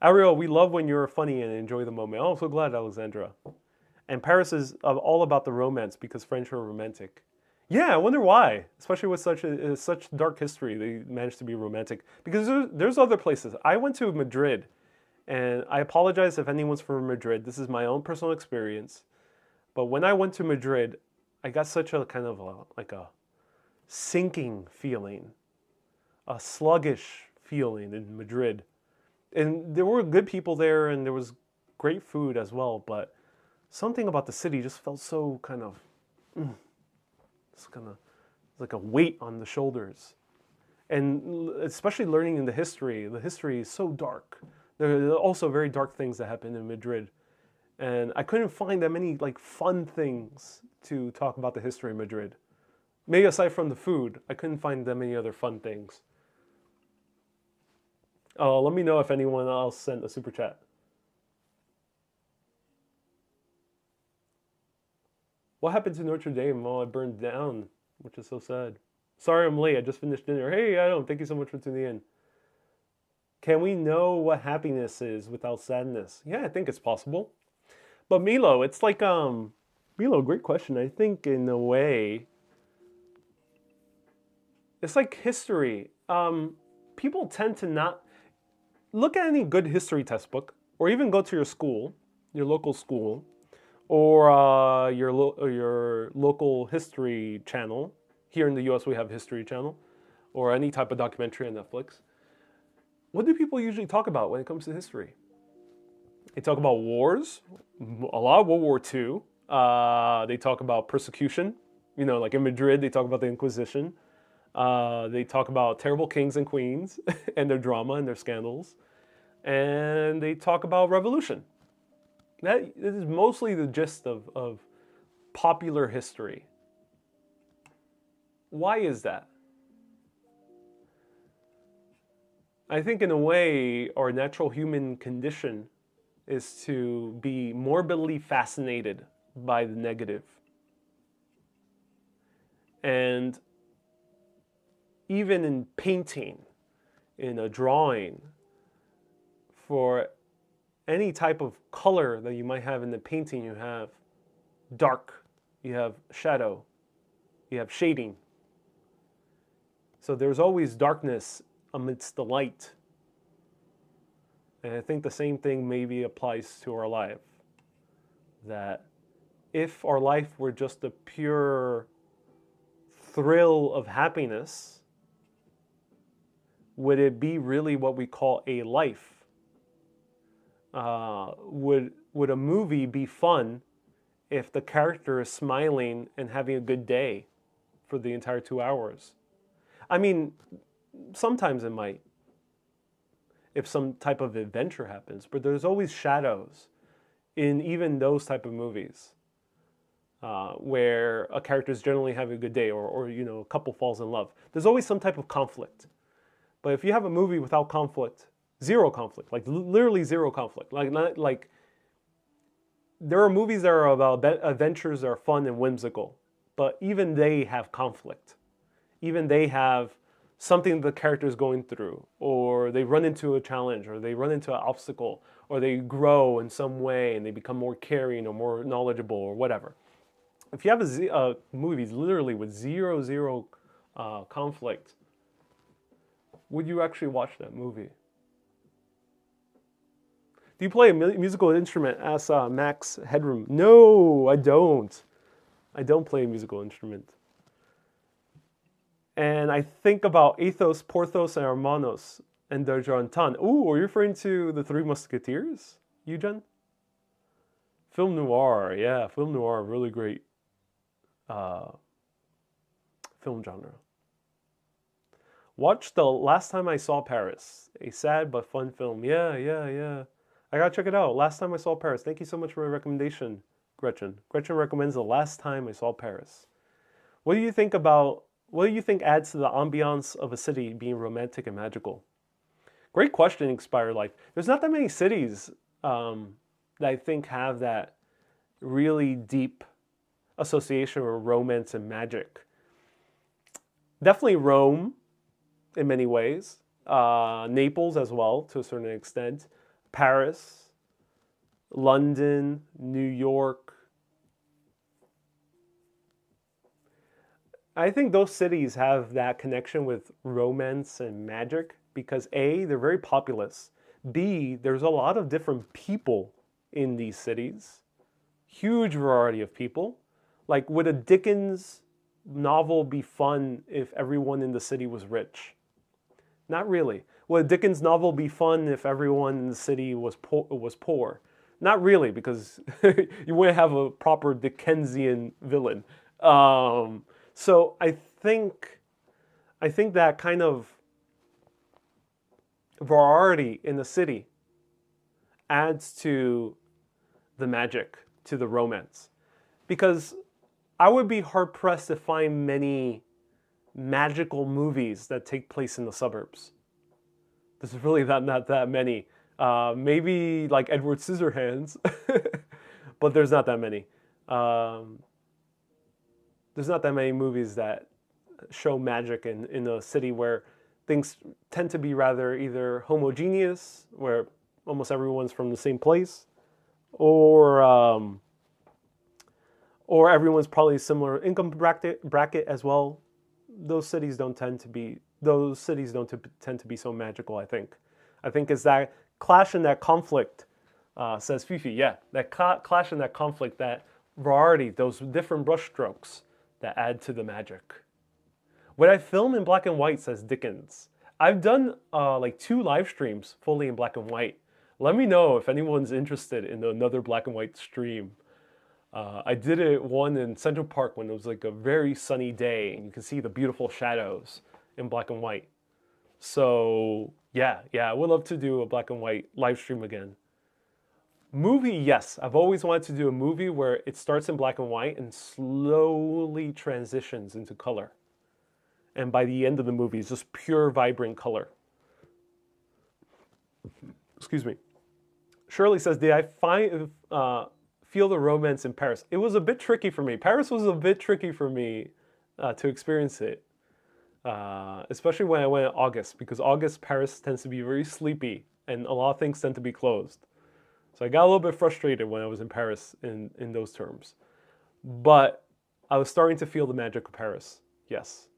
Ariel, we love when you're funny and enjoy the moment. Oh, I'm so glad, Alexandra. And Paris is all about the romance because French are romantic. Yeah, I wonder why. Especially with such dark history, they managed to be romantic. Because there's other places. I went to Madrid, and I apologize if anyone's from Madrid. This is my own personal experience. But when I went to Madrid, I got such a kind of like a sinking feeling, a sluggish feeling in Madrid. And there were good people there, and there was great food as well. But something about the city just felt so kind of, it's kind of like a weight on the shoulders. And especially learning in the history is so dark. There are also very dark things that happen in Madrid. And I couldn't find that many like fun things to talk about the history of Madrid. Maybe aside from the food, I couldn't find that many other fun things. Let me know if anyone else sent a super chat. What happened to Notre Dame? Oh, it burned down, which is so sad. Sorry I'm late. I just finished dinner. Hey, Adam, thank you so much for tuning in. Can we know what happiness is without sadness? Yeah, I think it's possible. But Milo, it's like, Milo, great question. I think in a way, it's like history. People tend to not look at any good history textbook, or even go to your school, your local school, or your local history channel. Here in the US, we have History Channel, or any type of documentary on Netflix. What do people usually talk about when it comes to history? They talk about wars, a lot of World War II. They talk about persecution. You know, like in Madrid, they talk about the Inquisition. They talk about terrible kings and queens and their drama and their scandals. And they talk about revolution. That is mostly the gist of popular history. Why is that? I think in a way, our natural human condition is to be morbidly fascinated by the negative. And even in painting, in a drawing, for any type of color that you might have in the painting, you have dark, you have shadow, you have shading. So there's always darkness amidst the light. And I think the same thing maybe applies to our life. That if our life were just a pure thrill of happiness, would it be really what we call a life? Would a movie be fun if the character is smiling and having a good day for the entire 2 hours? I mean, sometimes it might, if some type of adventure happens, but there's always shadows in even those type of movies where a character is generally having a good day, or you know, a couple falls in love. There's always some type of conflict. But if you have a movie without conflict, zero conflict, like literally zero conflict, like there are movies that are about adventures that are fun and whimsical, but even they have conflict. Even they have something the character is going through, or they run into a challenge, or they run into an obstacle, or they grow in some way and they become more caring or more knowledgeable or whatever. If you have a movie literally with zero conflict, would you actually watch that movie? Do you play a musical instrument? Asks Max Headroom. No, I don't. I don't play a musical instrument. And I think about Athos, Porthos, and Hermanos, and D'Argentan. Ooh, are you referring to the Three Musketeers, Eugen? Film noir, yeah, film noir, really great film genre. Watched The Last Time I Saw Paris, a sad but fun film. Yeah. I gotta check it out. Last time I saw Paris. Thank you so much for my recommendation, Gretchen. Gretchen recommends The Last Time I Saw Paris. What do you think adds to the ambiance of a city being romantic and magical? Great question, Expired Life. There's not that many cities that I think have that really deep association with romance and magic. Definitely Rome in many ways. Naples as well, to a certain extent. Paris, London, New York. I think those cities have that connection with romance and magic because A, they're very populous. B, there's a lot of different people in these cities. Huge variety of people. Like, would a Dickens novel be fun if everyone in the city was rich? Not really. Would a Dickens novel be fun if everyone in the city was poor? Not really, because you wouldn't have a proper Dickensian villain. So I think that kind of variety in the city adds to the magic, to the romance. Because I would be hard-pressed to find many magical movies that take place in the suburbs. There's really not that many. Maybe like Edward Scissorhands, but there's not that many. There's not that many movies that show magic in a city where things tend to be rather either homogeneous, where almost everyone's from the same place, or everyone's probably similar income bracket as well. Those cities don't tend to be so magical. I think it's that clash and that conflict, says Fifi. Yeah, that clash and that conflict, that variety, those different brushstrokes that add to the magic. Would I film in black and white, says Dickens. I've done like 2 live streams fully in black and white. Let me know if anyone's interested in another black and white stream. I did one in Central Park when it was like a very sunny day and you can see the beautiful shadows in black and white. So yeah, I would love to do a black and white live stream again. Movie, yes. I've always wanted to do a movie where it starts in black and white and slowly transitions into color. And by the end of the movie, it's just pure, vibrant color. Excuse me. Shirley says, did I feel the romance in Paris? It was a bit tricky for me. Paris was a bit tricky for me to experience it. Especially when I went in August, because August, Paris tends to be very sleepy and a lot of things tend to be closed. So I got a little bit frustrated when I was in Paris in those terms. But I was starting to feel the magic of Paris, yes.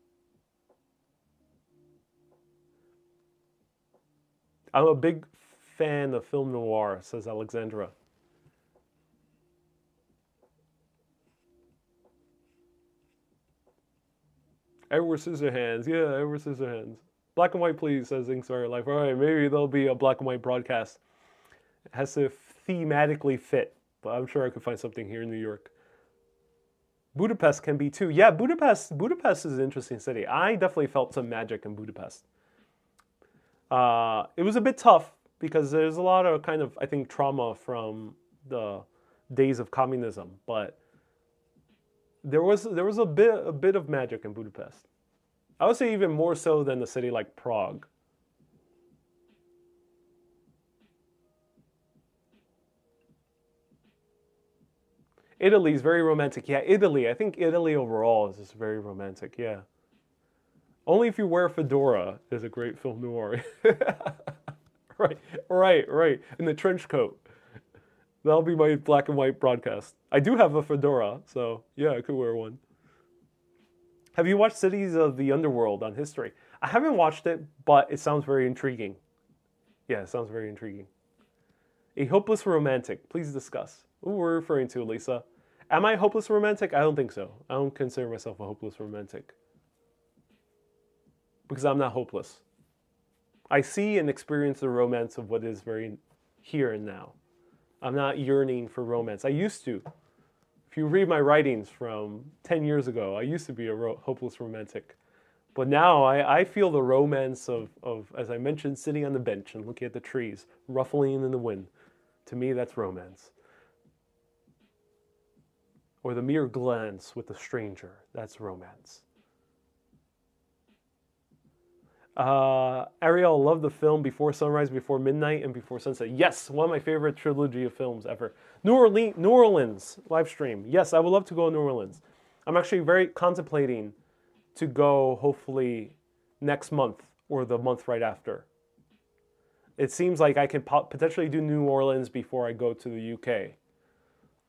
I'm a big fan of film noir, says Alexandra. Edward Scissorhands, yeah, Edward Scissorhands. Black and white, please, says Inspired Life. All right, maybe there'll be a black and white broadcast. It has to thematically fit, but I'm sure I could find something here in New York. Budapest can be too. Yeah, Budapest is an interesting city. I definitely felt some magic in Budapest. It was a bit tough because there's a lot of kind of, I think, trauma from the days of communism, but there was a bit of magic in Budapest. I would say even more so than a city like Prague. Italy is very romantic. Yeah, Italy. I think Italy overall is just very romantic. Yeah. Only If You Wear a Fedora is a great film noir. Right. In the trench coat. That'll be my black and white broadcast. I do have a fedora, so yeah, I could wear one. Have you watched Cities of the Underworld on History? I haven't watched it, but it sounds very intriguing. Yeah, it sounds very intriguing. A hopeless romantic. Please discuss. Who we're referring to, Lisa? Am I a hopeless romantic? I don't think so. I don't consider myself a hopeless romantic. Because I'm not hopeless. I see and experience the romance of what is very here and now. I'm not yearning for romance. I used to. If you read my writings from 10 years ago, I used to be a hopeless romantic. But now I feel the romance of, as I mentioned, sitting on the bench and looking at the trees, ruffling in the wind. To me, that's romance. Or the mere glance with a stranger, that's romance. Ariel loved the film Before Sunrise, Before Midnight, and Before Sunset. Yes, one of my favorite trilogy of films ever. New Orleans live stream. Yes, I would love to go to New Orleans. I'm actually very contemplating to go hopefully next month or the month right after. It seems like I can potentially do New Orleans before I go to the UK.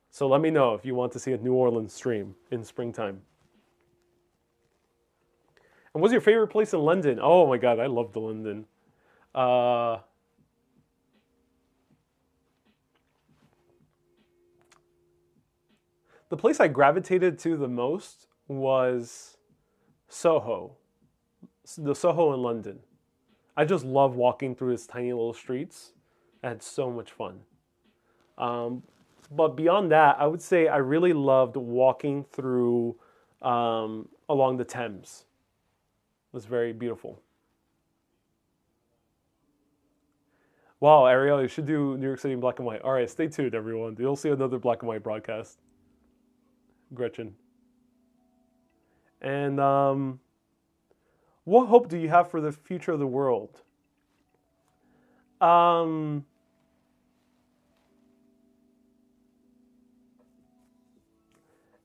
So let me know if you want to see a New Orleans stream in springtime. And what's your favorite place in London? Oh my God, I love the London. The place I gravitated to the most was Soho. The Soho in London. I just love walking through its tiny little streets. I had so much fun. But beyond that, I would say I really loved walking through along the Thames. It was very beautiful. Wow, Ariel, you should do New York City in black and white. All right, stay tuned, everyone. You'll see another black and white broadcast. Gretchen. And what hope do you have for the future of the world?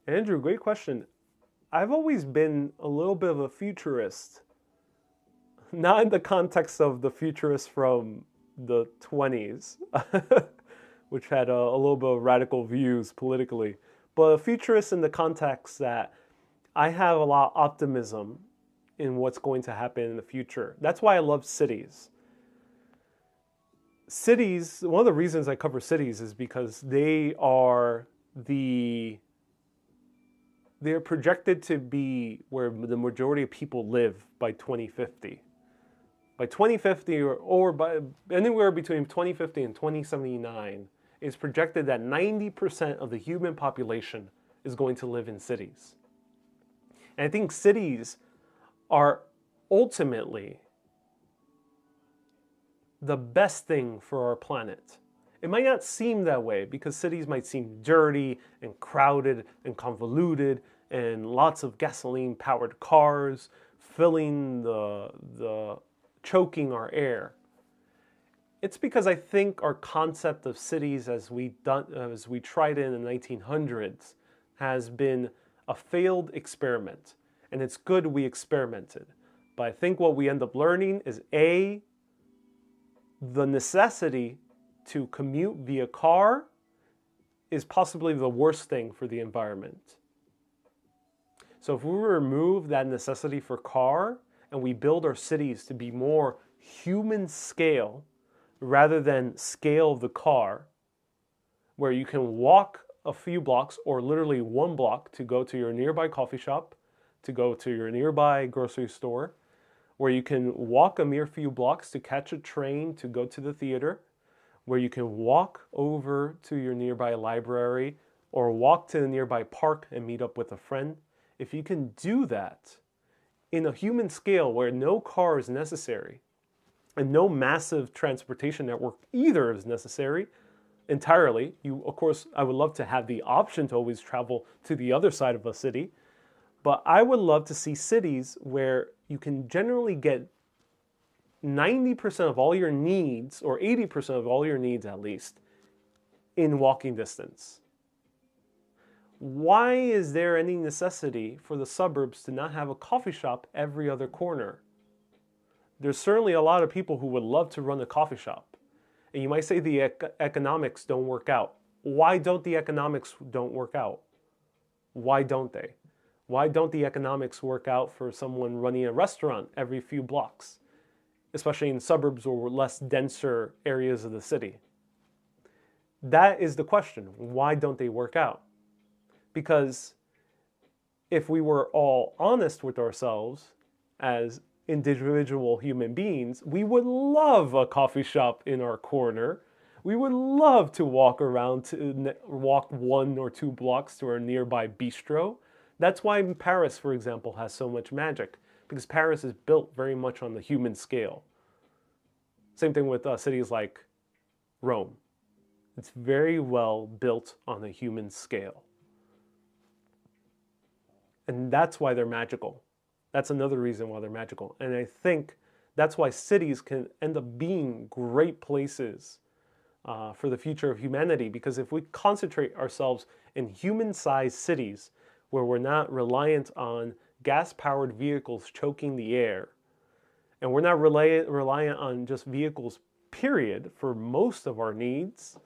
Andrew, great question. I've always been a little bit of a futurist. Not in the context of the futurist from the 20s, which had a little bit of radical views politically, but a futurist in the context that I have a lot of optimism in what's going to happen in the future. That's why I love cities. Cities, one of the reasons I cover cities is because they're projected to be where the majority of people live by 2050. By 2050 or by anywhere between 2050 and 2079, it's projected that 90% of the human population is going to live in cities. And I think cities are ultimately the best thing for our planet. It might not seem that way because cities might seem dirty and crowded and convoluted and lots of gasoline-powered cars filling the choking our air. It's because I think our concept of cities as we tried it in the 1900s has been a failed experiment. And it's good we experimented. But I think what we end up learning is A, the necessity to commute via car is possibly the worst thing for the environment. So if we remove that necessity for car and we build our cities to be more human scale rather than scale of the car, where you can walk a few blocks or literally one block to go to your nearby coffee shop, to go to your nearby grocery store, where you can walk a mere few blocks to catch a train to go to the theater, where you can walk over to your nearby library or walk to the nearby park and meet up with a friend. If you can do that in a human scale where no car is necessary and no massive transportation network either is necessary entirely, of course, I would love to have the option to always travel to the other side of a city, but I would love to see cities where you can generally get 90% of all your needs, or 80% of all your needs at least, in walking distance. Why is there any necessity for the suburbs to not have a coffee shop every other corner? There's certainly a lot of people who would love to run a coffee shop. And you might say the economics don't work out. Why don't the economics don't work out? Why don't they? Why don't the economics work out for someone running a restaurant every few blocks, especially in suburbs or less denser areas of the city? That is the question. Why don't they work out? Because if we were all honest with ourselves as individual human beings, we would love a coffee shop in our corner. We would love to walk 1 or 2 blocks to our nearby bistro. That's why Paris, for example, has so much magic, because Paris is built very much on the human scale. Same thing with cities like Rome. It's very well built on a human scale. And that's why they're magical. That's another reason why they're magical. And I think that's why cities can end up being great places for the future of humanity. Because if we concentrate ourselves in human-sized cities where we're not reliant on gas-powered vehicles choking the air, and we're not reliant on just vehicles, period, for most of our needs,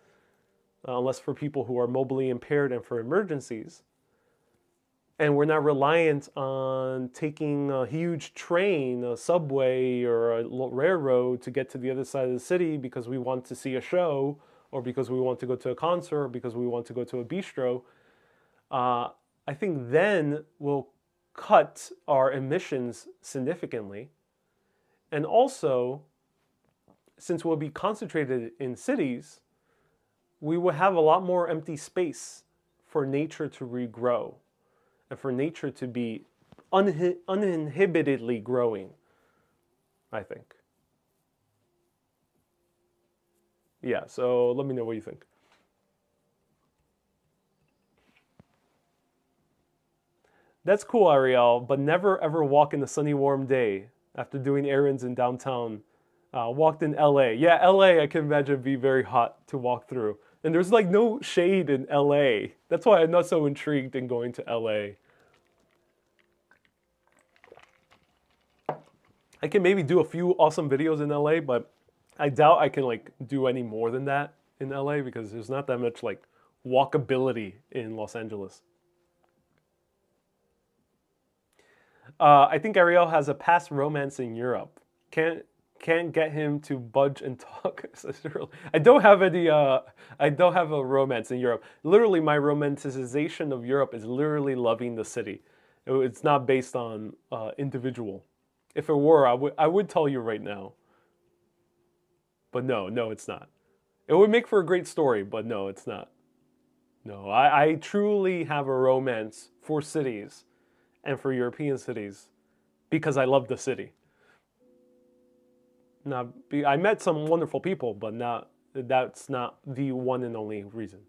unless for people who are mobily impaired and for emergencies, and we're not reliant on taking a huge train, a subway, or a railroad to get to the other side of the city because we want to see a show, or because we want to go to a concert, or because we want to go to a bistro, I think then we'll cut our emissions significantly. And also, since we'll be concentrated in cities, we will have a lot more empty space for nature to regrow and for nature to be uninhibitedly growing, I think. Yeah, so let me know what you think. That's cool, Ariel, but never ever walk in a sunny, warm day after doing errands in downtown. Walked in LA. Yeah, LA I can imagine be very hot to walk through. And there's like no shade in LA. That's why I'm not so intrigued in going to LA. I can maybe do a few awesome videos in LA, but I doubt I can like do any more than that in LA because there's not that much like walkability in Los Angeles. I think Ariel has a past romance in Europe. Can't get him to budge and talk. I don't have any. I don't have a romance in Europe. Literally, my romanticization of Europe is literally loving the city. It's not based on individual. If it were, I would tell you right now. But no, it's not. It would make for a great story, but no, it's not. No, I truly have a romance for cities and for European cities because I love the city. Now, I met some wonderful people, but that's not the one and only reason.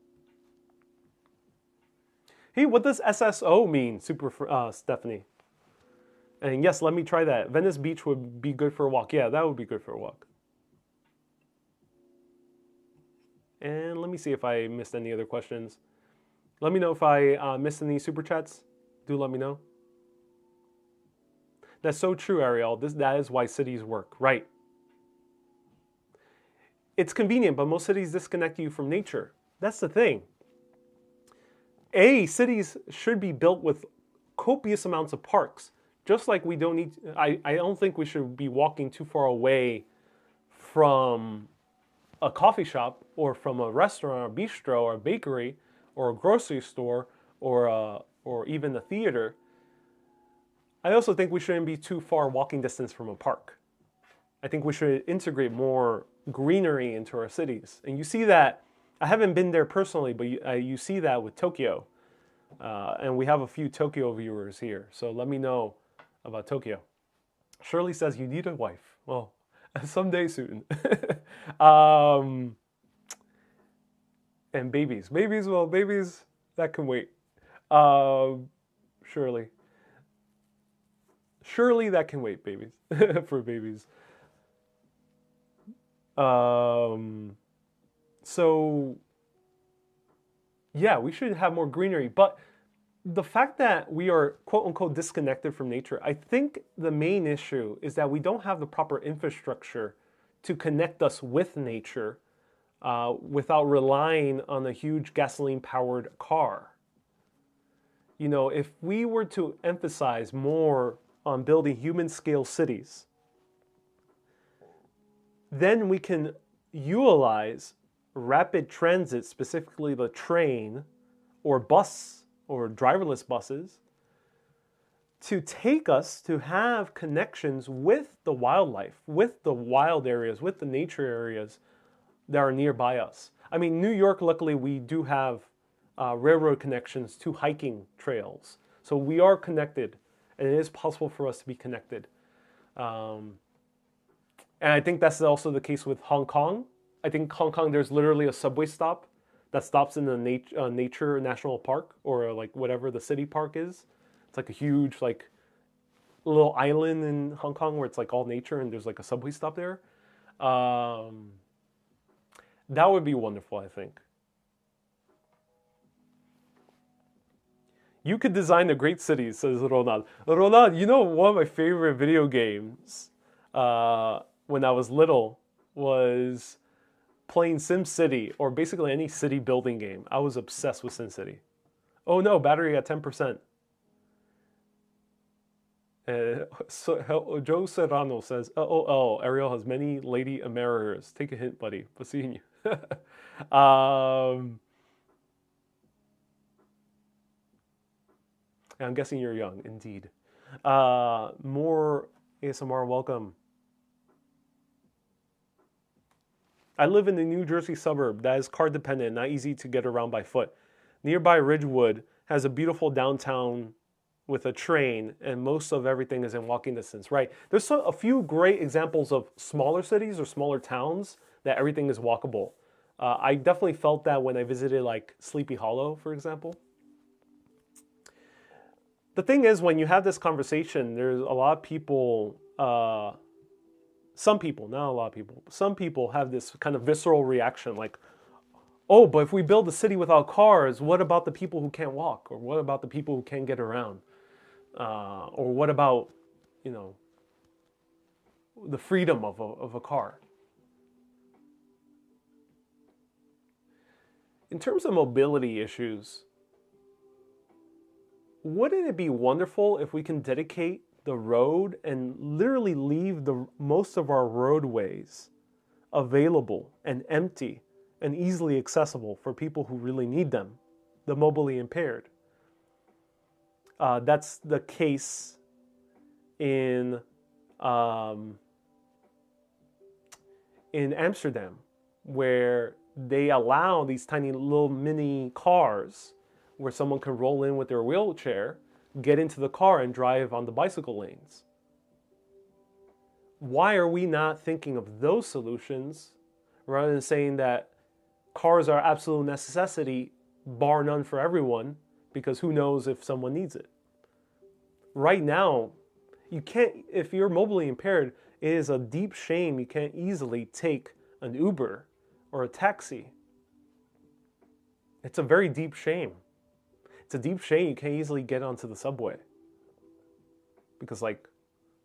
Hey, what does SSO mean, Stephanie? And yes, let me try that. Venice Beach would be good for a walk. Yeah, that would be good for a walk. And let me see if I missed any other questions. Let me know if I missed any super chats. Do let me know. That's so true, Ariel. That is why cities work, right? It's convenient, but most cities disconnect you from nature. That's the thing. Cities should be built with copious amounts of parks. Just like we don't need, I don't think we should be walking too far away from a coffee shop or from a restaurant or bistro or a bakery or a grocery store or even a theater. I also think we shouldn't be too far walking distance from a park. I think we should integrate more greenery into our cities. And you see that, I haven't been there personally, but you see that with Tokyo. And we have a few Tokyo viewers here, so let me know about Tokyo. Shirley says you need a wife. Well, someday soon. And babies. Babies, that can wait. Surely that can wait, babies. For babies. So, yeah, we should have more greenery. But the fact that we are, quote unquote, disconnected from nature, I think the main issue is that we don't have the proper infrastructure to connect us with nature without relying on a huge gasoline-powered car. You know, if we were to emphasize more on building human-scale cities, then we can utilize rapid transit, specifically the train or bus or driverless buses, to take us to have connections with the wildlife, with the wild areas, with the nature areas that are nearby us. I mean, New York, luckily, we do have railroad connections to hiking trails. So we are connected, and it is possible for us to be connected. And I think that's also the case with Hong Kong. I think Hong Kong, there's literally a subway stop that stops in the nature national park, or like whatever the city park is. It's like a huge like little island in Hong Kong where it's like all nature and there's like a subway stop there. That would be wonderful, I think. You could design a great city, says Ronald. Ronald, you know, one of my favorite video games when I was little was playing SimCity, or basically any city building game. I was obsessed with SimCity. Oh no, battery at 10%. Joe Serrano says, "Oh, Ariel has many lady admirers. Take a hint, buddy. We'll see you." I'm guessing you're young, indeed. More ASMR, welcome. I live in the New Jersey suburb that is car dependent, not easy to get around by foot. Nearby Ridgewood has a beautiful downtown with a train, and most of everything is in walking distance, right? There's a few great examples of smaller cities or smaller towns that everything is walkable. I definitely felt that when I visited like Sleepy Hollow, for example. The thing is, when you have this conversation, there's a lot of people, some people, not a lot of people, but some people have this kind of visceral reaction like, oh, but if we build a city without cars, what about the people who can't walk? Or what about the people who can't get around? Or what about, you know, the freedom of a car? In terms of mobility issues, wouldn't it be wonderful if we can dedicate the road and literally leave most of our roadways available and empty and easily accessible for people who really need them, the mobilely impaired? That's the case in Amsterdam, where they allow these tiny little mini cars where someone can roll in with their wheelchair, get into the car and drive on the bicycle lanes. Why are we not thinking of those solutions rather than saying that cars are absolute necessity, bar none for everyone, because who knows if someone needs it? Right now, you can't, if you're mobilely impaired, it is a deep shame you can't easily take an Uber or a taxi. It's a very deep shame. It's a deep shame you can't easily get onto the subway. Because like,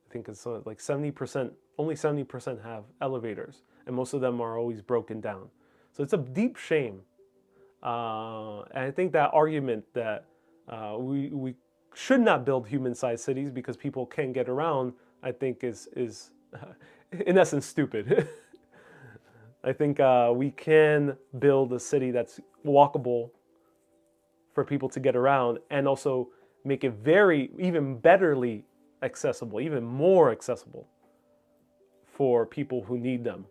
I think it's like 70%, only 70% have elevators, and most of them are always broken down. So it's a deep shame. And I think that argument that we should not build human-sized cities because people can't get around, I think is in essence stupid. I think we can build a city that's walkable for people to get around, and also make it even betterly accessible, even more accessible for people who need them,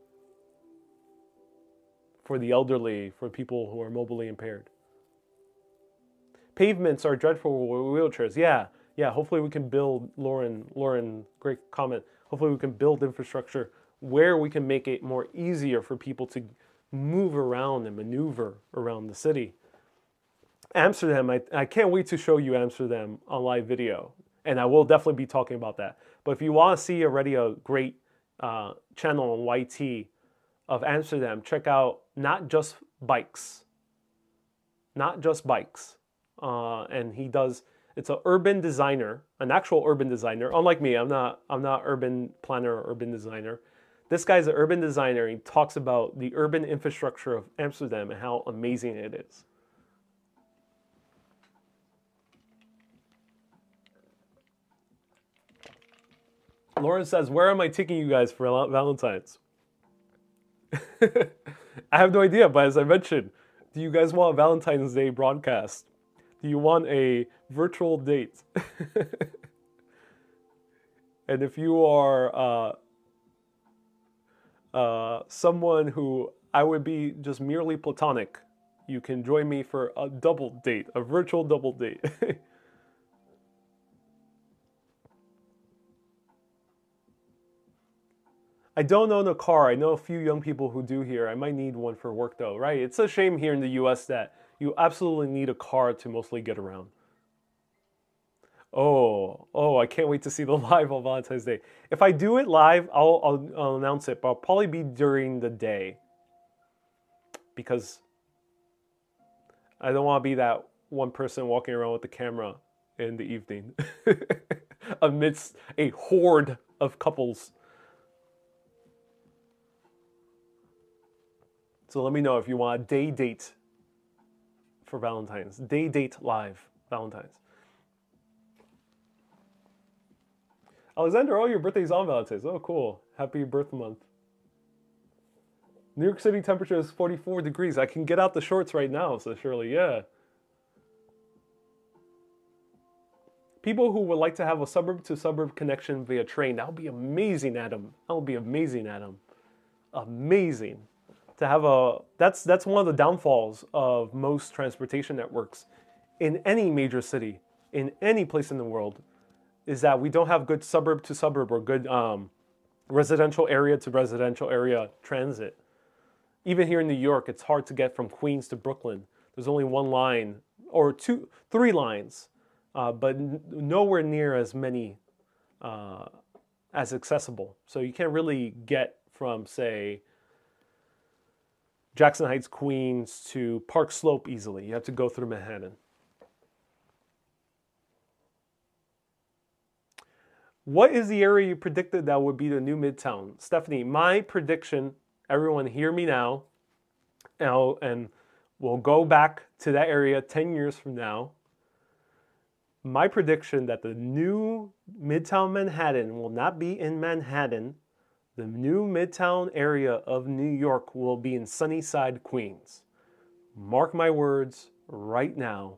for the elderly, for people who are mobilely impaired. Pavements are dreadful for wheelchairs. Yeah, hopefully we can build, Lauren, great comment. Hopefully we can build infrastructure where we can make it more easier for people to move around and maneuver around the city. Amsterdam, I can't wait to show you Amsterdam on live video, and I will definitely be talking about that. But if you want to see already a great channel on YT of Amsterdam, check out Not Just Bikes. Not Just Bikes. And he does, it's an urban designer, an actual urban designer. Unlike me, I'm not urban planner or urban designer. This guy's an urban designer. He talks about the urban infrastructure of Amsterdam and how amazing it is. Lauren says, where am I taking you guys for Valentine's? I have no idea, but as I mentioned, do you guys want a Valentine's Day broadcast? Do you want a virtual date? And if you are someone who I would be just merely platonic, you can join me for a double date, a virtual double date. I don't own a car. I know a few young people who do here. I might need one for work though, right? It's a shame here in the US that you absolutely need a car to mostly get around. Oh, I can't wait to see the live on Valentine's Day. If I do it live, I'll announce it, but I'll probably be during the day because I don't want to be that one person walking around with the camera in the evening amidst a horde of couples. So let me know if you want a day date for Valentine's. Day date live Valentine's. Alexander, oh, your birthday's on Valentine's. Oh, cool. Happy birth month. New York City temperature is 44 degrees. I can get out the shorts right now, so Shirley, yeah. People who would like to have a suburb-to-suburb connection via train, that would be amazing, Adam. That would be amazing, Adam. Amazing. To have a, that's one of the downfalls of most transportation networks in any major city, in any place in the world, is that we don't have good suburb-to-suburb or good residential area-to-residential area transit. Even here in New York, it's hard to get from Queens to Brooklyn. There's only one line, or three lines, but nowhere near as many as accessible. So you can't really get from, say, Jackson Heights, Queens to Park Slope easily. You have to go through Manhattan. What is the area you predicted that would be the new Midtown? Stephanie, my prediction, everyone hear me now, and we'll go back to that area 10 years from now. My prediction that the new Midtown Manhattan will not be in Manhattan. The new Midtown area of New York will be in Sunnyside, Queens. Mark my words right now.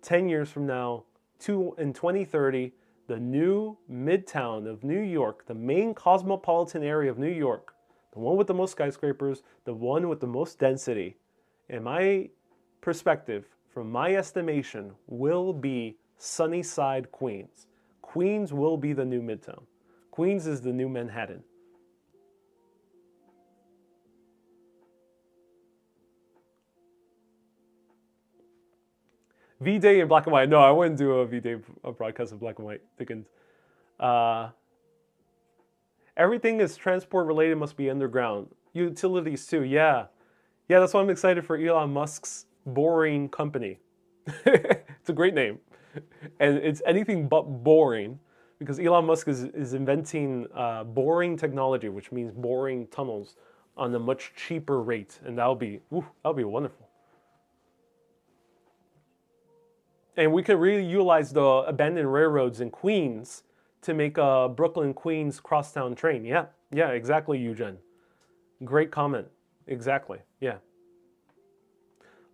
10 years from now, in 2030, the new Midtown of New York, the main cosmopolitan area of New York, the one with the most skyscrapers, the one with the most density, in my perspective, from my estimation, will be Sunnyside, Queens. Queens will be the new Midtown. Queens is the new Manhattan. V-Day in black and white. No, I wouldn't do a V-Day broadcast in black and white. Dickens. Everything is transport related must be underground. Utilities too, yeah. Yeah, that's why I'm excited for Elon Musk's boring company. It's a great name. And it's anything but boring because Elon Musk is inventing boring technology, which means boring tunnels on a much cheaper rate. And that'll be wonderful. And we could really utilize the abandoned railroads in Queens to make a Brooklyn-Queens crosstown train. Yeah, exactly, Eugen. Great comment. Exactly, yeah.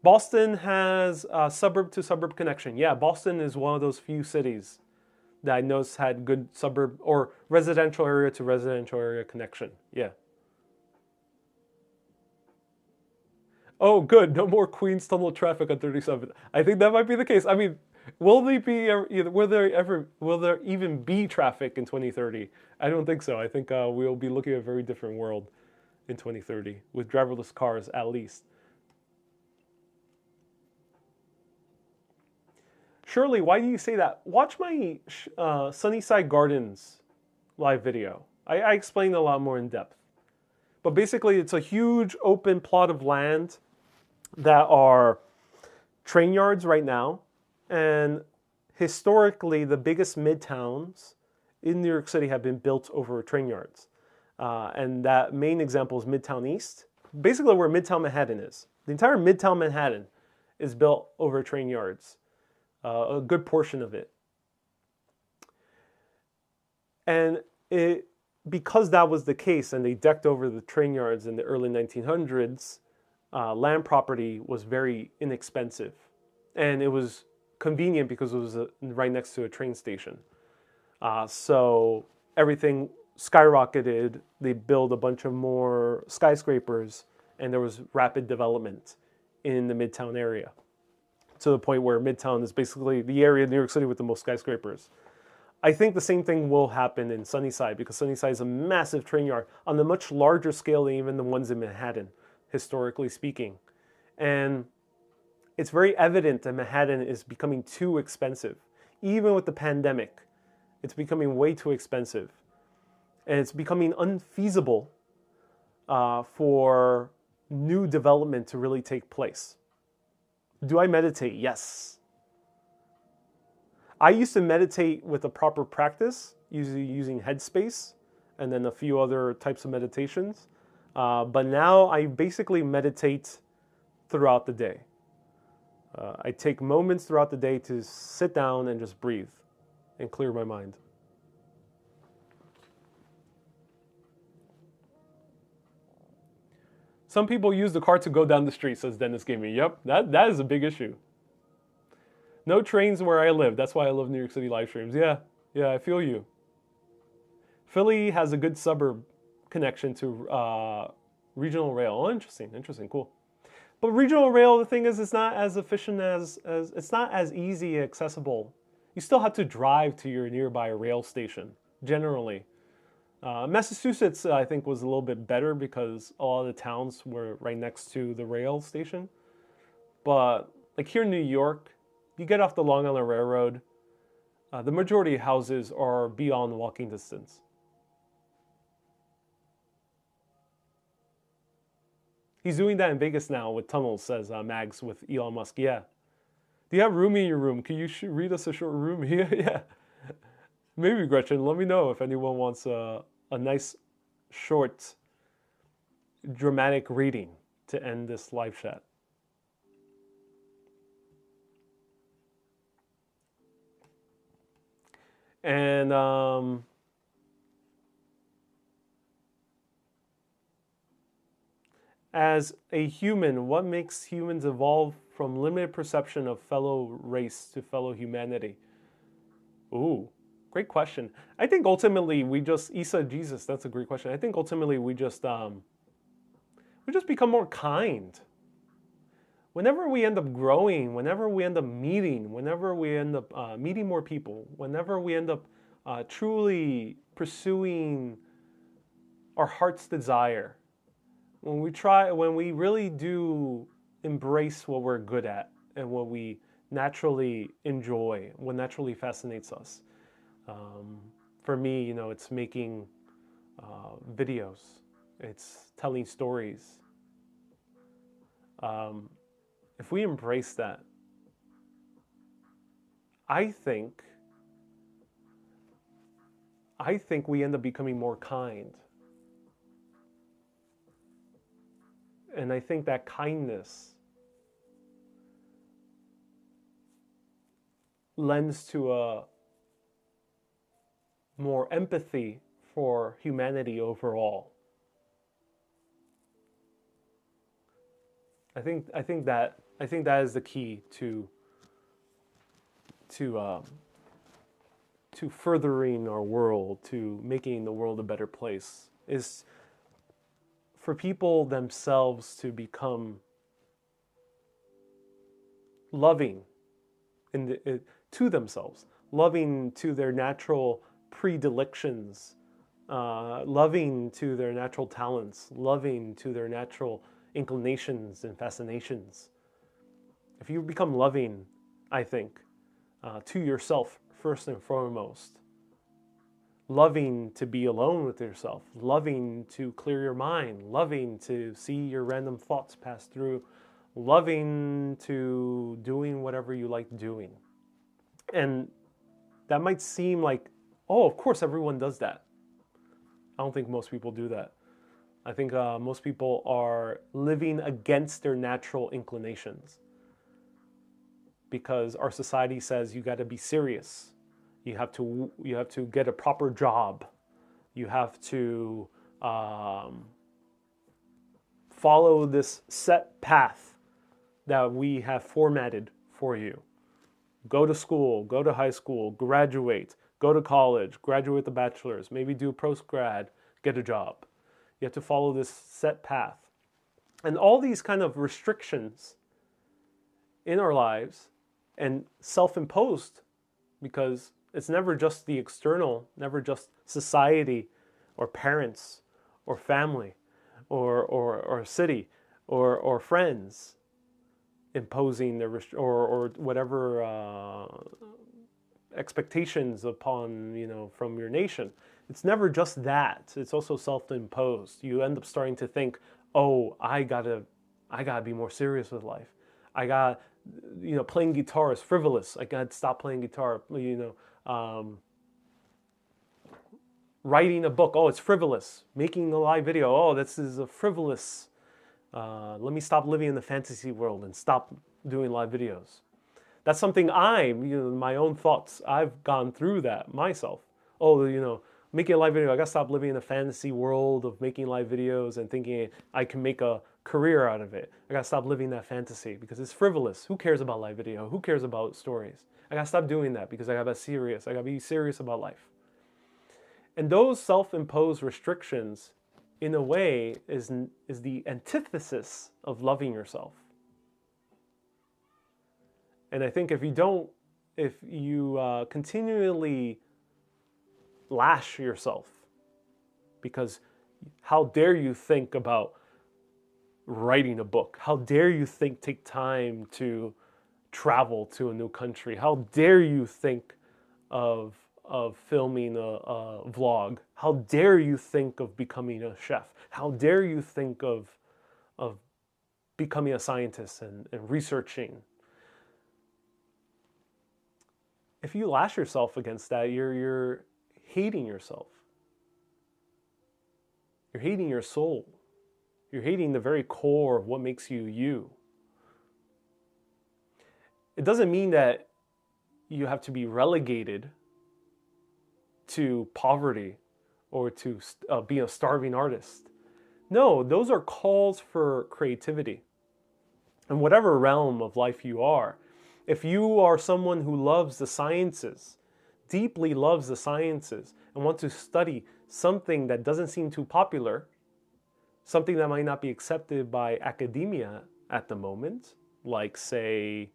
Boston has a suburb-to-suburb connection. Yeah, Boston is one of those few cities that I noticed had good suburb or residential area to residential area connection. Yeah. Oh, good. No more Queens tunnel traffic on 37. I think that might be the case. I mean, will there even be traffic in 2030? I don't think so. I think we'll be looking at a very different world in 2030 with driverless cars, at least. Shirley, why do you say that? Watch my Sunnyside Gardens live video. I explained a lot more in depth. But basically, it's a huge open plot of land that are train yards right now. And historically, the biggest midtowns in New York City have been built over train yards. And that main example is Midtown East, basically where Midtown Manhattan is. The entire Midtown Manhattan is built over train yards, a good portion of it. And because that was the case and they decked over the train yards in the early 1900s, land property was very inexpensive. And it was convenient because it was right next to a train station. So everything skyrocketed. They built a bunch of more skyscrapers and there was rapid development in the Midtown area to the point where Midtown is basically the area of New York City with the most skyscrapers. I think the same thing will happen in Sunnyside because Sunnyside is a massive train yard on a much larger scale than even the ones in Manhattan, historically speaking. And it's very evident that Manhattan is becoming too expensive. Even with the pandemic, it's becoming way too expensive. And it's becoming unfeasible for new development to really take place. Do I meditate? Yes. I used to meditate with a proper practice, usually using Headspace and then a few other types of meditations. But now I basically meditate throughout the day. I take moments throughout the day to sit down and just breathe and clear my mind. Some people use the car to go down the street, says Dennis Gaming. Yep, that is a big issue. No trains where I live. That's why I love New York City live streams. Yeah, I feel you. Philly has a good suburb connection to regional rail. Oh, interesting, cool. But regional rail, the thing is, it's not as efficient as it's not as easy accessible. You still have to drive to your nearby rail station, generally. Massachusetts, I think, was a little bit better because a lot of the towns were right next to the rail station. But like here in New York, you get off the Long Island Railroad, the majority of houses are beyond walking distance. He's doing that in Vegas now with tunnels, says Mags with Elon Musk. Yeah. Do you have room in your room? Can you read us a short room here? Yeah. Maybe, Gretchen, let me know if anyone wants a nice, short, dramatic reading to end this live chat. And as a human, what makes humans evolve from limited perception of fellow race to fellow humanity? Ooh, great question. I think ultimately we just, Isa Jesus, that's a great question. I think ultimately we just become more kind. Whenever we end up growing, whenever we end up meeting, whenever we end up meeting more people, whenever we end up truly pursuing our heart's desire, when we really do embrace what we're good at and what we naturally enjoy, what naturally fascinates us. For me, it's making videos, it's telling stories. If we embrace that, I think we end up becoming more kind. And I think that kindness lends to a more empathy for humanity overall. I think that is the key to furthering our world, to making the world a better place, is for people themselves to become loving to themselves, loving to their natural predilections, loving to their natural talents, loving to their natural inclinations and fascinations. If you become loving, I think, to yourself first and foremost, loving to be alone with yourself, loving to clear your mind, loving to see your random thoughts pass through, loving to doing whatever you like doing. And that might seem like, oh, of course everyone does that. I don't think most people do that. I think most people are living against their natural inclinations because our society says you got to be serious. You have to get a proper job. You have to follow this set path that we have formatted for you. Go to school, go to high school, graduate, go to college, graduate with a bachelor's, maybe do post-grad, get a job. You have to follow this set path. And all these kind of restrictions in our lives, and self-imposed, because It's never just the external, never just society or parents or family or city or friends imposing the or whatever expectations upon, from your nation. It's never just that. It's also self-imposed. You end up starting to think, oh, I gotta be more serious with life. I got, playing guitar is frivolous. I gotta stop playing guitar. Writing a book, oh, it's frivolous. Making a live video, oh, this is a frivolous. Let me stop living in the fantasy world and stop doing live videos. That's something my own thoughts, I've gone through that myself. Oh, making a live video, I gotta stop living in the fantasy world of making live videos and thinking I can make a career out of it. I gotta stop living that fantasy because it's frivolous. Who cares about live video? Who cares about stories? I gotta stop doing that because I gotta be serious about life. And those self-imposed restrictions, in a way, is the antithesis of loving yourself. And I think if you continually lash yourself, because how dare you think about writing a book? How dare you take time to travel to a new country? How dare you think of filming a vlog? How dare you think of becoming a chef? How dare you think of becoming a scientist and researching? If you lash yourself against that, you're hating yourself. You're hating your soul. You're hating the very core of what makes you you. It doesn't mean that you have to be relegated to poverty or to be a starving artist. No, those are calls for creativity. In whatever realm of life you are, if you are someone who loves the sciences, deeply loves the sciences, and want to study something that doesn't seem too popular, something that might not be accepted by academia at the moment, like, say,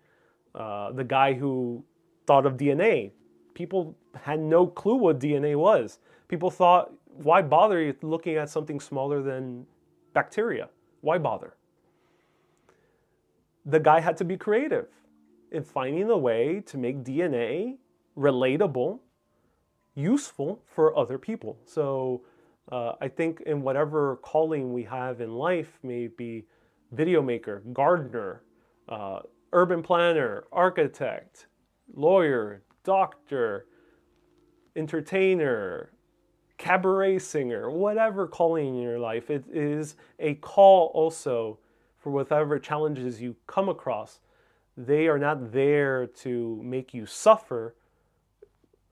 the guy who thought of DNA. People had no clue what DNA was. People thought, why bother looking at something smaller than bacteria? Why bother? The guy had to be creative in finding a way to make DNA relatable, useful for other people. So I think in whatever calling we have in life, maybe video maker, gardener, urban planner, architect, lawyer, doctor, entertainer, cabaret singer, whatever calling in your life, it is a call also for whatever challenges you come across. They are not there to make you suffer.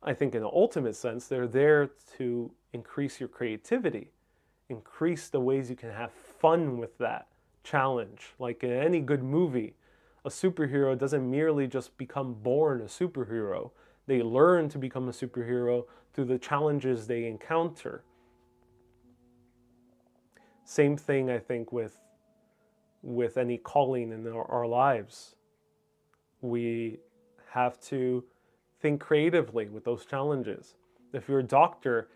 I think in the ultimate sense, they're there to increase your creativity, increase the ways you can have fun with that challenge. Like in any good movie, a superhero doesn't merely just become born a superhero. They learn to become a superhero through the challenges they encounter. Same thing, I think, with any calling in our lives. We have to think creatively with those challenges. If you're a doctor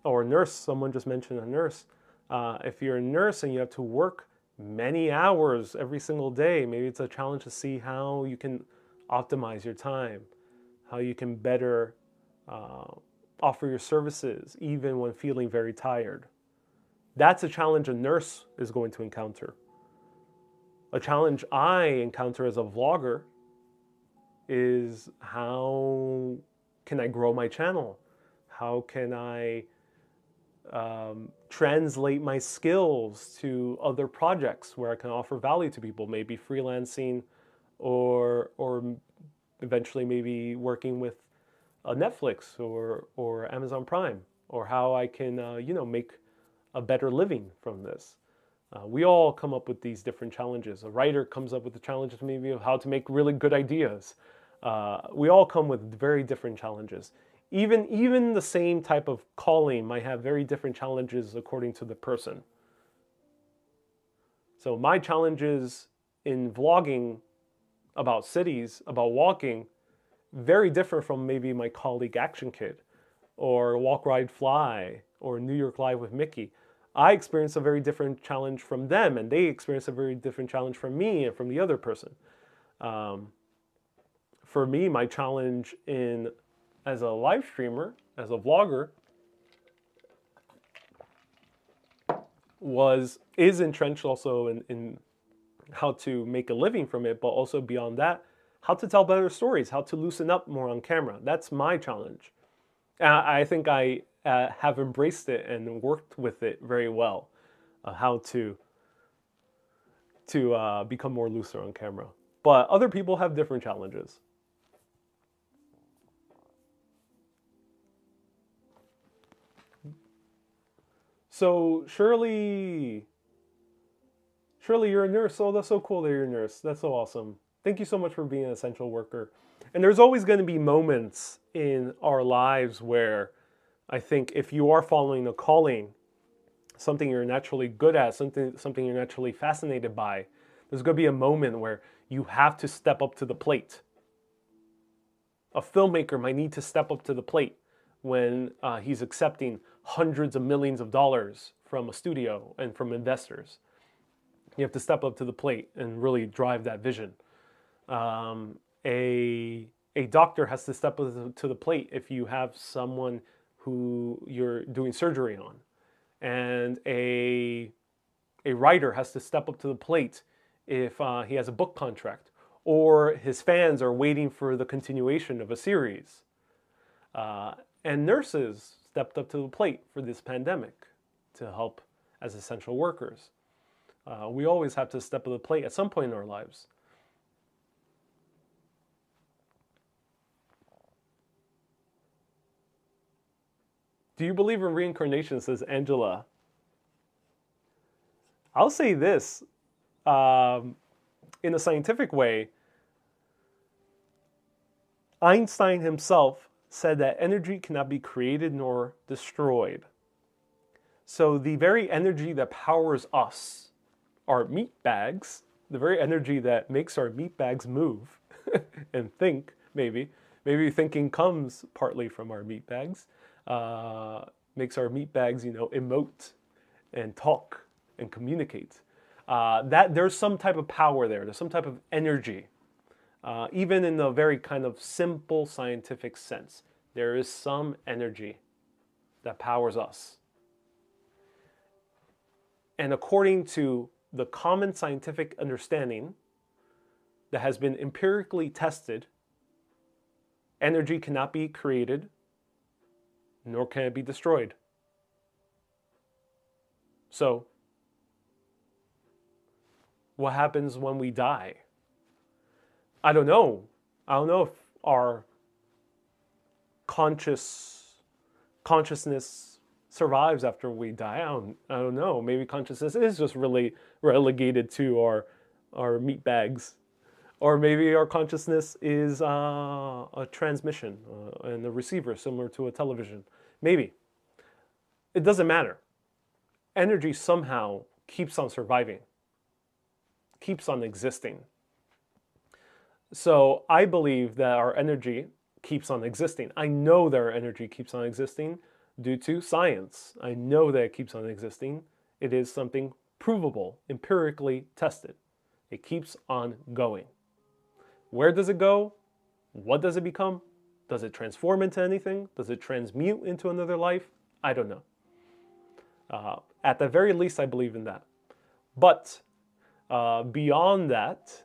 or a nurse, someone just mentioned a nurse. If you're a nurse and you have to work many hours every single day, maybe it's a challenge to see how you can optimize your time, how you can better offer your services even when feeling very tired. That's a challenge a nurse is going to encounter. A challenge I encounter as a vlogger is, how can I grow my channel? How can I translate my skills to other projects where I can offer value to people, maybe freelancing or eventually maybe working with Netflix or Amazon Prime, or how I can make a better living from this. We all come up with these different challenges. A writer comes up with the challenges maybe of how to make really good ideas. We all come with very different challenges. Even the same type of calling might have very different challenges according to the person. So my challenges in vlogging about cities, about walking, very different from maybe my colleague Action Kid or Walk, Ride, Fly or New York Live with Mickey. I experience a very different challenge from them, and they experience a very different challenge from me and from the other person. For me, my challenge as a live streamer, as a vlogger, is entrenched also in how to make a living from it, but also beyond that, how to tell better stories, how to loosen up more on camera. That's my challenge. I think I have embraced it and worked with it very well, how to become more looser on camera. But other people have different challenges. So Shirley, you're a nurse. Oh, that's so cool that you're a nurse. That's so awesome. Thank you so much for being an essential worker. And there's always going to be moments in our lives where I think if you are following a calling, something you're naturally good at, something you're naturally fascinated by, there's going to be a moment where you have to step up to the plate. A filmmaker might need to step up to the plate when he's accepting hundreds of millions of dollars from a studio and from investors. You have to step up to the plate and really drive that vision. A doctor has to step up to the plate if you have someone who you're doing surgery on. And a writer has to step up to the plate if he has a book contract, or his fans are waiting for the continuation of a series. And nurses stepped up to the plate for this pandemic to help as essential workers. We always have to step to the plate at some point in our lives. Do you believe in reincarnation, says Angela? I'll say this, in a scientific way, Einstein himself said that energy cannot be created nor destroyed. So the very energy that powers us, our meat bags, the very energy that makes our meat bags move and think, maybe thinking comes partly from our meat bags, makes our meat bags, emote and talk and communicate. That there's some type of power there. There's some type of energy. Even in the very kind of simple scientific sense, there is some energy that powers us. And according to the common scientific understanding that has been empirically tested, energy cannot be created, nor can it be destroyed. So, what happens when we die? I don't know. I don't know if our consciousness survives after we die. I don't know. Maybe consciousness is just really relegated to our meat bags. Or maybe our consciousness is a transmission and a receiver similar to a television. Maybe. It doesn't matter. Energy somehow keeps on surviving, keeps on existing. So I believe that our energy keeps on existing. I know that our energy keeps on existing due to science. I know that it keeps on existing. It is something provable, empirically tested. It keeps on going. Where does it go? What does it become? Does it transform into anything? Does it transmute into another life? I don't know. At the very least, I believe in that. But beyond that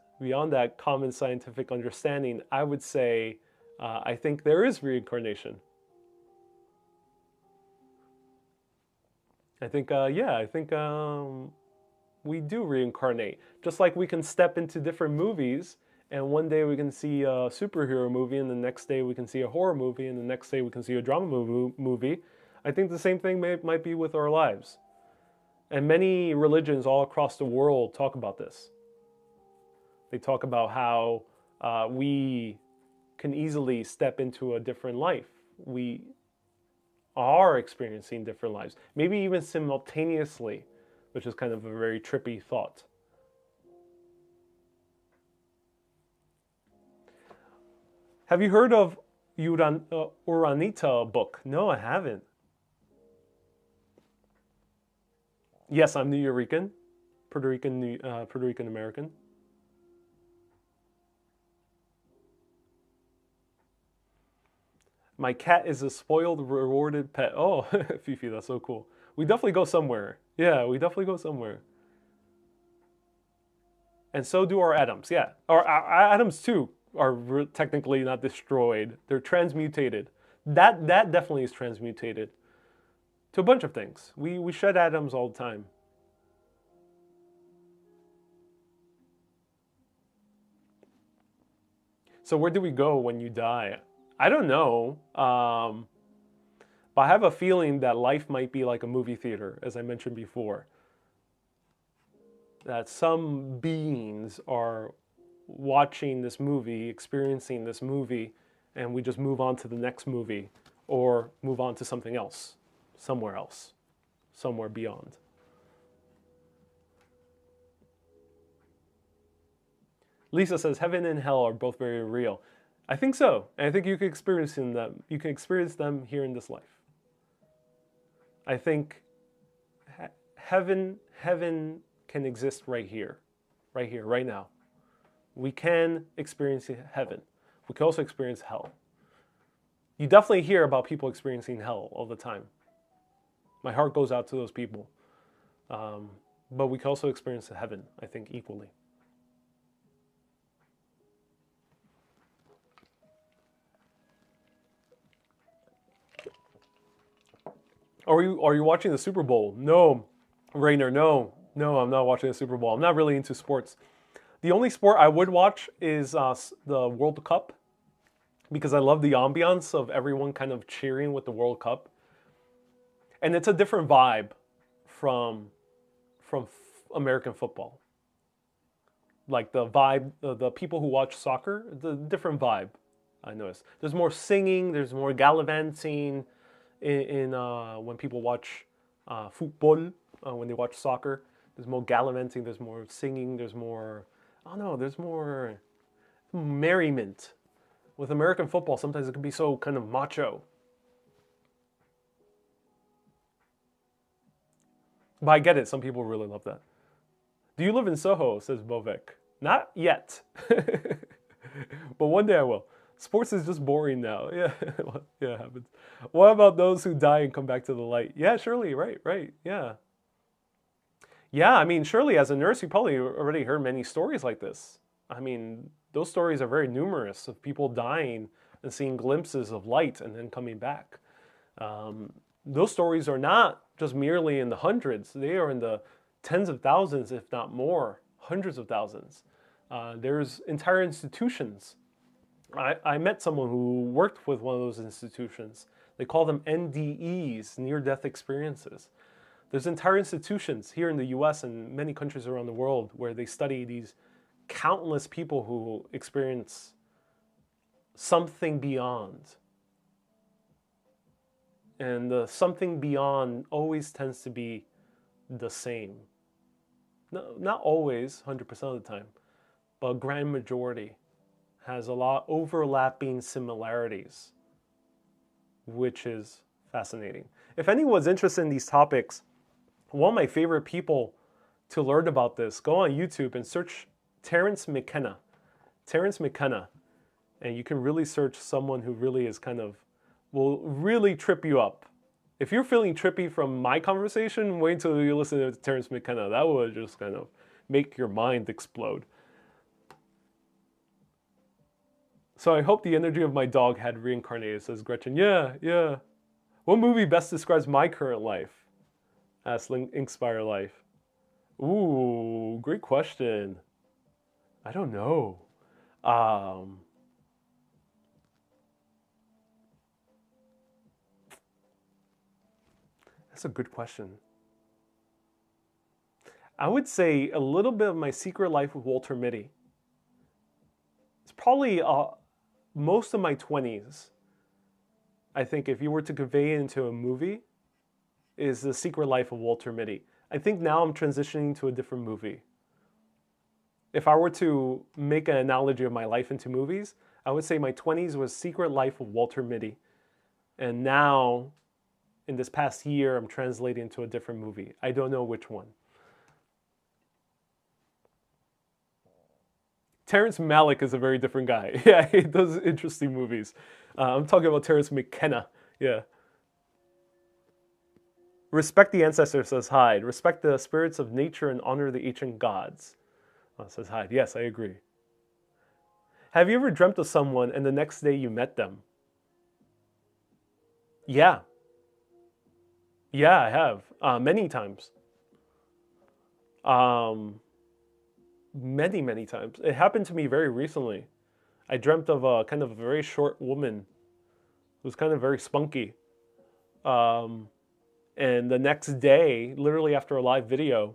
common scientific understanding, I would say I think there is reincarnation. I think we do reincarnate. Just like we can step into different movies, and one day we can see a superhero movie, and the next day we can see a horror movie, and the next day we can see a drama movie. I think the same thing might be with our lives. And many religions all across the world talk about this. They talk about how we can easily step into a different life. We are experiencing different lives, maybe even simultaneously, which is kind of a very trippy thought. Have you heard of Uranita book? No, I haven't. Yes, I'm New Yorican, Puerto Rican American. My cat is a spoiled, rewarded pet. Oh, Fifi, that's so cool. We definitely go somewhere. Yeah, we definitely go somewhere. And so do our atoms. Yeah, our atoms too are technically not destroyed. They're transmutated. That definitely is transmutated to a bunch of things. We shed atoms all the time. So where do we go when you die? I don't know. But I have a feeling that life might be like a movie theater, as I mentioned before. That some beings are watching this movie, experiencing this movie, and we just move on to the next movie or move on to something else, somewhere beyond. Lisa says heaven and hell are both very real. I think so. And I think you can experience them. You can experience them here in this life. I think heaven can exist right here, right now. We can experience heaven. We can also experience hell. You definitely hear about people experiencing hell all the time. My heart goes out to those people. But we can also experience heaven, I think, equally. Are you watching the Super Bowl? No, Rainer, no, I'm not watching the Super Bowl. I'm not really into sports. The only sport I would watch is the World Cup, because I love the ambiance of everyone kind of cheering with the World Cup. And it's a different vibe from American football. Like the vibe, the people who watch soccer, it's a different vibe, I noticed. There's more singing, there's more gallivanting in when people watch football, when they watch soccer. There's more gallivanting, there's more singing, there's more, I don't know, there's more merriment. With American football, sometimes it can be so kind of macho. But I get it, some people really love that. Do you live in Soho, says Bovek. Not yet. But one day I will. Sports is just boring now. Yeah, yeah, it happens. What about those who die and come back to the light? Yeah, surely, right, yeah. Yeah, I mean, surely as a nurse, you probably already heard many stories like this. I mean, those stories are very numerous of people dying and seeing glimpses of light and then coming back. Those stories are not just merely in the hundreds. They are in the tens of thousands, if not more, hundreds of thousands. There's entire institutions. I met someone who worked with one of those institutions. They call them NDEs, near-death experiences. There's entire institutions here in the US and many countries around the world where they study these countless people who experience something beyond. And the something beyond always tends to be the same. No, not always, 100% of the time, but a grand majority has a lot of overlapping similarities, which is fascinating. If anyone's interested in these topics, one of my favorite people to learn about this, go on YouTube and search Terence McKenna. Terence McKenna. And you can really search someone who really is kind of, will really trip you up. If you're feeling trippy from my conversation, wait until you listen to Terence McKenna. That will just kind of make your mind explode. So I hope the energy of my dog had reincarnated, says Gretchen. Yeah. What movie best describes my current life? Asks Inkspire Life. Ooh, great question. I don't know. That's a good question. I would say a little bit of My Secret Life with Walter Mitty. It's probably most of my 20s. I think if you were to convey it into a movie, is The Secret Life of Walter Mitty. I think now I'm transitioning to a different movie. If I were to make an analogy of my life into movies, I would say my 20s was Secret Life of Walter Mitty. And now, in this past year, I'm translating into a different movie. I don't know which one. Terrence Malick is a very different guy. Yeah, he does interesting movies. I'm talking about Terrence McKenna. Yeah. Respect the ancestors, says Hyde. Respect the spirits of nature and honor the ancient gods, says Hyde. Yes, I agree. Have you ever dreamt of someone and the next day you met them? Yeah. Yeah, I have. Many times. Many times. It happened to me very recently. I dreamt of a kind of a very short woman who was kind of very spunky. And the next day, literally after a live video,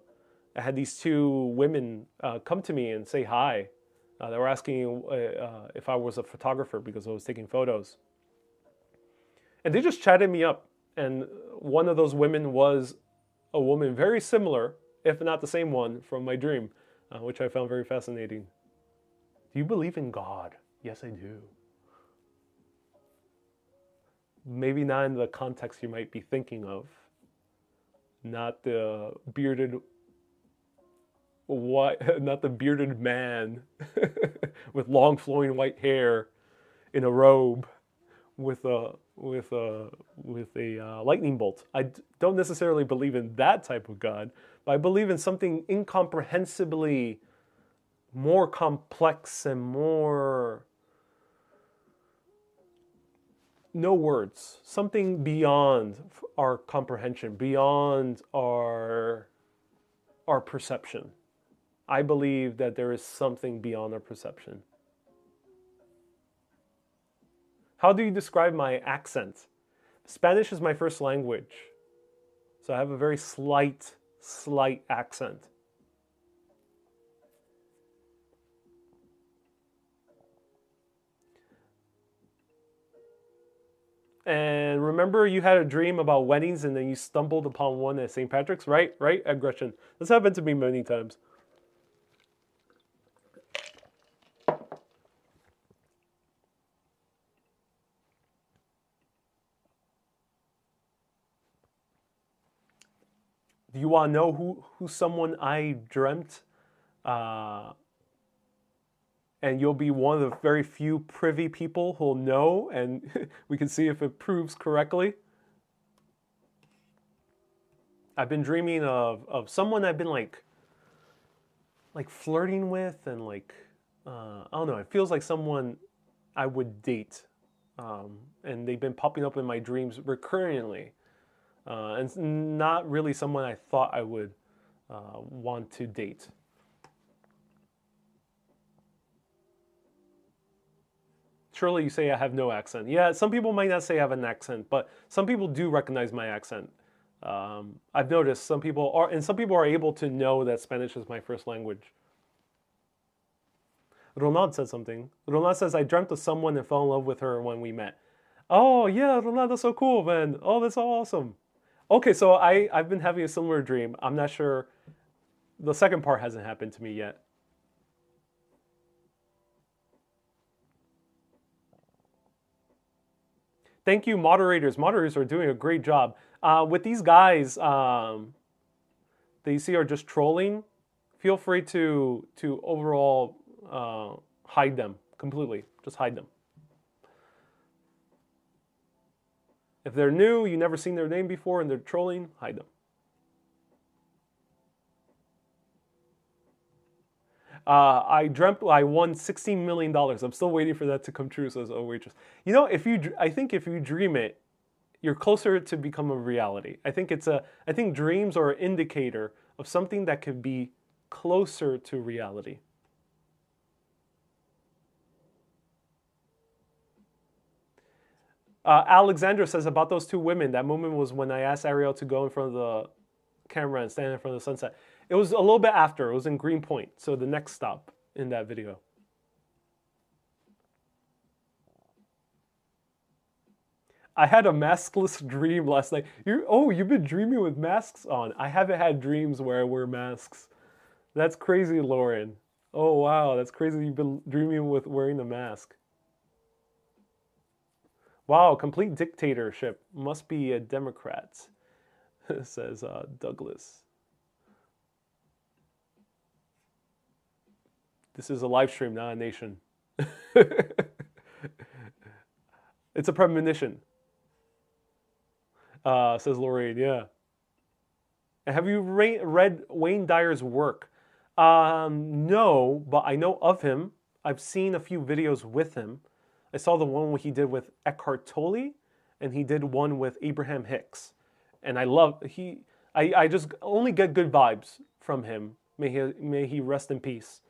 I had these two women come to me and say hi. They were asking if I was a photographer because I was taking photos. And they just chatted me up. And one of those women was a woman very similar, if not the same one, from my dream, which I found very fascinating. Do you believe in God? Yes, I do. Maybe not in the context you might be thinking of. Not the bearded not the bearded man with long flowing white hair in a robe with a lightning bolt. I don't necessarily believe in that type of God, but I believe in something incomprehensibly more complex and more, no words, something beyond our comprehension, beyond our perception. I believe that there is something beyond our perception. How do you describe my accent? Spanish is my first language, so I have a very slight accent. And remember, you had a dream about weddings and then you stumbled upon one at St. Patrick's, right? Right, Gretchen? This happened to me many times. Do you want to know who someone I dreamt? And you'll be one of the very few privy people who'll know, and we can see if it proves correctly. I've been dreaming of someone I've been like flirting with, and I don't know, it feels like someone I would date. And they've been popping up in my dreams recurrently. And it's not really someone I thought I would want to date. Surely you say I have no accent. Yeah, some people might not say I have an accent, but some people do recognize my accent. I've noticed some people are able to know that Spanish is my first language. Ronald said something. Ronald says, I dreamt of someone and fell in love with her when we met. Oh, yeah, Ronald, that's so cool, man. Oh, that's so awesome. Okay, so I've been having a similar dream. I'm not sure. The second part hasn't happened to me yet. Thank you, moderators. Moderators are doing a great job. With these guys that you see are just trolling, feel free to overall hide them completely. Just hide them. If they're new, you've never seen their name before, and they're trolling, hide them. I dreamt I won $16 million. I'm still waiting for that to come true, says a waitress. You know, I think if you dream it, you're closer to become a reality. I think dreams are an indicator of something that could be closer to reality. Alexandra says about those two women, that moment was when I asked Ariel to go in front of the camera and stand in front of the sunset. It was a little bit after. It was in Greenpoint, so the next stop in that video. I had a maskless dream last night. You've been dreaming with masks on. I haven't had dreams where I wear masks. That's crazy, Lauren. Oh, wow, that's crazy. You've been dreaming with wearing a mask. Wow, complete dictatorship. Must be a Democrat, says Douglas. This is a live stream, not a nation. It's a premonition, says Lorraine. Yeah. Have you read Wayne Dyer's work? No, but I know of him. I've seen a few videos with him. I saw the one he did with Eckhart Tolle, and he did one with Abraham Hicks. And I just only get good vibes from him. May he rest in peace.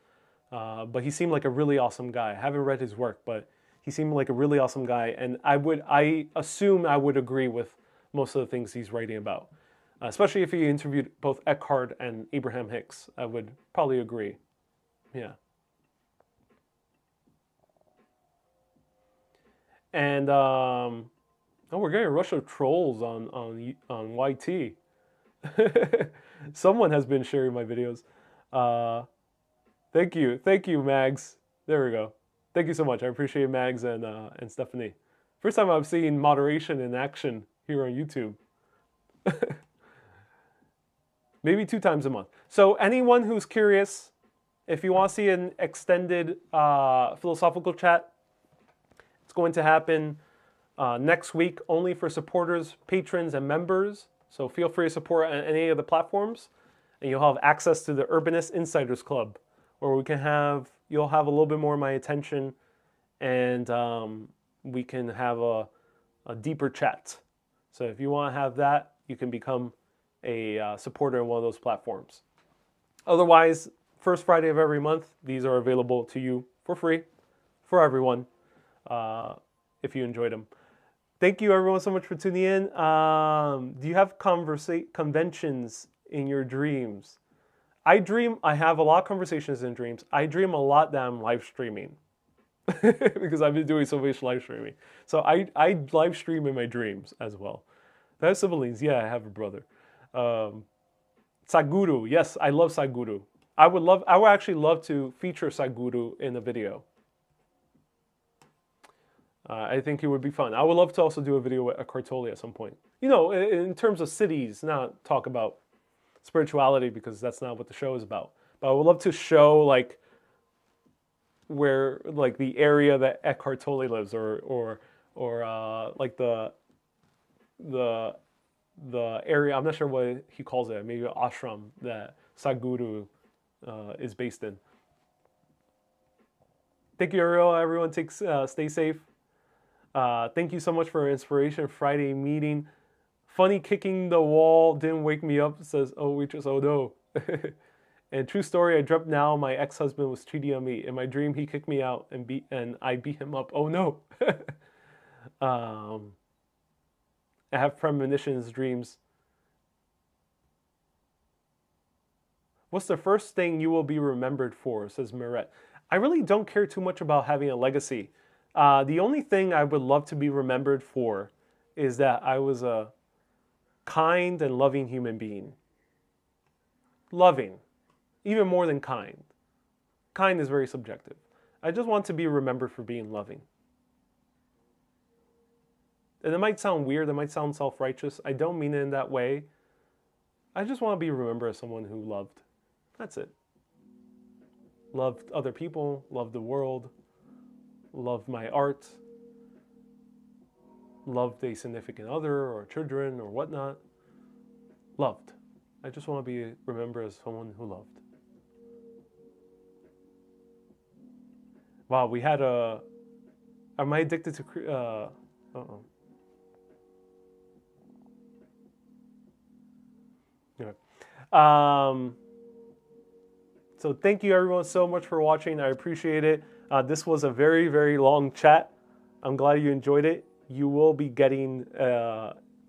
But he seemed like a really awesome guy. I haven't read his work, but he seemed like a really awesome guy. And I assume I would agree with most of the things he's writing about. Especially if he interviewed both Eckhart and Abraham Hicks. I would probably agree. Yeah. And oh, we're getting a rush of trolls on YT. Someone has been sharing my videos. Thank you, Mags. There we go. Thank you so much. I appreciate Mags and Stephanie. First time I've seen moderation in action here on YouTube. Maybe 2 times a month. So anyone who's curious, if you want to see an extended philosophical chat, it's going to happen next week only for supporters, patrons, and members. So feel free to support on any of the platforms, and you'll have access to the Urbanist Insiders Club, where you'll have a little bit more of my attention, and we can have a deeper chat. So if you want to have that, you can become a supporter in one of those platforms. Otherwise, first Friday of every month, these are available to you for free, for everyone, if you enjoyed them. Thank you everyone so much for tuning in. Do you have conventions in your dreams? I have a lot of conversations in dreams. I dream a lot that I'm live streaming because I've been doing so much live streaming. So I live stream in my dreams as well. I have siblings. Yeah, I have a brother. Sadhguru. Yes, I love Sadhguru. I would actually love to feature Sadhguru in a video. I think it would be fun. I would love to also do a video with Eckhart Tolle at some point. You know, in terms of cities, not talk about spirituality because that's not what the show is about. But I would love to show like where like the area that Eckhart Tolle lives, or like the area. I'm not sure what he calls it. Maybe an ashram that Sadhguru is based in. Thank you, Ariel. Everyone, stay safe. Thank you so much for Inspiration Friday meeting. Funny kicking the wall didn't wake me up, says, oh, waitress, oh no. And true story, I dreamt now my ex-husband was cheating on me. In my dream, he kicked me out and I beat him up. Oh no. I have premonitions, dreams. What's the first thing you will be remembered for, says Miret. I really don't care too much about having a legacy. The only thing I would love to be remembered for is that I was a kind and loving human being. Loving, even more than kind. Kind is very subjective. I just want to be remembered for being loving. And it might sound weird, it might sound self-righteous. I don't mean it in that way. I just want to be remembered as someone who loved. That's it. Loved other people, loved the world, loved my art, loved a significant other or children or whatnot. Loved. I just want to be remembered as someone who loved. Wow, we had a... Am I addicted to... uh-oh. Okay. So thank you everyone so much for watching. I appreciate it. This was a very, very long chat. I'm glad you enjoyed it. You will be getting,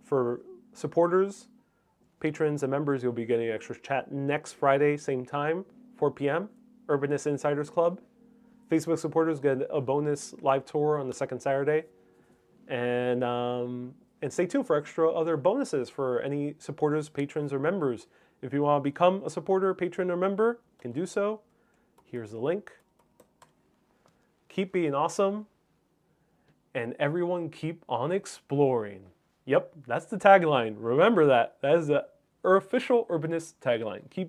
for supporters, patrons, and members, you'll be getting extra chat next Friday, same time, 4 p.m., Urbanist Insiders Club. Facebook supporters get a bonus live tour on the second Saturday. And stay tuned for extra other bonuses for any supporters, patrons, or members. If you want to become a supporter, patron, or member, you can do so. Here's the link. Keep being awesome. and everyone keep on exploring. Yep, that's the tagline. Remember that. That is the official Urbanist tagline. Keep